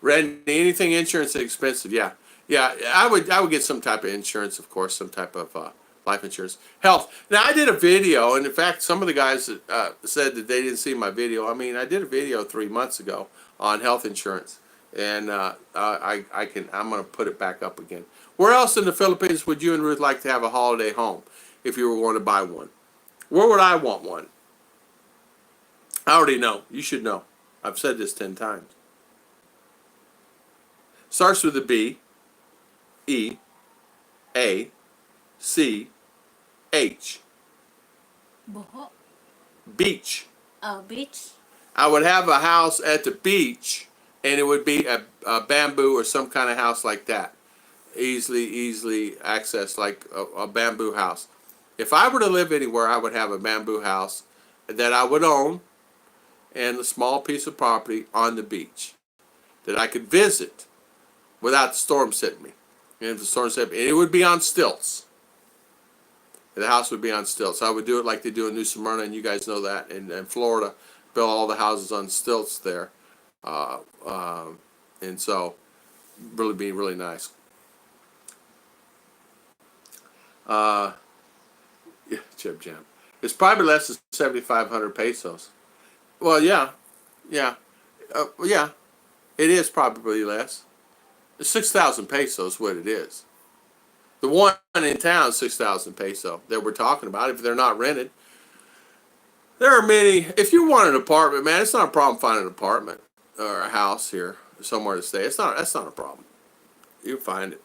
Randy, anything insurance is expensive? Yeah. Yeah, I would get some type of insurance, of course, some type of life insurance. Health. Now, I did a video, and in fact, some of the guys said that they didn't see my video. I mean, I did a video 3 months ago on health insurance, and I'm going to put it back up again. Where else in the Philippines would you and Ruth like to have a holiday home if you were going to buy one? Where would I want one? I already know. You should know. I've said this 10 times. Starts with a B, E, A, C, H. Boho. Beach. Oh, beach. I would have a house at the beach, and it would be a bamboo or some kind of house like that. Easily accessed, like a bamboo house. If I were to live anywhere, I would have a bamboo house that I would own and a small piece of property on the beach that I could visit without the storm hitting me. And if the storm hit me, it would be on stilts. The house would be on stilts. I would do it like they do in New Smyrna, and you guys know that. In Florida, build all the houses on stilts there. And so, really be really nice. Yeah, Chip Jam. It's probably less than 7,500 pesos. Well, yeah. Yeah. It is probably less. 6,000 pesos is what it is. The one in town is 6,000 peso that we're talking about, if they're not rented. There are many. If you want an apartment, man, it's not a problem finding an apartment or a house here, somewhere to stay. That's not a problem. You find it.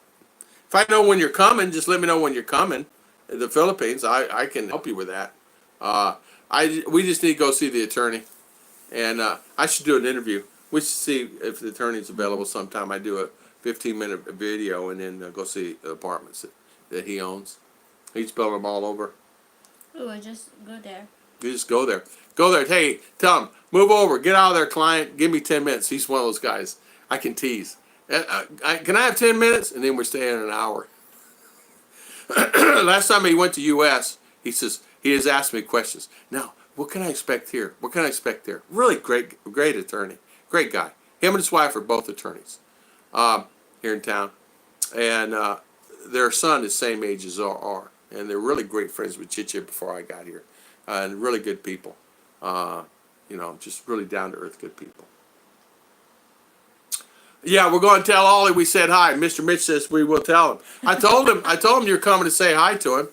If I know when you're coming, just let me know when you're coming. In the Philippines, I can help you with that. We just need to go see the attorney, and I should do an interview. We should see if the attorney's available sometime. I do a 15-minute video and then go see the apartments that he owns. He's building them all over. Oh, I just go there. You just go there. Go there. Hey, tell him, move over. Get out of there, client. Give me 10 minutes. He's one of those guys I can tease. Can I have 10 minutes? And then we're staying an hour. Last time he went to U.S., he has asked me questions. Now, what can I expect here? What can I expect there? Really great attorney. Great guy. Him and his wife are both attorneys here in town. And their son is same age as are. And they're really great friends with Chiche before I got here. And really good people. Just really down-to-earth good people. Yeah, we're going to tell Ollie we said hi. Mr. Mitch says we will tell him. I told him you're coming to say hi to him.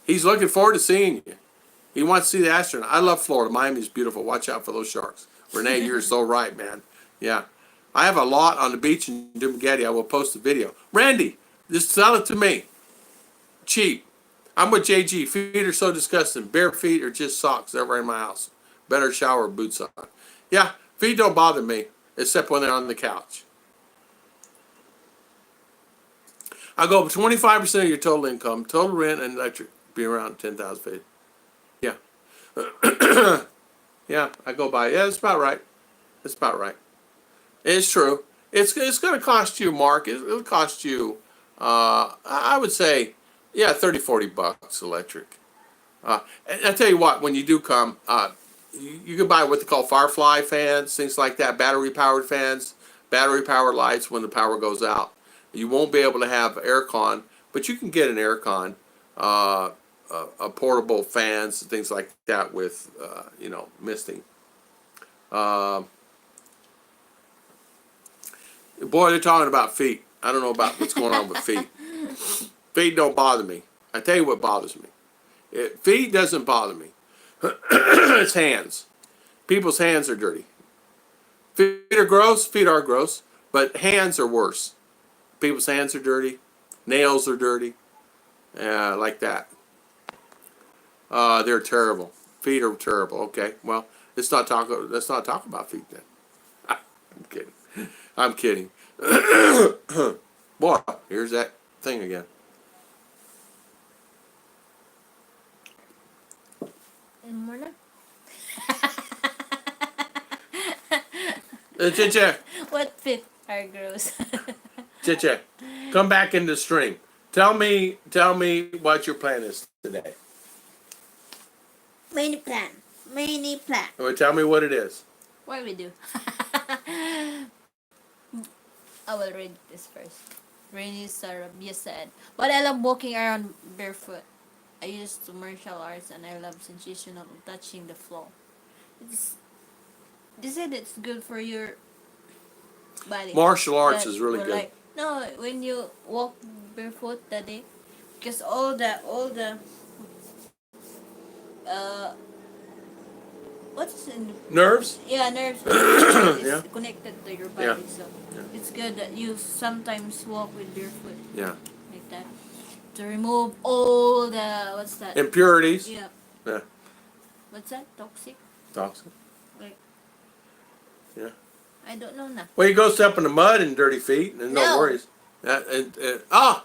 He's looking forward to seeing you. He wants to see the astronaut. I love Florida. Miami's beautiful. Watch out for those sharks. Renee, you're so right, man. Yeah. I have a lot on the beach in Dumaguete. I will post a video. Randy, just sell it to me. Cheap. I'm with JG. Feet are so disgusting. Bare feet or just socks ever in my house. Better shower with boots on. Yeah, feet don't bother me, except when they're on the couch. I go 25% of your total income, total rent and electric, be around 10,000 feet. Yeah. Yeah, I go by. Yeah, that's about right. That's about right. It's true. It's going to cost you, Mark. It'll cost you, I would say, yeah, 30, 40 bucks electric. And I tell you what, when you do come, you can buy what they call Firefly fans, things like that, battery-powered fans, battery-powered lights when the power goes out. You won't be able to have aircon, but you can get an aircon, a portable fans, and things like that with, misting. Boy, they're talking about feet. I don't know about what's going on with feet. Feet don't bother me. I tell you what bothers me. Feet doesn't bother me. It's hands. People's hands are dirty. Feet are gross. Feet are gross. But hands are worse. People's hands are dirty. Nails are dirty. Like that. They're terrible. Feet are terrible. Okay. Well, let's not talk about feet then. I'm kidding. I'm kidding. Boy, here's that thing again. More na? Chiche, What feet are gross? Chiche, come back in the stream. Tell me what your plan is today. Many plan. Many plan. Or tell me what it is. What we do? I will read this first. Rainy Sarabia said, "But I love walking around barefoot. I used to martial arts and I love sensation of touching the floor. It's, they said it's good for your body. Martial arts But is really we're good. like, no, when you walk barefoot that day, because all the uh what's in Nerves? nerves is Yeah. connected to your body, Yeah. so it's good that you sometimes walk with barefoot Yeah. like that to remove all the what's that? Impurities? Yeah. Yeah. What's that? Toxic? Toxic. Like Yeah. I don't know now. Well, you go step in the mud and dirty feet, and no No. worries. Oh,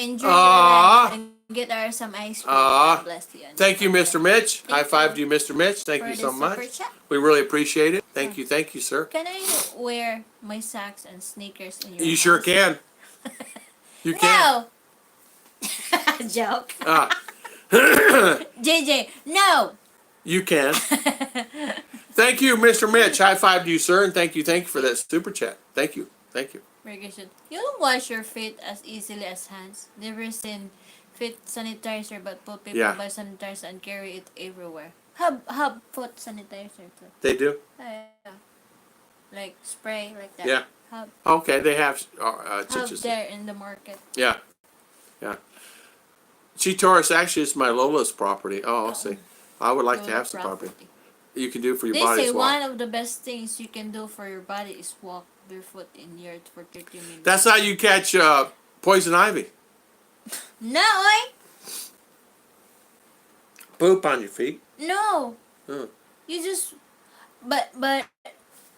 enjoy Ah. your lunch and get our some ice cream. Ah. God bless you. Thank you, Mr. Mitch. Thank High five you to you, Mr. Mitch. Thank for you the so super much. chat. We really appreciate it. Thank you, sir. Can I wear my socks and sneakers in your You house? sure can. You can. No. Joke. Ah. JJ, no. You can. Thank you, Mr. Mitch. High five to you, sir, and thank you for that super chat. Thank you. Very good. You don't wash your feet as easily as hands. Never seen feet sanitizer, but put people Yeah. buy sanitizer and carry it everywhere. Have foot sanitizer too. They do. Yeah. Like spray like that. Yeah. Have Okay, they have there in the market. Yeah. Taurus actually is my Lola's property. Oh, I'll see. I would like to have some property. You can do for your They body say as well. one of the best things you can do for your body is walk barefoot in the earth for 30 minutes. That's how you catch poison ivy. No, I Poop on your feet. no. Hmm. You just but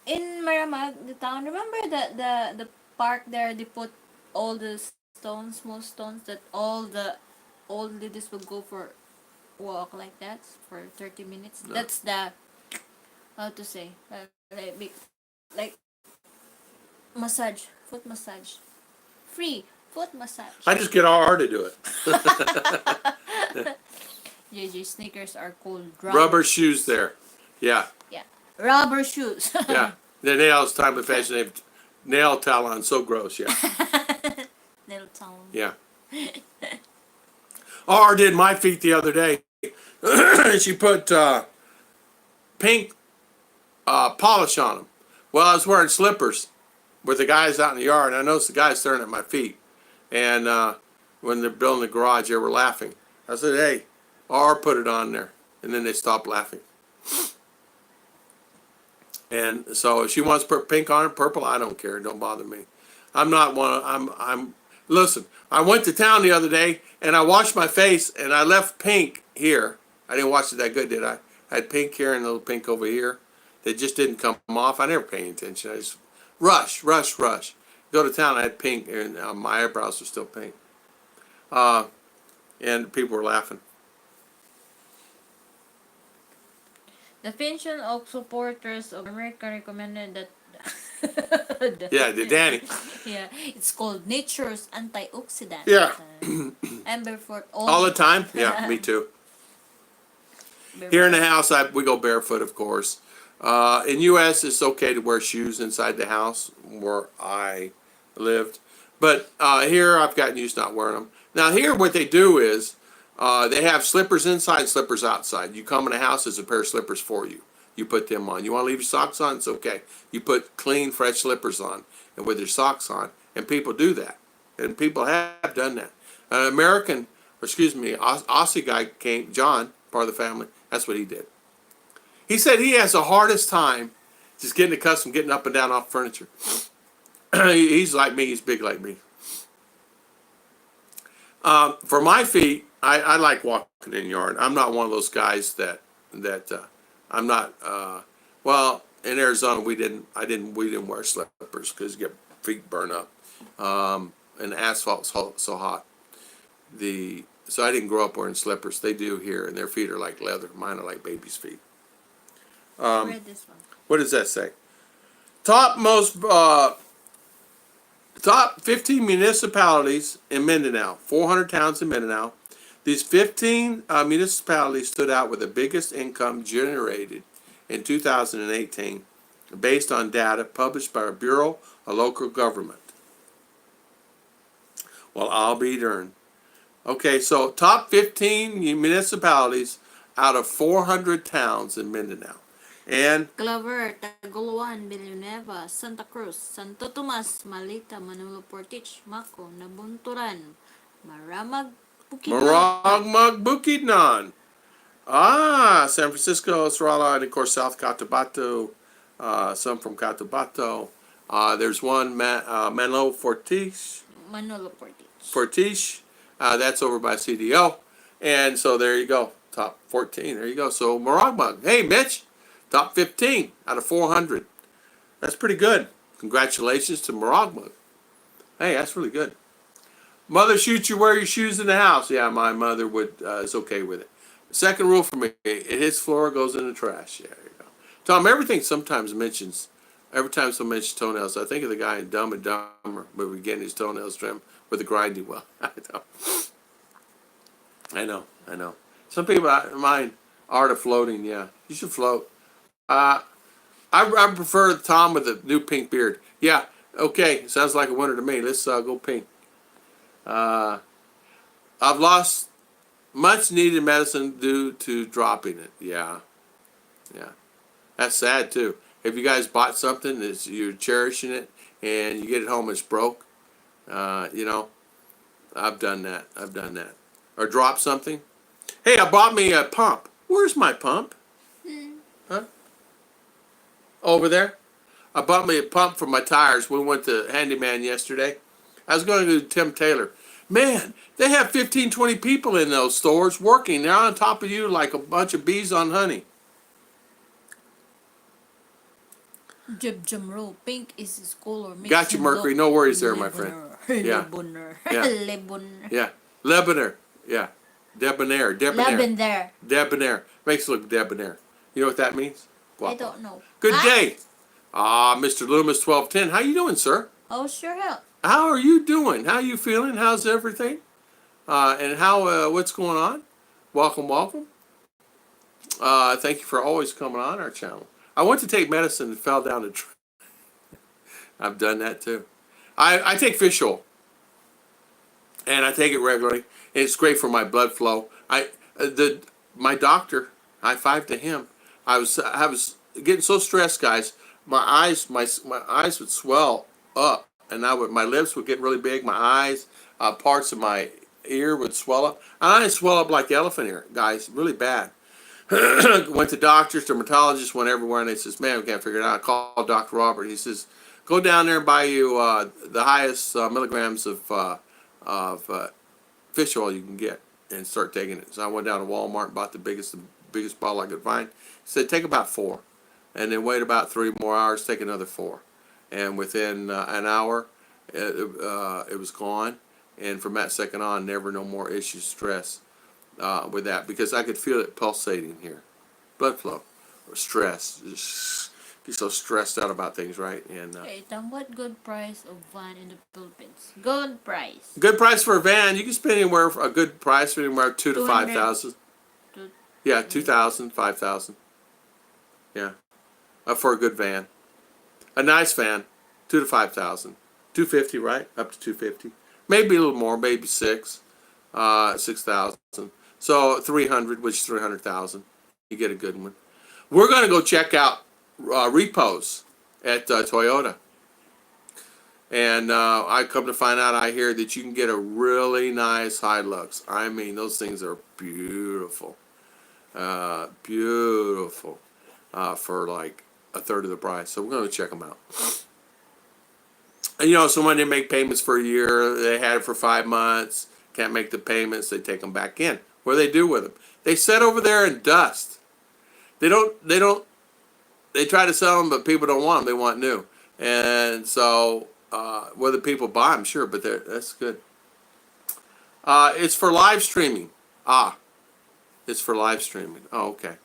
in Maramag, the town, remember the park there? They put all the stones, small stones that all the old ladies would go for walk like that for 30 minutes. No. That's the how to say like massage, foot massage, free foot massage. I just get RR to do it. JJ sneakers are called Rubber shoes there. Yeah. Rubber shoes. Yeah. The nails, time of fashion, they have nail talon, so gross, yeah. Little town. Yeah. RR did my feet the other day. She put pink polish on them. Well, I was wearing slippers with the guys out in the yard, and I noticed the guys staring at my feet. And when they're building the garage, they were laughing. I said, hey, R put it on there. And then they stopped laughing. And so if she wants to put pink on it, purple, I don't care. It don't bother me. I'm not one of, listen, I went to town the other day, and I washed my face, and I left pink here. I didn't wash it that good, did I? I had pink here and a little pink over here. They just didn't come off. I never paid attention. I just rush. Go to town, I had pink, and my eyebrows were still pink. And people were laughing. The pension of supporters of America recommended that Yeah, the Danny. yeah, it's called nature's antioxidant. Yeah. Amber for All the time? Yeah, me too. Here in the house, we go barefoot, of course. In U.S., it's okay to wear shoes inside the house where I lived. But here, I've gotten used to not wearing them. Now, here, what they do is they have slippers inside, slippers outside. You come in the house, there's a pair of slippers for you. You put them on. You want to leave your socks on? It's okay. You put clean, fresh slippers on and with your socks on. And people do that. And people have done that. An American, Aussie guy came, John, part of the family, that's what he did. He said he has the hardest time just getting accustomed, getting up and down off furniture. He's like me. He's big like me. For my feet, I like walking in the yard. I'm not one of those guys that I'm not. Well, in Arizona, we didn't wear slippers because you get feet burn up, and the asphalt's so hot. So I didn't grow up wearing slippers. They do here, and their feet are like leather. Mine are like baby's feet. read this one. What does that say? top most top 15 municipalities in Mindanao. 400 towns in Mindanao. These 15 municipalities stood out with the biggest income generated in 2018, based on data published by a Bureau of Local Government. Well, I'll be darned. Okay, so top 15 municipalities out of 400 towns in Mindanao. And Clover, Taguluan, Villanueva, Santa Cruz, Santo Tomas, Malita, Manolo Portage, Mako, Nabunturan, Maramag, Bukidnon, Maragmag Bukidnon. Ah, San Francisco, Sorala, and of course South Cotabato, some from Cotabato. There's one, Manlo Manolo Portage. Fortiche, that's over by CDO. And so there you go, top 14, there you go. So Maragmag, hey Mitch, top 15 out of 400. That's pretty good. Congratulations to Maragmag. Hey, that's really good. Mother shoots you wear your shoes in the house. Yeah, my mother would is okay with it. Second rule for me: it hits floor, goes in the trash. Yeah, there you go. Tom, everything sometimes mentions. Every time someone mentions toenails, I think of the guy in Dumb and Dumber, where we getting his toenails trimmed with a grinding wheel. I know. Some people mind art of floating. Yeah, you should float. I prefer Tom with the new pink beard. Yeah, okay, sounds like a winner to me. Let's go pink. I've lost much needed medicine due to dropping it. Yeah. That's sad too. If you guys bought something that you're cherishing it and you get it home, it's broke. You know, I've done that. Or dropped something. Hey, I bought me a pump. Where's my pump? Huh? Over there. I bought me a pump for my tires. We went to Handyman yesterday. I was going to do Tim Taylor. Man, they have 15, 20 people in those stores working. They're on top of you like a bunch of bees on honey. Jib Jamro, pink is his color. Got you, Mercury. No worries there, my friend. Yeah. Lebanon. Yeah. Lebanon. Yeah. Lebanon. Yeah. Debonair. Lavender. Debonair. Makes it look debonair. You know what that means? I Guapo. don't know. Good day. Mr. Loomis 1210. How you doing, sir? How's your health? How are you doing? How you feeling? How's everything? And how what's going on? Welcome. Thank you for always coming on our channel. I went to take medicine and fell down a tree. I've done that too. I take fish oil, and I take it regularly. And it's great for my blood flow. My doctor, high five to him. I was getting so stressed, guys. My eyes would swell up, and my lips would get really big. My eyes, parts of my ear would swell up. And I swell up like elephant ear, guys, really bad. Went to doctors, dermatologists, went everywhere, and they says, "Man, we can't figure it out." I called Dr. Robert. He says, "Go down there and buy you the highest milligrams of fish oil you can get, and start taking it." So I went down to Walmart and bought the biggest bottle I could find. He said, "Take about 4, and then wait about 3 more hours. Take another 4." And within an hour, it was gone. And from that second on, never no more issues, stress. With that, because I could feel it pulsating here, blood flow, or stress. Just be so stressed out about things, right? And Hey, Tom, what good price of van in the Philippines? Good price. good price for a van. You can spend anywhere for a good price, anywhere 2 to 5,000. Yeah, 2,000, 5,000. Yeah, for a good van, a nice van, 2 to 5,000, 250, right? Up to 250, maybe a little more, maybe 6,000. So 300, which is 300,000. You get a good one. We're going to go check out repos at Toyota. And I come to find out, I hear that you can get a really nice Hilux. I mean, those things are beautiful. Beautiful. For like a third of the price. So we're going to check them out. And, you know, someone didn't make payments for a year. They had it for 5 months. Can't make the payments. They take them back in. What do they do with them? They sit over there in dust. They try to sell them, but people don't want them. They want new. And so, whether people buy them, sure, but that's good. It's for live streaming. It's for live streaming. Oh, okay.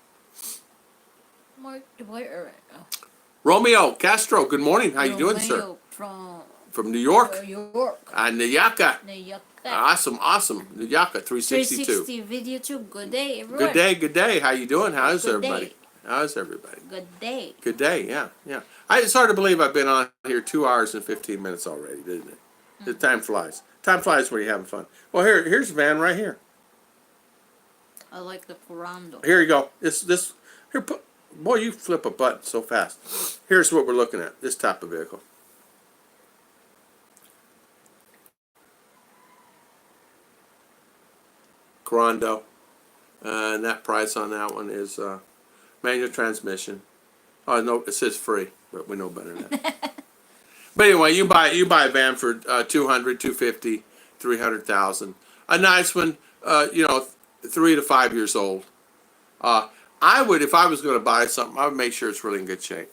Mark the wire. Romeo Castro, good morning. How you doing, sir? Romeo From New York. New York. Niyaka. Nayaka. Awesome. Niyaka 362. 360 video tube. Good day, everyone. Good day. How you doing? How's Good everybody? day. How's everybody? Good day. Good day, yeah. It's hard to believe I've been on here 2 hours and 15 minutes already, isn't it? The time flies. Time flies when you're having fun. Well, here's Van right here. I like the Corando. Here you go. Boy, you flip a button so fast. Here's what we're looking at. This type of vehicle. Corando. And that price on that one is manual transmission. Oh no, it says free, but we know better than that. But anyway, you buy a van for 200, 250, 300,000. A nice one, 3 to 5 years old. I would, if I was going to buy something, I would make sure it's really in good shape.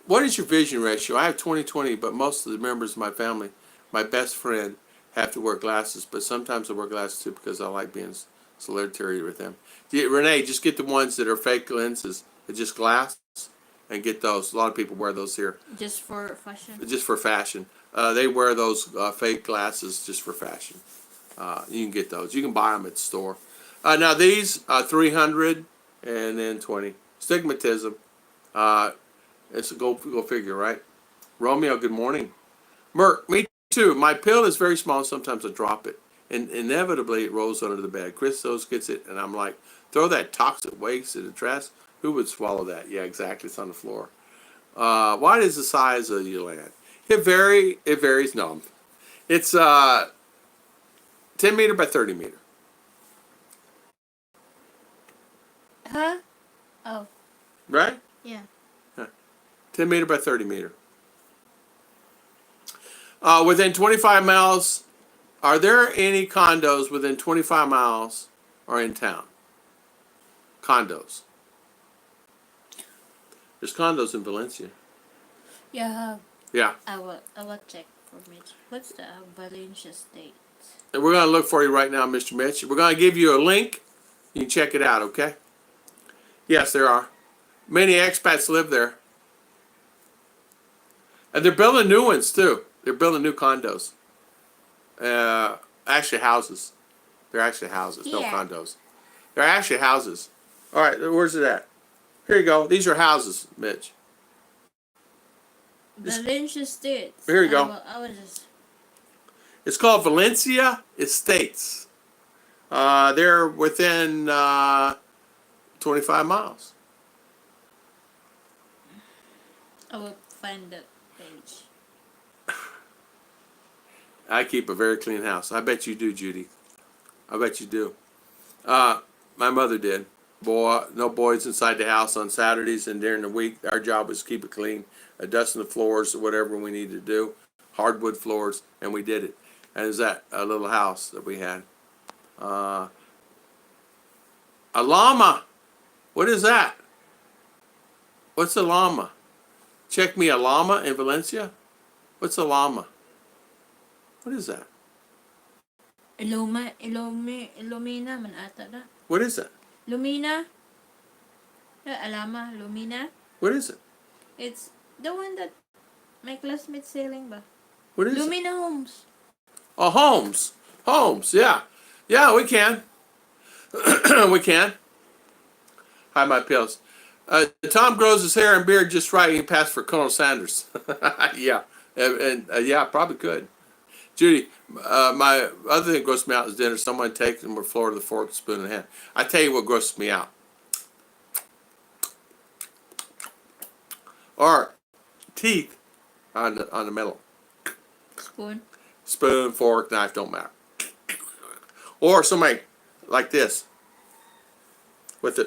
What is your vision ratio? I have 20/20, but most of the members of my family, my best friend, have to wear glasses. But sometimes I wear glasses too because I like being solitary with them. Renee, just get the ones that are fake lenses, just glass, and get those. A lot of people wear those here. Just for fashion. Just for fashion. They wear those fake glasses just for fashion. You can get those. You can buy them at the store. Now these 300 and then 20. Stigmatism. It's a go figure, right? Romeo, good morning. Merck, me too. My pill is very small. Sometimes I drop it, and inevitably it rolls under the bed. Chris gets it, and I'm like, throw that toxic waste in the trash. Who would swallow that? Yeah, exactly. It's on the floor. What is the size of your land? It varies. No, it's 10 meter by 30 meter. Huh? Oh. Right? Yeah. 10 meter by 30 meter. Within 25 miles, are there any condos within 25 miles or in town? Condos. There's condos in Valencia. Yeah. Yeah. I will check for Mitch. What's the Valencia state? And we're going to look for you right now, Mr. Mitch. We're going to give you a link. You can check it out, okay? Yes, there are. Many expats live there. And they're building new ones, too. They're building new condos. Actually houses. They're actually houses, no Yeah. condos. They're actually houses. All right, where's it at? Here you go. These are houses, Mitch. Valencia state. Here you go. I was just... It's called Valencia Estates. They're within 25 miles. I will find that page. I keep a very clean house. I bet you do, Judy. I bet you do. My mother did. Boy, no boys inside the house on Saturdays and during the week. Our job was to keep it clean, dusting the floors, whatever we needed to do, hardwood floors, and we did it. And it was that a little house that we had. A llama. What is that? What's a llama? Check me a llama in Valencia. What's a llama? What is that? Illumina man ata da. What is it? Lumina. Alama, Lumina. What is it? It's the one that my classmates selling ba. What is it? Lumina Homes. Oh, homes. Homes, yeah. Yeah, we can. We can. Hide my pills. Tom grows his hair and beard just right. He can pass for Colonel Sanders. Yeah. And yeah, probably could. Judy, my other thing that grosses me out is dinner. Someone takes them with floor to the fork, spoon in hand. I tell you what grosses me out. Or teeth on the middle. Spoon. Spoon, fork, knife, don't matter. Or somebody like this. With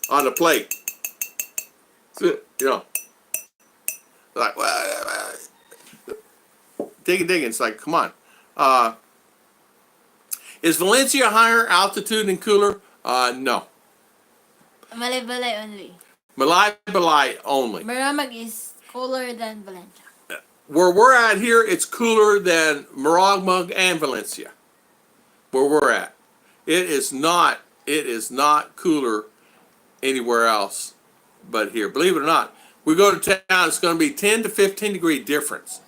on the plate. You know. Like digging. It's like, come on. Is Valencia higher altitude and cooler? No. Balay only. Balay only. Maramag is cooler than Valencia. Where we're at here, it's cooler than Maragmag and Valencia. Where we're at. It is not cooler anywhere else but here, believe it or not, we go to town, it's going to be 10 to 15 degree difference.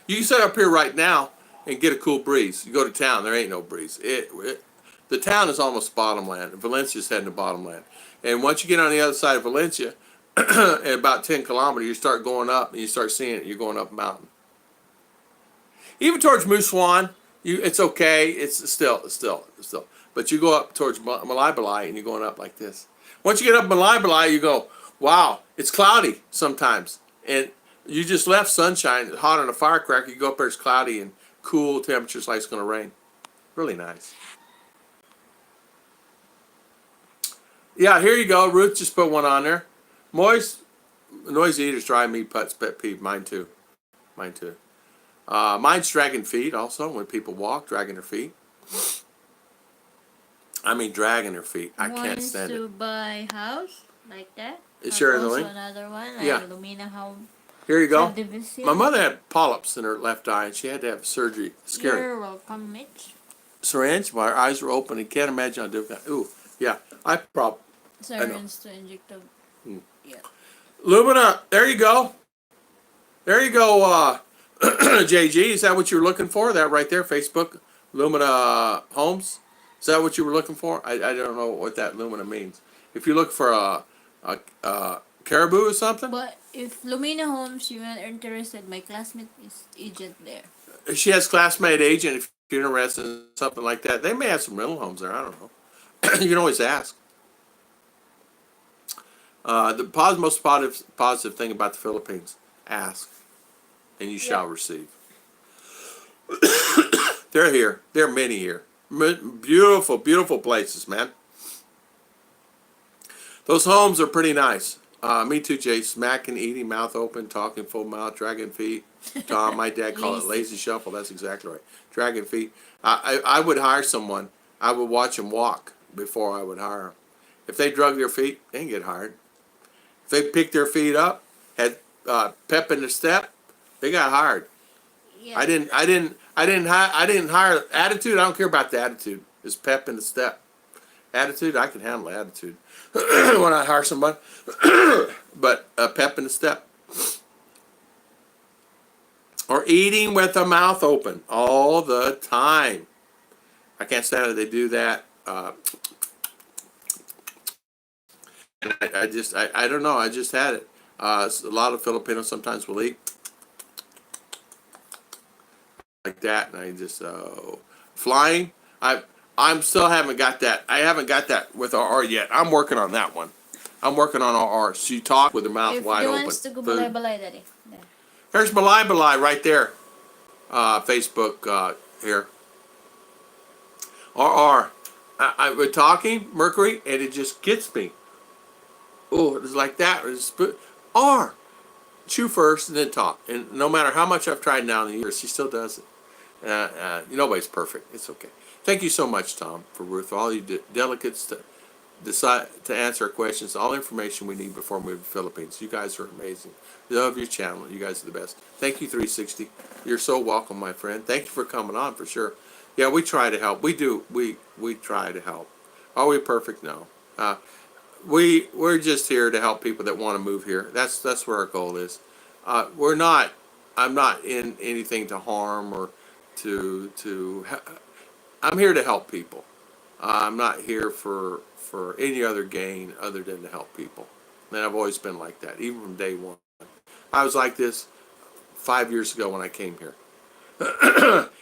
You can sit up here right now and get a cool breeze. You go to town, there ain't no breeze. The town is almost bottomland. Valencia's heading to bottomland. And once you get on the other side of Valencia, at about 10 kilometers, you start going up and you start seeing it. You're going up a mountain. Even towards Mooswan, it's okay. It's still. But you go up towards Malai and you're going up like this. Once you get up Malai, you go, wow, it's cloudy sometimes. And you just left sunshine, hot on a firecracker. You go up there, it's cloudy and cool temperatures like it's going to rain. Really nice. Yeah, here you go. Ruth just put one on there. Noisy eaters drive me putts, pet peeve. Mine too. Mine's dragging feet also, when people walk, dragging their feet. I mean, dragging their feet. I can't stand it. Wants to buy house like that. Sure, Also Lily. another one, like Yeah. Lumina home. Here you go. Subdivision. My mother had polyps in her left eye, and she had to have surgery. Scary. You're welcome, Mitch. Syringe, my eyes were open, and can't imagine how difficult. Ooh, yeah. Sirens to inject the... Yeah. Lumina, there you go. There you go, JG. Is that what you were looking for? That right there, Facebook, Lumina Homes. Is that what you were looking for? I don't know what that Lumina means. If you look for a caribou or something, But if Lumina Homes, you are interested, my classmate is agent there. she has classmate agent. If you're interested in something like that, they may have some rental homes there. I don't know. You can always ask. The most positive thing about the Philippines: ask, and you shall receive. They're here. There are many here. Beautiful, beautiful places, man. Those homes are pretty nice. Me too, Jay. Smacking, eating, mouth open, talking full mouth, dragging feet. Tom, my dad called it lazy shuffle. That's exactly right. Dragging feet. I would hire someone. I would watch them walk before I would hire them. If they drug their feet, they didn't get hired. If they picked their feet up, had pep in their step, they got hired. Yeah. I didn't hire attitude. I don't care about the attitude. It's pep in the step. Attitude, I can handle attitude when I hire somebody. But pep in the step. Or eating with the mouth open all the time. I can't stand it. They do that. I don't know. I just had it. A lot of Filipinos sometimes will eat like that, and I just flying. I'm still haven't got that. I haven't got that with our yet. I'm working on that one. I'm working on our. She talked with her mouth If wide you open. wants to go Food. balay daddy. There. There's Balai right there. Facebook here. We're talking Mercury, and it just gets me. Oh, it's like that. R. Chew first and then talk. And no matter how much I've tried now in the years, she still does it. Nobody's perfect. It's okay. Thank you so much, Tom, for Ruth, all you delegates to decide to answer our questions, all the information we need before we move to the Philippines. You guys are amazing. Love your channel. You guys are the best. Thank you, 360. You're so welcome, my friend. Thank you for coming on, for sure. Yeah, we try to help. We do. We try to help. Are we perfect? No. We're just here to help people that want to move here. That's where our goal is. We're not. I'm not in anything to harm or to. I'm here to help people. I'm not here for any other gain other than to help people. And I've always been like that, even from day one. I was like this 5 years ago when I came here.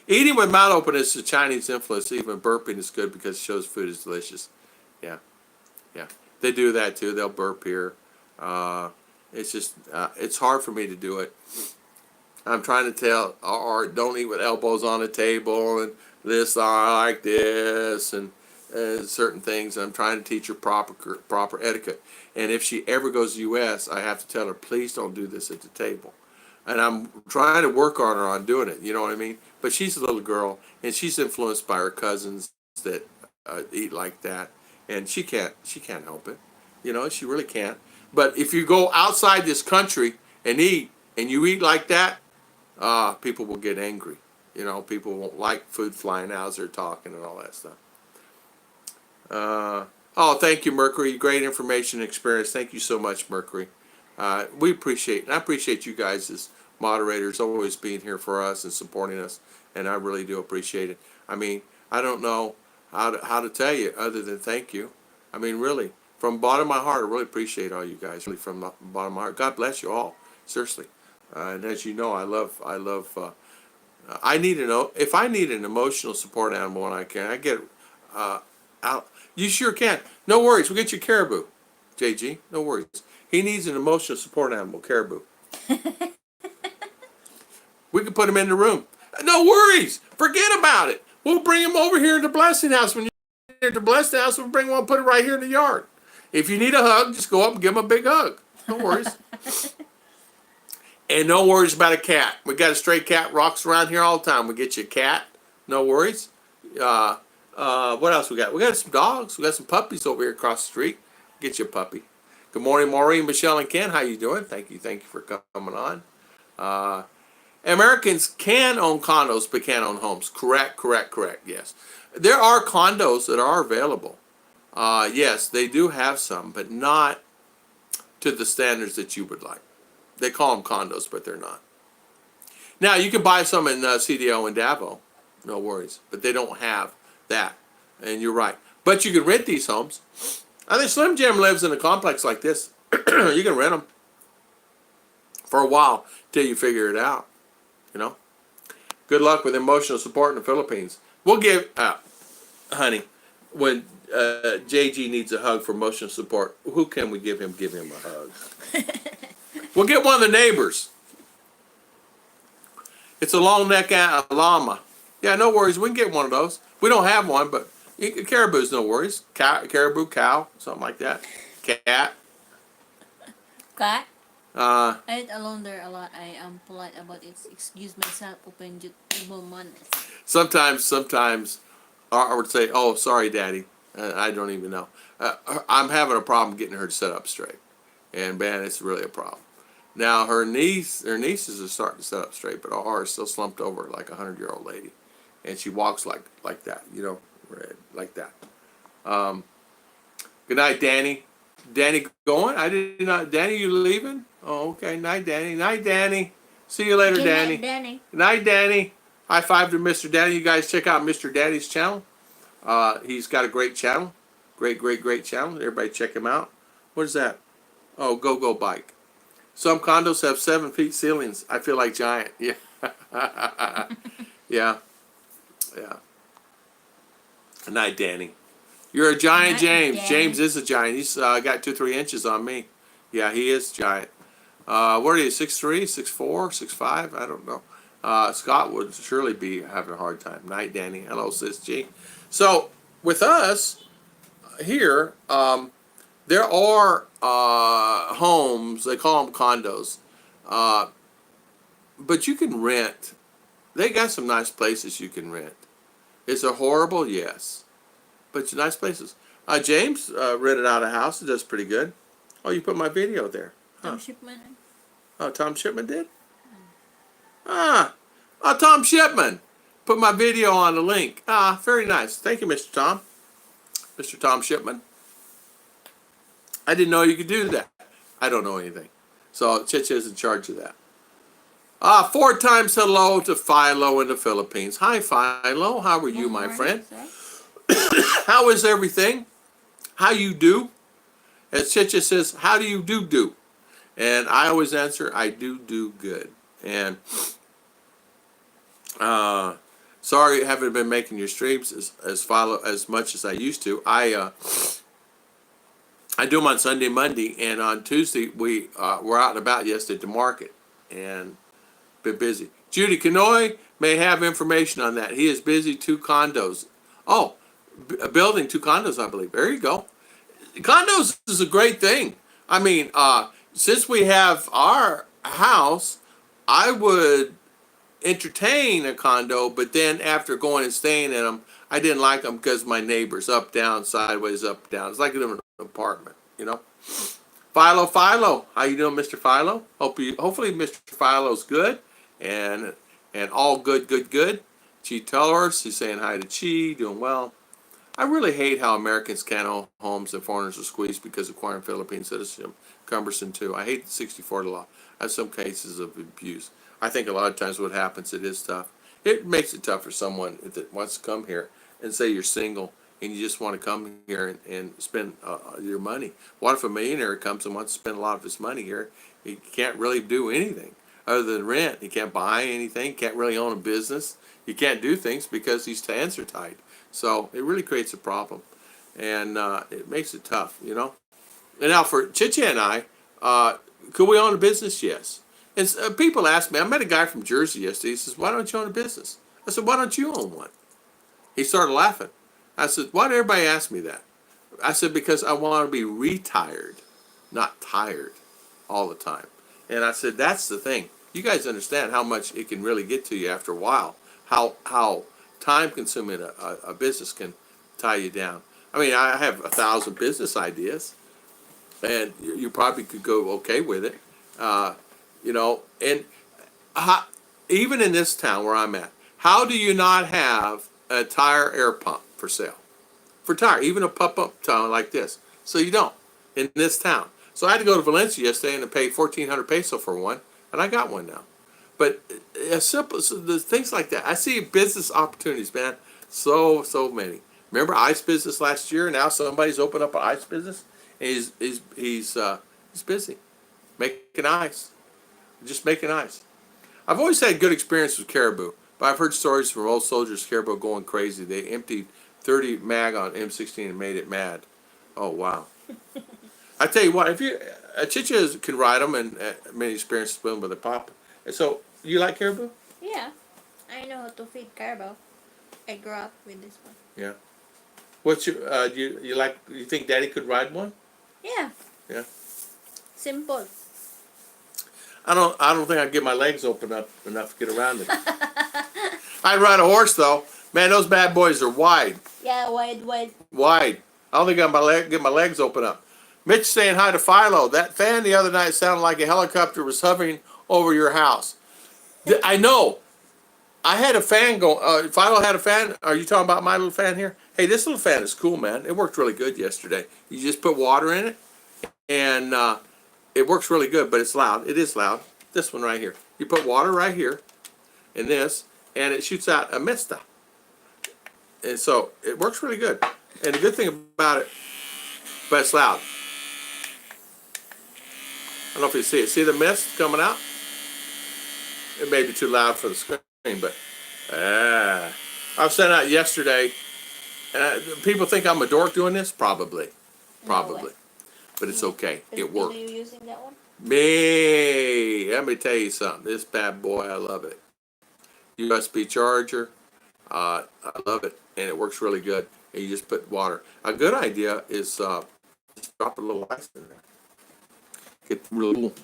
Eating with mouth open is the Chinese influence. Even burping is good because it shows food is delicious. Yeah. They do that too. They'll burp here. It's just, it's hard for me to do it. I'm trying to tell Art, don't eat with elbows on the table and this like this and certain things. I'm trying to teach her proper etiquette. And if she ever goes to the U.S., I have to tell her, please don't do this at the table. And I'm trying to work on her on doing it. You know what I mean? But she's a little girl, and she's influenced by her cousins that eat like that, and she can't help it. You know, she really can't. But if you go outside this country and eat, and you eat like that, people will get angry. You know, people won't like food flying out as they're talking and all that stuff. Oh, thank you, Mercury. Great information and experience. Thank you so much, Mercury. We appreciate, and I appreciate you guys as moderators always being here for us and supporting us, and I really do appreciate it. I mean, I don't know how to tell you other than thank you. I mean, really, from the bottom of my heart, I really appreciate all you guys. Really, from the bottom of my heart. God bless you all. Seriously. And as you know, I love. I need to know if I need an emotional support animal, and I can. I get out. You sure can. No worries. We'll get you caribou, JG. No worries. He needs an emotional support animal, caribou. We can put him in the room. No worries. Forget about it. We'll bring him over here to the blessing house. When you're here at the blessing house, we'll bring one, put it right here in the yard. If you need a hug, just go up and give him a big hug. No worries. And no worries about a cat. We got a stray cat rocks around here all the time. We get you a cat. No worries. What else we got? We got some dogs. We got some puppies over here across the street. Get you a puppy. Good morning, Maureen, Michelle, and Ken. How you doing? Thank you for coming on. Americans can own condos but can't own homes. Correct. Yes, there are condos that are available. Yes, they do have some, but not to the standards that you would like. They call them condos, but they're not. Now you can buy some in CDO and Davao. No worries, but they don't have that. And you're right. But you can rent these homes. I think Slim Jim lives in a complex like this. You can rent them for a while till you figure it out. You know. Good luck with emotional support in the Philippines. We'll give, honey, when JG needs a hug for emotional support, who can we give him? Give him a hug. We'll get one of the neighbors. It's a long neck llama. Yeah, no worries. We can get one of those. We don't have one, but caribou's no worries. Caribou, cow, something like that. Cat. Cat? I eat alone there a lot. I am polite about it. Excuse myself. Open YouTube manes. Sometimes, I would say, "Oh, sorry, Daddy." I don't even know. I'm having a problem getting her to sit up straight, and man, it's really a problem. Now her nieces are starting to sit up straight, but ours still slumped over like a 100-year-old lady, and she walks like that, you know, like that. Good night, Danny. Danny going? I did not. Danny, you leaving? Oh, okay. Night, Danny. Night, Danny. See you later, Good Danny. night, Danny. Night, Danny. High five to Mr. Danny. You guys check out Mr. Danny's channel. He's got a great channel. Great channel. Everybody check him out. What is that? Oh, Go Bike. Some condos have 7 feet ceilings. I feel like giant. Yeah. Yeah. Good night, Danny. You're a giant, James. Danny. James is a giant. He's got 2-3 inches on me. Yeah, he is giant. What are you, 6'3", 6'4", 6'5"? I don't know. Scott would surely be having a hard time. Night, Danny. Hello, Sis G. So, with us here, there are homes, they call them condos, but you can rent. They got some nice places you can rent. Is it horrible? Yes. But it's nice places. James rented out a house. It does pretty good. Oh, you put my video there. Tom Shipman. Oh, Tom Shipman did? Tom Shipman. Put my video on the link. Very nice. Thank you, Mr. Tom. Mr. Tom Shipman. I didn't know you could do that. I don't know anything. So Chicha's in charge of that. 4 times hello to Philo in the Philippines. Hi, Philo. How are you, my friend? How is everything? How you do? As Chicha says, how do you do? And I always answer, I do good. And sorry I haven't been making your streams as much as I used to. I do them on Sunday, Monday, and on Tuesday we were out and about yesterday at the market and been busy. Judy Kanoy may have information on that. He is busy 2 condos. Oh, building 2 condos, I believe. There you go. Condos is a great thing. I mean, since we have our house, I would entertain a condo, but then after going and staying in them, I didn't like them because my neighbors up, down, sideways, up, down. It's like living in an apartment, you know. Philo, how you doing, Mr. Philo? Hopefully, Mr. Philo's good and all good. Chi Tellers, he's saying hi to Chi, doing well. I really hate how Americans can't own homes and foreigners are squeezed because acquiring Philippine citizenship cumbersome too. I hate the 64 law. I have some cases of abuse. I think a lot of times what happens, it is tough. It makes it tough for someone that wants to come here and say you're single and you just want to come here and spend your money. What if a millionaire comes and wants to spend a lot of his money here? He can't really do anything other than rent. He can't buy anything. He can't really own a business. He can't do things because his hands are tied. So it really creates a problem, and it makes it tough, you know. And now for Chicha and I, could we own a business? Yes. And people ask me, I met a guy from Jersey yesterday. He says, why don't you own a business? I said, why don't you own one? He started laughing. I said, why did everybody ask me that? I said, because I want to be retired, not tired all the time. And I said, that's the thing. You guys understand how much it can really get to you after a while, how time-consuming a business can tie you down. I mean, I have 1,000 business ideas, and you probably could go okay with it, you know. And even in this town where I'm at, how do you not have a tire air pump for sale? For tire, even a pump-up town like this. So you don't in this town. So I had to go to Valencia yesterday and pay 1,400 peso for one, and I got one now. But as simple as the things like that, I see business opportunities, man. So many. Remember ice business last year? Now somebody's opened up an ice business, and he's busy making ice, just making ice. I've always had good experience with caribou, but I've heard stories from old soldiers caribou going crazy. They emptied 30 mag on M16 and made it mad. Oh wow! I tell you what, if you Chicha can ride them and many experiences with them, but they pop. And so you like caribou? Yeah, I know how to feed carabao. I grew up with this one. Yeah. What's your you like? You think Daddy could ride one? Yeah. Yeah. Simple. I don't think I'd get my legs open up enough to get around it. I'd ride a horse though. Man, those bad boys are wide. Yeah, wide. Wide. I don't think I get my legs open up. Mitch saying hi to Philo. That fan the other night sounded like a helicopter was hovering over your house. I know. I had a fan go. Philo had a fan. Are you talking about my little fan here? Hey, this little fan is cool, man. It worked really good yesterday. You just put water in it, and it works really good, but it's loud. It is loud. This one right here. You put water right here, in this, and it shoots out a mista. And so it works really good. And the good thing about it, but it's loud. I don't know if you see it. See the mist coming out? It may be too loud for the screen, but I was sent out yesterday. People think I'm a dork doing this? Probably. No way. But it's okay. It Filipino, worked. you using that one? Me, let me tell you something. This bad boy, I love it. USB charger. I love it, and it works really good. And you just put water. A good idea is just drop a little ice in there. Get really cool,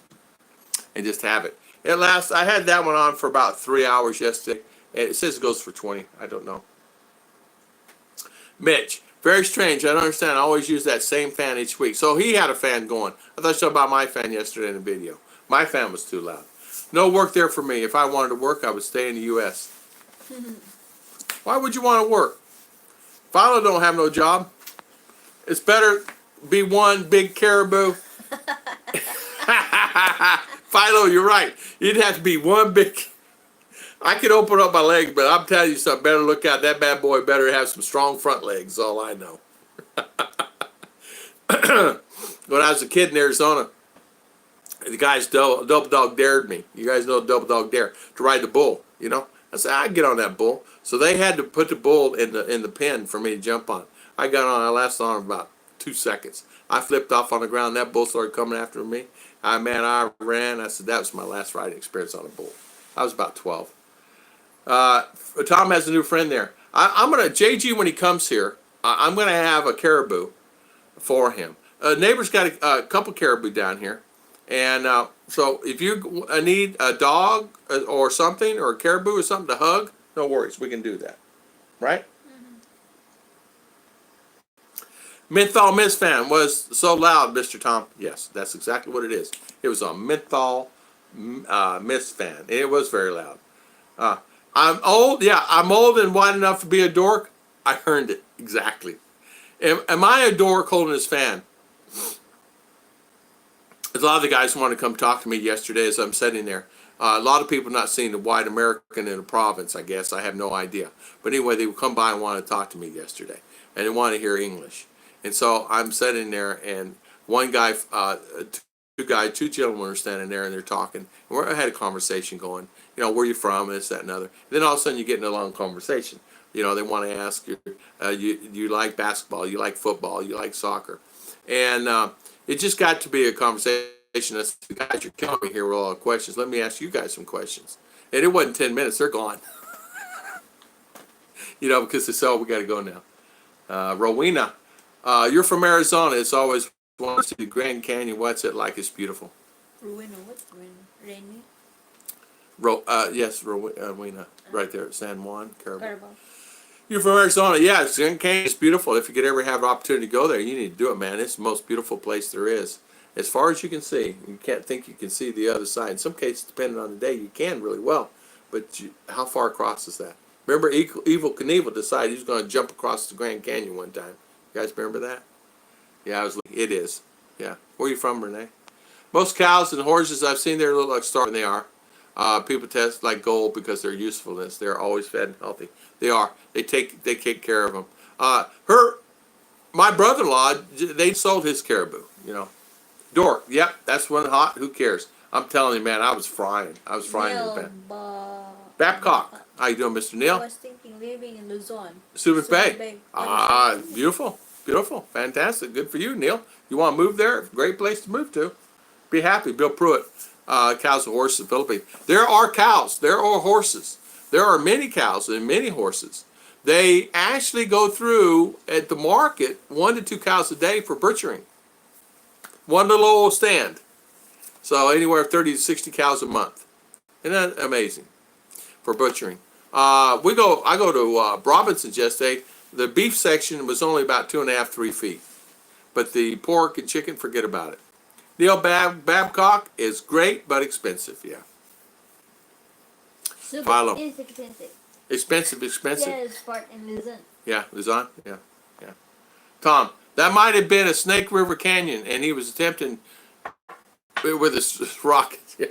and just have it. It lasts. I had that one on for about 3 hours yesterday. And it says it goes for 20. I don't know. Mitch, very strange. I don't understand. I always use that same fan each week. So he had a fan going. I thought you talked about my fan yesterday in the video. My fan was too loud. No work there for me. If I wanted to work, I would stay in the U.S. Why would you want to work? Philo don't have no job. It's better be one big caribou. Philo, you're right. You'd have to be one big. I could open up my legs, but I'm telling you something. Better look out. That bad boy better have some strong front legs. Is all I know. When I was a kid in Arizona, the guys double dog dared me. You guys know double dog dare to ride the bull. You know, I said I'd get on that bull. So they had to put the bull in the pen for me to jump on. I got on. I lasted on about 2 seconds. I flipped off on the ground. That bull started coming after me. I ran. I said that was my last riding experience on a bull. I was about 12. Tom has a new friend there. I'm gonna JG when he comes here. I'm gonna have a caribou for him. Neighbor's got a couple caribou down here, and so if you need a dog or something or a caribou or something to hug, no worries, we can do that, right? Menthol Mist fan was so loud, Mr. Tom. Yes, that's exactly what it is. It was a menthol Mist fan. It was very loud. I'm old. Yeah, I'm old and wide enough to be a dork. I earned it. Exactly. Am I a dork holding his fan? A lot of the guys wanted to come talk to me yesterday as I'm sitting there. A lot of people not seeing the white American in the province, I guess. I have no idea. But anyway, they would come by and want to talk to me yesterday. And they want to hear English. And so I'm sitting there, and one guy, two gentlemen are standing there, and they're talking. And I had a conversation going, you know, where you from, this, that, and other. And then all of a sudden you get in a long conversation. You know, they want to ask you, you like basketball, you like football, you like soccer. And it just got to be a conversation. I said, guys, you're killing me here with all the questions. Let me ask you guys some questions. And it wasn't 10 minutes. They're gone. You know, because they said, oh, we got to go now. Rowena, you're from Arizona. It's always wanted to see the Grand Canyon. What's it like? It's beautiful. Rowena, what's Rainy? Yes, Rowena, right there at San Juan, Carabao. Carabao. You're from Arizona. Yeah, Grand Canyon is beautiful. If you could ever have an opportunity to go there, you need to do it, man. It's the most beautiful place there is. As far as you can see, you can't think you can see the other side. In some cases, depending on the day, you can really well. But how far across is that? Remember, Evel Knievel decided he was going to jump across the Grand Canyon one time. You guys remember that? Yeah, it is. Yeah. Where are you from, Renee? Most cows and horses I've seen there look like stars, and they are. People test like gold because their usefulness. They're always fed and healthy. They are. They take care of them. My brother-in-law, they sold his caribou, you know. Dork, yep, that's one hot. Who cares? I'm telling you, man, I was frying. I was frying in the pan. Babcock. How you doing, Mr. Neil? I was thinking living in Luzon. Subic Bay. Ah, beautiful. Beautiful. Fantastic. Good for you, Neil. You want to move there? Great place to move to. Be happy. Bill Pruitt. Cows and horses in the Philippines. There are cows. There are horses. There are many cows and many horses. They actually go through, at the market, 1 to 2 cows a day for butchering. One little old stand. So anywhere 30 to 60 cows a month. Isn't that amazing? For butchering. I go to Robinson's yesterday. The beef section was only about 2.5, 3 feet. But the pork and chicken, forget about it. Neil Babcock is great, but expensive, yeah. So Philo. it is expensive. Expensive. Yeah, it's part in Luzon. Yeah, Luzon? Yeah. Tom, that might have been a Snake River Canyon, and he was attempting with a rocket. Yeah.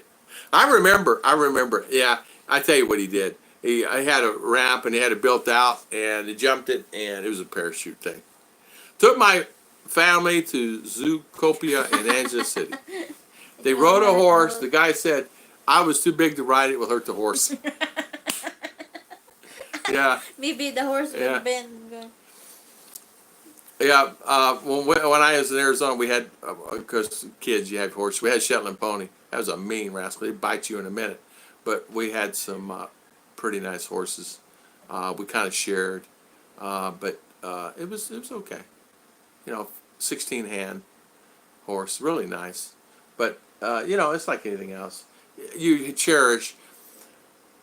I remember. Yeah, I tell you what he did. I had a ramp, and he had it built out, and he jumped it, and it was a parachute thing. Took my family to Zootopia in Angeles City. They rode a horse. The guy said, I was too big to ride, it will hurt the horse. Yeah. Maybe the horse would bend. Yeah, when I was in Arizona, we had, because kids, you have horses. We had Shetland pony. That was a mean rascal. He'd bite you in a minute. But we had some pretty nice horses. We kind of shared, but it was okay. You know, 16-hand horse, really nice. But you know, it's like anything else. We cherished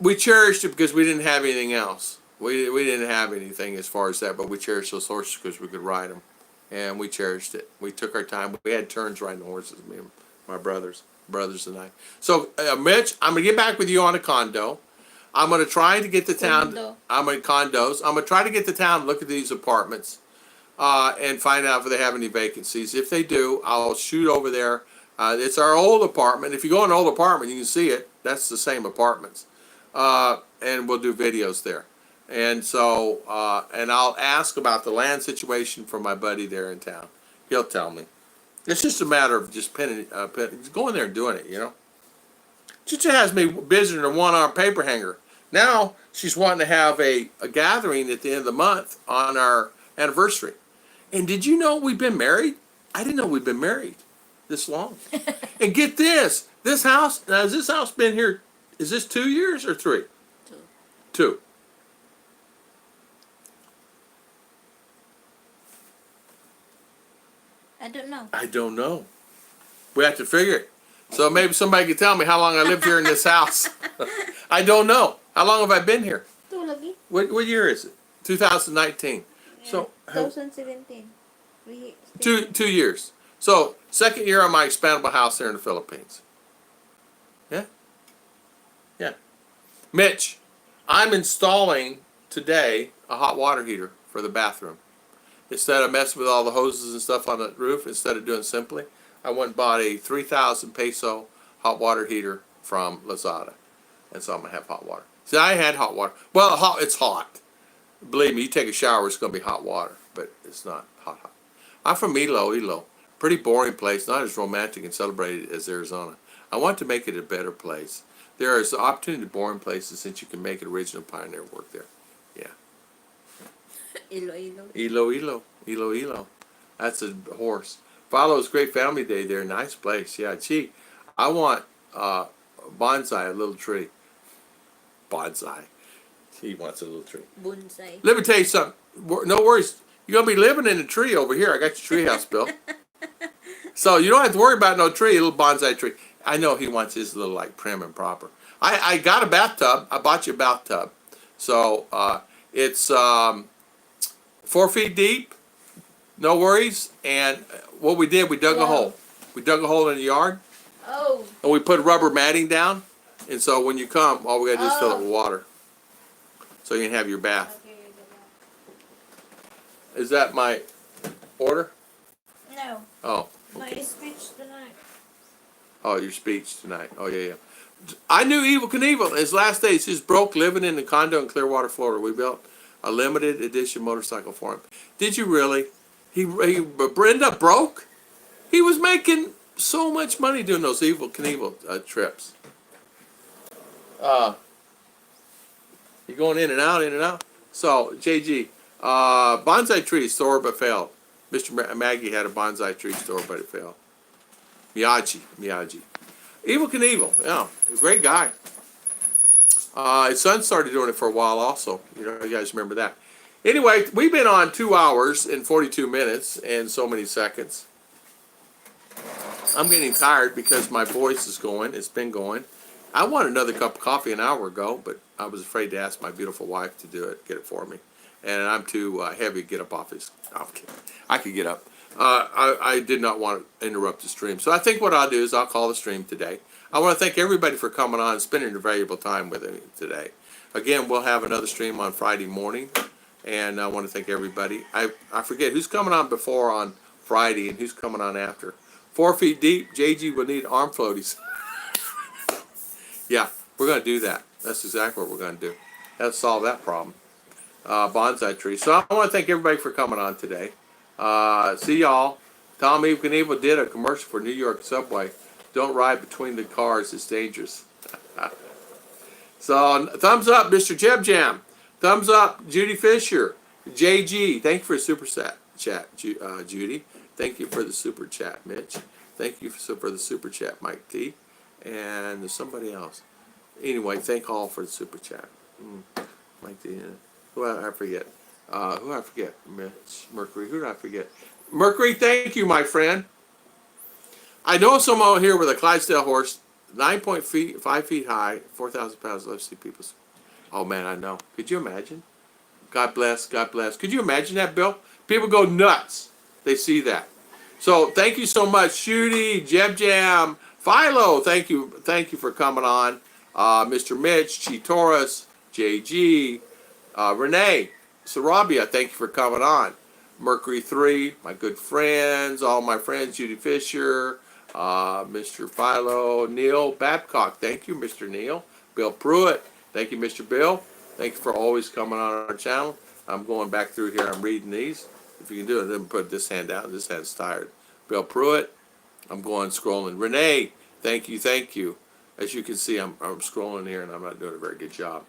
it because we didn't have anything else. We didn't have anything as far as that, but we cherished those horses because we could ride them, and we cherished it. We took our time. We had turns riding the horses, me and my brothers and I. So, Mitch, I'm gonna get back with you on a condo. I'm gonna try to get to town. I'm in condos. I'm gonna try to get to town and look at these apartments, and find out if they have any vacancies. If they do, I'll shoot over there. It's our old apartment. If you go in an old apartment, you can see it. That's the same apartments, and we'll do videos there. And so, and I'll ask about the land situation for my buddy there in town. He'll tell me. It's just a matter of just going there and doing it, you know. Chicha has me busier than a one-arm paper hanger. Now she's wanting to have a gathering at the end of the month on our anniversary. And did you know we've been married? I didn't know we've been married this long. And get this, this house, now has this house been here, is this 2 years or 3? 2. 2. I don't know. We have to figure it. So maybe somebody could tell me how long I lived here in this house. I don't know. How long have I been here? What year is it? 2019. Yeah, So 2017. 2 years. So 2nd year on my expandable house here in the Philippines. Yeah. Mitch, I'm installing today a hot water heater for the bathroom. Instead of messing with all the hoses and stuff on the roof, instead of doing simply, I went and bought a 3,000 peso hot water heater from Lazada. And so I'm going to have hot water. See, I had hot water. Well, it's hot. Believe me, you take a shower, it's going to be hot water. But it's not hot. I'm from Ilo. Pretty boring place, not as romantic and celebrated as Arizona. I want to make it a better place. There is opportunity to boring places since you can make it original pioneer work there. Yeah. Ilo. That's a horse. Follows Great Family Day there. Nice place. Yeah, gee. I want bonsai, a little tree. Bonsai. He wants a little tree. Bonsai. Let me tell you something. No worries. You're going to be living in a tree over here. I got your tree house built. So you don't have to worry about no tree, a little bonsai tree. I know he wants his little, like, prim and proper. I got a bathtub. I bought you a bathtub. So it's 4 feet deep. No worries. And what we did, we dug a hole. We dug a hole in the yard. Oh. And we put rubber matting down. And so when you come, all we got to do is fill it with water. So you can have your bath. Is that my order? No. Oh. My Okay. speech tonight. Oh, your speech tonight. Oh, yeah. I knew Evel Knievel. His last days, he's broke living in the condo in Clearwater, Florida. We built a limited edition motorcycle for him. Did you really? He ended up broke? He was making so much money doing those Evel Knievel trips. You're going in and out. So, JG, bonsai tree store but failed. Mr. Maggie had a bonsai tree store but it failed. Miyagi. Evel Knievel, yeah, a great guy. His son started doing it for a while also. You guys remember that. Anyway, we've been on 2 hours and 42 minutes and so many seconds. I'm getting tired because my voice is going. It's been going. I wanted another cup of coffee an hour ago, but I was afraid to ask my beautiful wife to do it, get it for me. And I'm too heavy to get up off his... I'm kidding. I could get up. I did not want to interrupt the stream. So I think what I'll do is I'll call the stream today. I want to thank everybody for coming on and spending your valuable time with me today. Again, we'll have another stream on Friday morning. And I want to thank everybody. I forget who's coming on before on Friday and who's coming on after. 4 feet deep, JG will need arm floaties. Yeah, we're going to do that. That's exactly what we're going to do. That'll solve that problem. Bonsai tree. So I want to thank everybody for coming on today. See y'all. Tom Knievel did a commercial for New York Subway. Don't ride between the cars. It's dangerous. So thumbs up, Mr. Jeb Jam. Thumbs up, Judy Fisher. JG, thank you for the super chat, Judy. Thank you for the super chat, Mitch. Thank you for the super chat, Mike T. And there's somebody else. Anyway, thank all for the super chat. Mike T. Who I forget? Who I forget? Mitch, Mercury. Who did I forget? Mercury, thank you, my friend. I know someone here with a Clydesdale horse, 5 feet high, 4,000 pounds. Let's see people. Oh man, I know. Could you imagine? God bless. God bless. Could you imagine that, Bill? People go nuts. They see that. So thank you so much, Shooty, Jeb Jam, Philo. Thank you for coming on. Mr. Mitch, Chitoris, JG, Renee, Sarabia. Thank you for coming on. Mercury 3, my good friends, all my friends, Judy Fisher, Mr. Philo, Neil Babcock. Thank you, Mr. Neil. Bill Pruitt. Thank you, Mr. Bill. Thank you for always coming on our channel. I'm going back through here. I'm reading these. If you can do it, then put this hand out. This hand's tired. Bill Pruitt. I'm going scrolling. Renee. Thank you. As you can see, I'm scrolling here, and I'm not doing a very good job.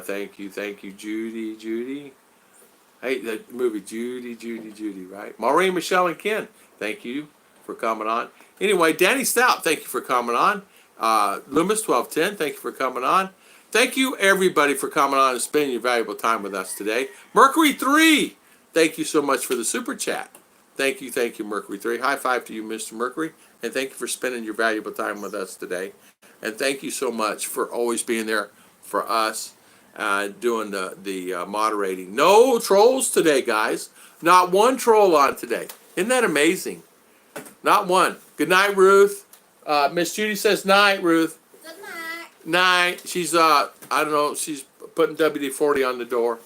Thank you, Judy. Hey, that movie, Judy, right? Maureen, Michelle, and Ken. Thank you for coming on. Anyway, Danny Stout, thank you for coming on. Loomis 1210, thank you for coming on. Thank you, everybody, for coming on and spending your valuable time with us today. Mercury 3, thank you so much for the super chat. Thank you, Mercury 3. High five to you, Mr. Mercury, and thank you for spending your valuable time with us today. And thank you so much for always being there for us, doing the moderating. No trolls today, guys. Not one troll on today. Isn't that amazing? Not one. Good night, Ruth. Miss Judy says night, Ruth. Good night. Night. She's I don't know, she's putting WD-40 on the door.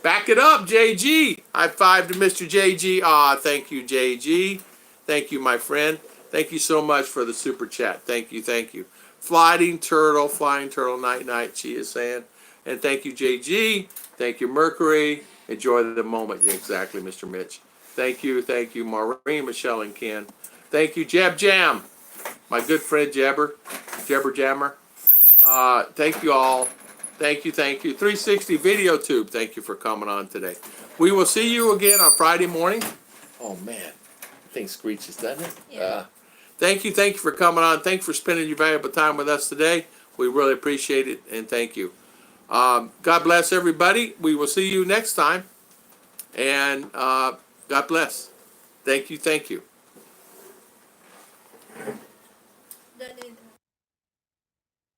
Back it up, JG. High five to Mr. JG. Ah, thank you, JG. Thank you, my friend. Thank you so much for the super chat. Thank you, thank you. Flying turtle, night, night, she is saying. And thank you, JG. Thank you, Mercury. Enjoy the moment. Yeah, exactly, Mr. Mitch. Thank you, Maureen, Michelle, and Ken. Thank you, Jab Jam, my good friend Jabber Jammer. Thank you all. Thank you. 360 Video Tube, thank you for coming on today. We will see you again on Friday morning. Oh, man. The thing screeches, doesn't it? Yeah. Thank you for coming on. Thank you for spending your valuable time with us today. We really appreciate it, and thank you. God bless everybody. We will see you next time. And God bless. Thank you. Then